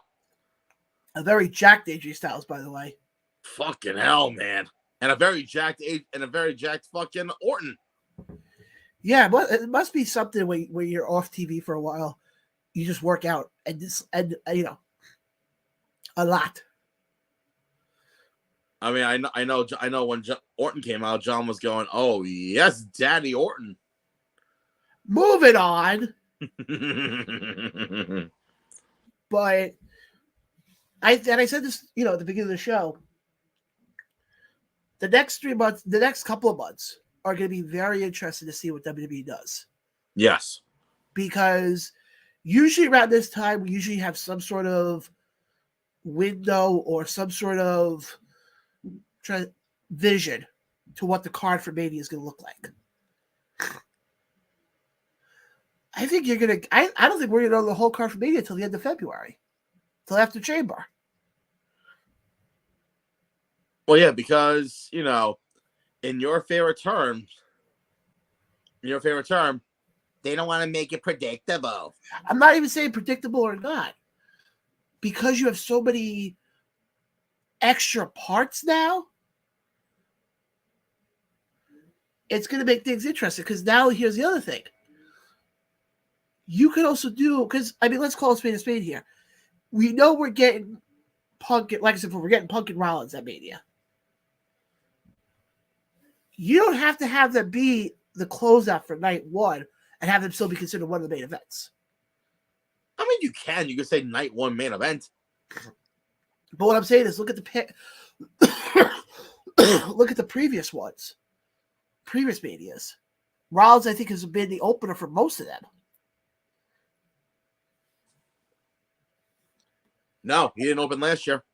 a very jacked AJ Styles, by the way. Fucking hell, man, and a very jacked fucking Orton. Yeah, but it must be something where you're off TV for a while, you just work out and a lot. I mean, I know when Orton came out, John was going, "Oh yes, Daddy Orton." Moving on. But I said this, at the beginning of the show. The next 3 months, the next couple of months are going to be very interesting to see what WWE does. Yes. Because usually around this time, we usually have some sort of window or some sort of vision to what the card for Mania is going to look like. I think you're going to... I don't think we're going to know the whole card for Mania until the end of February. Until after Chamber. Well, yeah, because, in your favorite term, they don't want to make it predictable. I'm not even saying predictable or not. Because you have so many extra parts now, it's going to make things interesting. Because now, here's the other thing. You could also do, because, let's call a spade here. We know we're getting Punk, like I said, we're getting Punk and Rollins at Mania. You don't have to have them be the closeout for night 1 and have them still be considered one of the main events. I mean, you can. You could say night 1 main event. But what I'm saying is, look at the look at the previous ones, previous Manias. Rollins, I think, has been the opener for most of them. No, he didn't open last year.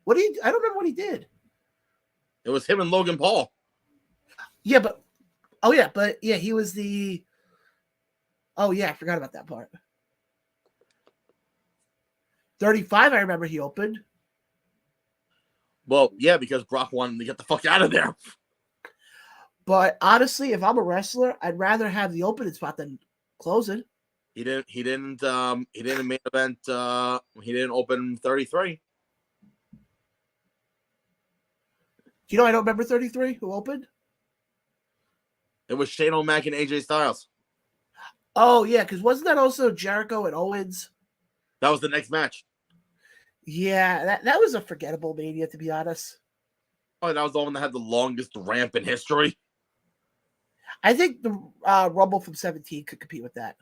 I don't remember what he did. It was him and Logan Paul. Yeah, but he was the... Oh, yeah, I forgot about that part. 35, I remember he opened. Well, yeah, because Brock wanted to get the fuck out of there. But honestly, if I'm a wrestler, I'd rather have the opening spot than closing. He didn't main event. He didn't open 33. Do you know I don't remember 33 who opened? It was Shane O'Mac and AJ Styles. Oh, yeah, because wasn't that also Jericho and Owens? That was the next match. Yeah, that was a forgettable Mania, to be honest. Oh, that was the one that had the longest ramp in history. I think the Rumble from 17 could compete with that.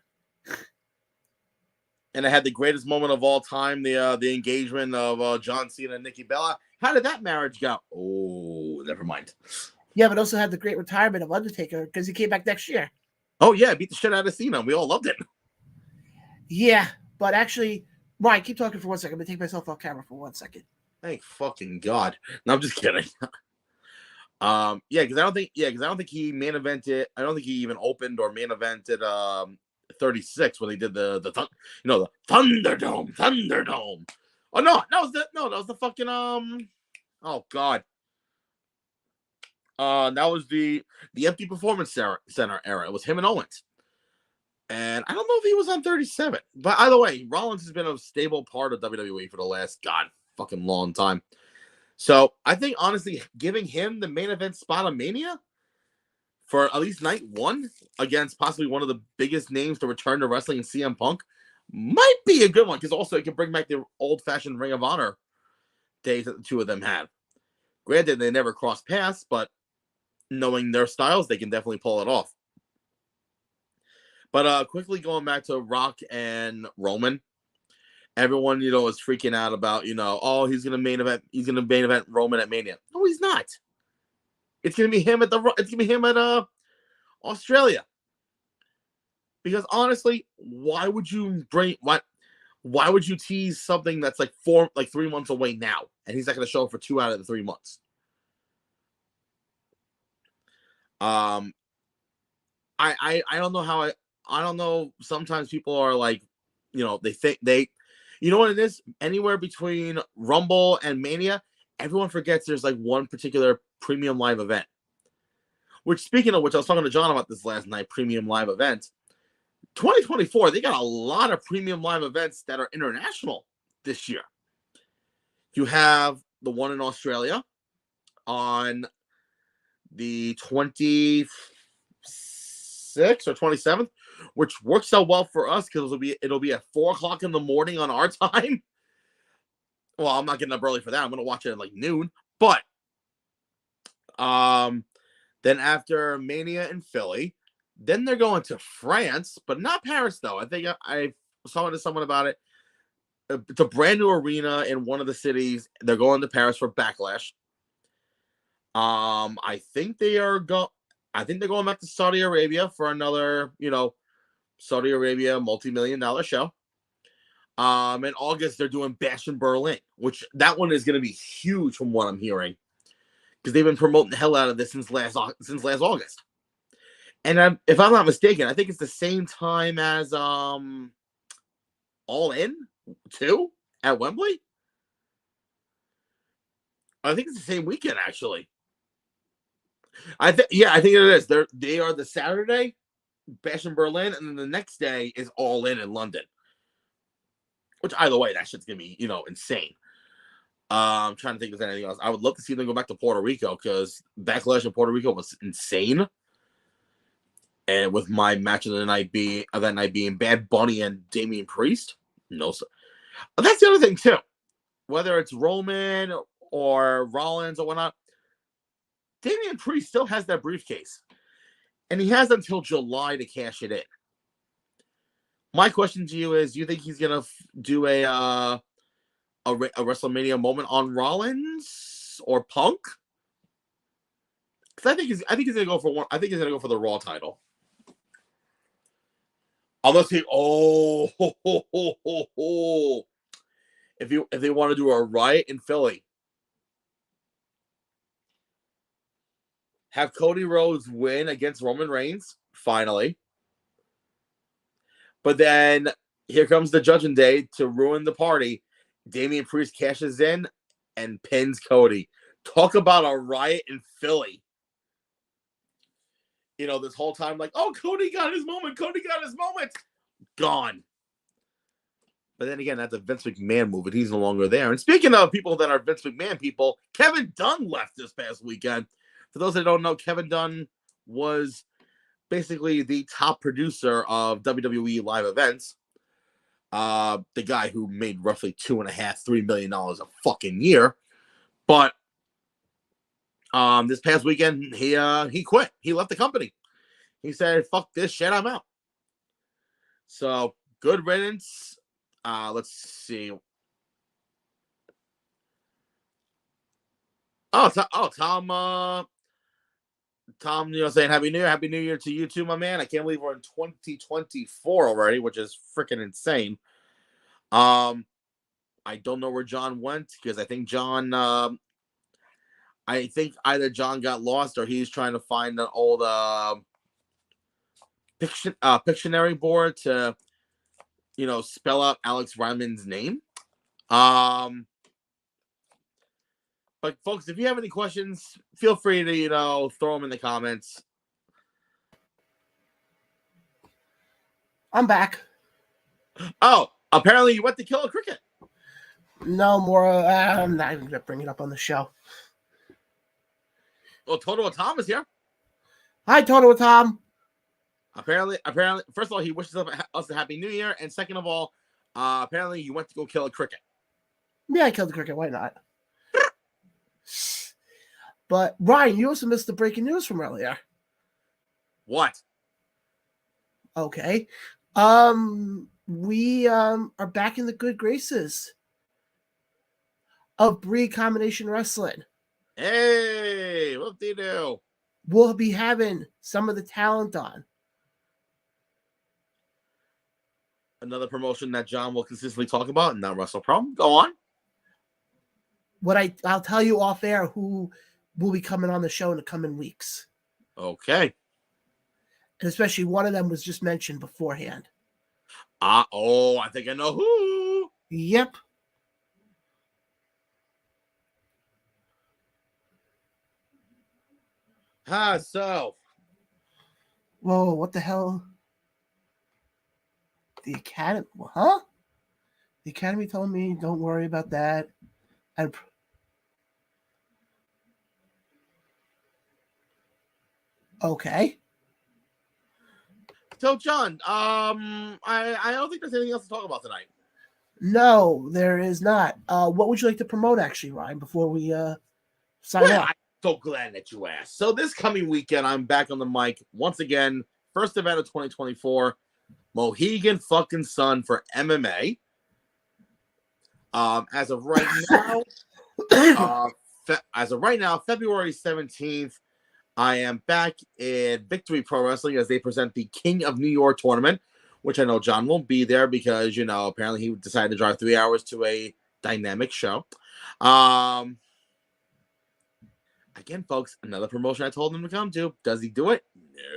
And it had the greatest moment of all time, the engagement of John Cena and Nikki Bella. How did that marriage go? Oh, never mind. Yeah, but also had the great retirement of Undertaker because he came back next year. Oh, yeah, beat the shit out of Cena. We all loved it. Yeah, but actually, Ryan, keep talking for 1 second. I'm going to take myself off camera for 1 second. Thank fucking God. No, I'm just kidding. Because I don't think he main evented. I don't think he even opened or main evented 36 when they did the Thunderdome. Oh no, that was the fucking oh God. That was the Empty Performance Center era. It was him and Owens. And I don't know if he was on 37. But either way, Rollins has been a stable part of WWE for the last fucking long time. So I think honestly, giving him the main event spot of Mania for at least night 1 against possibly one of the biggest names to return to wrestling in CM Punk might be a good one, because also it can bring back the old-fashioned Ring of Honor days that the two of them had. Granted, they never cross paths, but knowing their styles, they can definitely pull it off. But quickly going back to Rock and Roman, everyone, is freaking out about, oh, he's gonna main event Roman at Mania. No, he's not. It's gonna be him at Australia. Because honestly, why would you tease something that's like 3 months away now, and he's not gonna show up for 2 out of the 3 months? I don't know how I don't know. Sometimes people are like, they think you know what it is? Anywhere between Rumble and Mania, everyone forgets there's like one particular premium live event. Which, speaking of which, I was talking to John about this last night, premium live event. 2024, they got a lot of premium live events that are international this year. You have the one in Australia on the 26th or 27th, which works out well for us because it'll be at 4:00 in the morning on our time. Well, I'm not getting up early for that. I'm gonna watch it at like noon. But then after Mania in Philly, then they're going to France, but not Paris though. I think I was talking to someone about it. It's a brand new arena in one of the cities. They're going to Paris for Backlash. I think they're going back to Saudi Arabia for another, Saudi Arabia multi-million-dollar show. In August they're doing Bash in Berlin, which that one is going to be huge from what I'm hearing, because they've been promoting the hell out of this since last August. And if I'm not mistaken, I think it's the same time as All In 2 at Wembley. I think it's the same weekend, actually. I think it is. They are the Saturday, Bash in Berlin, and then the next day is All In London. Which, either way, that shit's gonna be, insane. I'm trying to think if there's anything else. I would love to see them go back to Puerto Rico, because Backlash in Puerto Rico was insane. And with my match of that night being Bad Bunny and Damian Priest, no, sir. That's the other thing too. Whether it's Roman or Rollins or whatnot, Damian Priest still has that briefcase, and he has until July to cash it in. My question to you is: do you think he's gonna do a WrestleMania moment on Rollins or Punk? Because I think he's gonna go for one. I think he's gonna go for the Raw title. Unless he, if they want to do a riot in Philly, have Cody Rhodes win against Roman Reigns finally, but then here comes the Judgment Day to ruin the party. Damian Priest cashes in and pins Cody. Talk about a riot in Philly. This whole time, like, oh, Cody got his moment. Gone. But then again, that's a Vince McMahon move, and he's no longer there. And speaking of people that are Vince McMahon people, Kevin Dunn left this past weekend. For those that don't know, Kevin Dunn was basically the top producer of WWE live events. The guy who made roughly $2.5-3 million a fucking year. But this past weekend, he quit. He left the company. He said, "Fuck this shit, I'm out." So good riddance. Let's see. Tom, saying Happy New Year to you too, my man. I can't believe we're in 2024 already, which is freaking insane. I don't know where John went, because I think either John got lost or he's trying to find an old Pictionary board to, spell out Alex Reiman's name. But folks, if you have any questions, feel free to, throw them in the comments. I'm back. Oh, apparently you went to kill a cricket. No more. I'm not even going to bring it up on the show. Well, Total Tom is here. Hi, Total Tom. Apparently, first of all, he wishes us a Happy New Year. And second of all, apparently you went to go kill a cricket. Yeah, I killed the cricket. Why not? But Ryan, you also missed the breaking news from earlier. What? Okay. We are back in the good graces of Bree Combination Wrestling. Hey, what do you do? We'll be having some of the talent on. Another promotion that John will consistently talk about, and not Wrestle Pro. Go on. I'll tell you off air who will be coming on the show in the coming weeks. Okay. And especially one of them was just mentioned beforehand. I think I know who. Yep. So. Whoa, what the hell? The Academy, huh? The Academy told me don't worry about that. Okay. So, John, I don't think there's anything else to talk about tonight. No, there is not. What would you like to promote, actually, Ryan, before we sign off? I'm so glad that you asked. So, this coming weekend, I'm back on the mic once again. First event of 2024, Mohegan fucking Sun for MMA. As of right now, February 17th, I am back in Victory Pro Wrestling as they present the King of New York tournament, which I know John won't be there because, apparently he decided to drive 3 hours to a dynamic show. Again, folks, another promotion I told him to come to. Does he do it?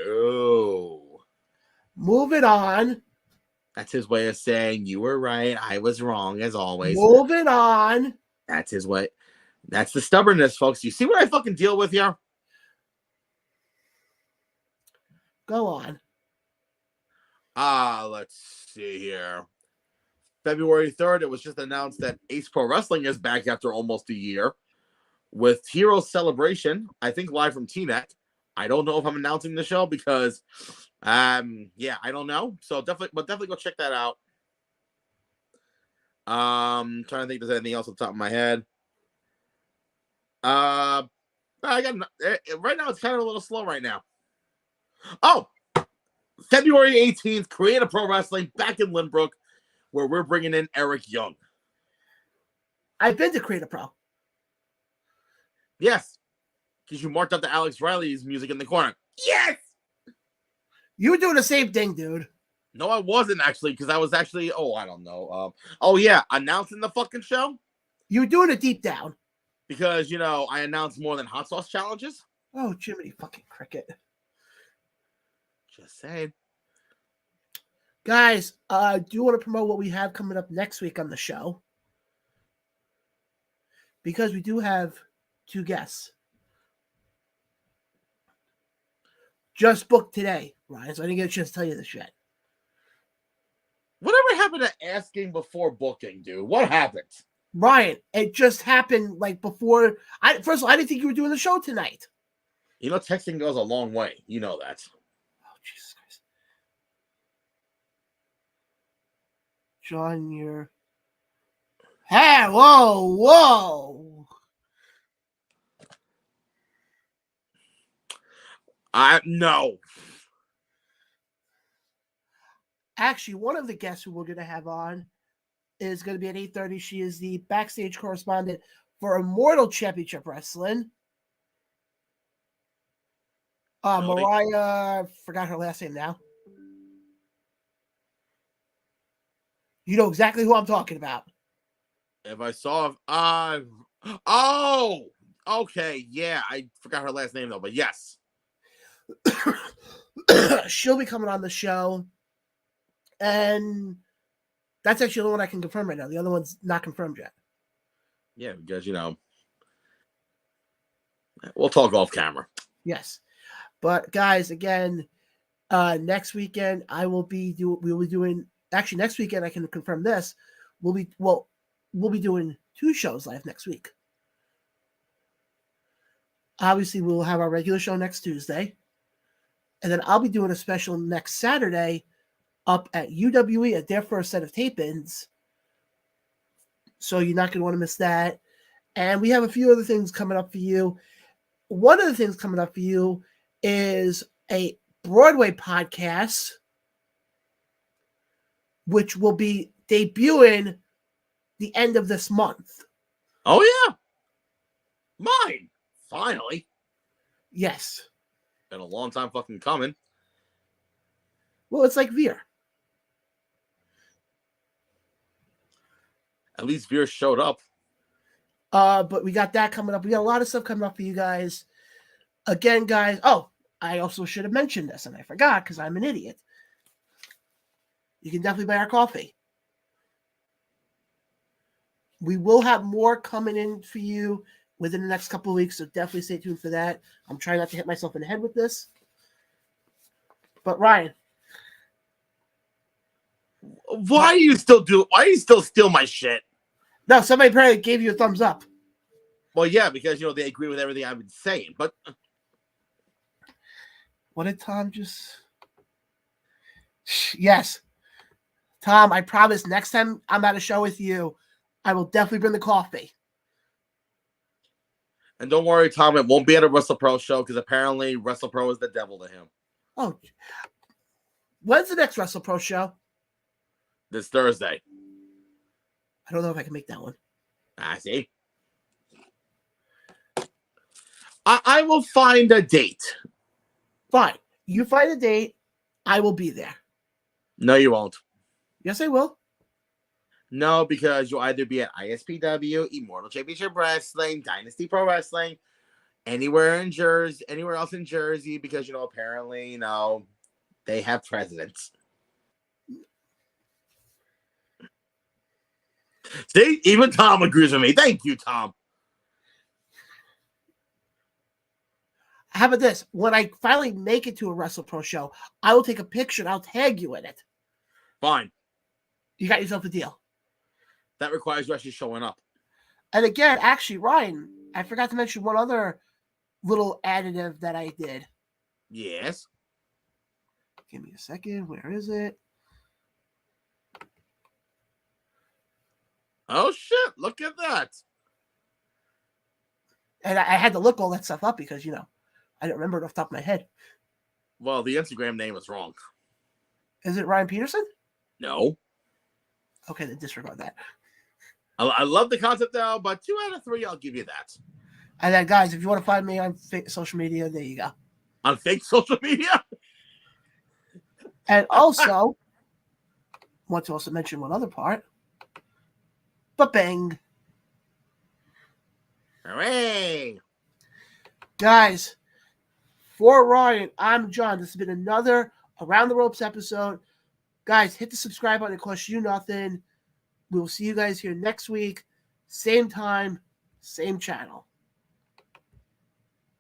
No. Moving on. That's his way of saying you were right. I was wrong, as always. Moving on. That's his way. That's the stubbornness, folks. You see what I fucking deal with here? Go on. Let's see here. February 3rd, it was just announced that Ace Pro Wrestling is back after almost a year with Hero Celebration, I think live from T-Neck. I don't know if I'm announcing the show because, I don't know. So definitely go check that out. Trying to think if there's anything else on top of my head. I got right now. It's kind of a little slow right now. Oh, February 18th, Creative Pro Wrestling back in Lynbrook, where we're bringing in Eric Young. I've been to Creative Pro. Yes, because you marked up the Alex Riley's music in the corner. Yes! You were doing the same thing, dude. No, I wasn't actually, because I was actually, I don't know. Announcing the fucking show. You were doing it deep down. Because, I announced more than hot sauce challenges. Oh, Jiminy fucking Cricket. Just saying. Guys, I do want to promote what we have coming up next week on the show. Because we do have 2 guests. Just booked today, Ryan, so I didn't get a chance to tell you this yet. Whatever happened to asking before booking, dude? What happened? Ryan, it just happened before. First of all, I didn't think you were doing the show tonight. Texting goes a long way. You know that. Oh, Jesus Christ. John, you're... Hey, whoa. No. Actually, one of the guests who we're going to have on is going to be at 8:30. She is the backstage correspondent for Immortal Championship Wrestling. Mariah, forgot her last name now. You know exactly who I'm talking about. If I saw... okay. Yeah, I forgot her last name, though, but yes. She'll be coming on the show. And that's actually the one I can confirm right now. The other one's not confirmed yet. Yeah, because, we'll talk off camera. Yes. But, guys, again, next weekend, we'll be doing... Actually, next weekend, I can confirm this. We'll be doing 2 shows live next week. Obviously, we'll have our regular show next Tuesday. And then I'll be doing a special next Saturday up at UWE at their first set of tapings. So you're not going to want to miss that. And we have a few other things coming up for you. one of the things coming up for you is a Broadway podcast, which will be debuting the end of this month. Oh, yeah. Mine. Finally. Yes. Been a long time fucking coming. Well, it's like Veer. At least Veer showed up. But we got that coming up. We got a lot of stuff coming up for you guys. Again, guys. Oh, I also should have mentioned this, and I forgot because I'm an idiot. You can definitely buy our coffee. We will have more coming in for you within the next couple of weeks, so definitely stay tuned for that. I'm trying not to hit myself in the head with this. But Ryan, Why do you still steal my shit? no, somebody probably gave you a thumbs up. Well, yeah, because they agree with everything I've been saying. But What did Tom just? Yes, Tom. I promise. Next time I'm at a show with you, I will definitely bring the coffee. and don't worry, Tom, it won't be at a WrestlePro show because apparently WrestlePro is the devil to him. Oh, when's the next WrestlePro show? This Thursday. I don't know if I can make that one. I see. I will find a date. Fine. You find a date. I will be there. No, you won't. Yes, I will. No, because you'll either be at ISPW, Immortal Championship Wrestling, Dynasty Pro Wrestling, anywhere else in Jersey, because apparently, they have presidents. See, even Tom agrees with me. Thank you, Tom. How about this? When I finally make it to a WrestlePro show, I will take a picture and I'll tag you in it. Fine. You got yourself a deal. That requires you actually showing up. And again, actually, Ryan, I forgot to mention one other little additive that I did. Yes. Give me a second. Where is it? Oh, shit. Look at that. And I had to look all that stuff up because, I didn't remember it off the top of my head. Well, the Instagram name is wrong. Is it Ryan Peterson? No. Okay, then disregard that. I love the concept, though, but 2 out of 3, I'll give you that. And then, guys, if you want to find me on social media, there you go. On fake social media? And also, want to also mention one other part. Ba-bang. Hooray! Guys, for Ryan, I'm John. This has been another Around the Ropes episode. Guys, hit the subscribe button. It costs you nothing. We will see you guys here next week. Same time, same channel.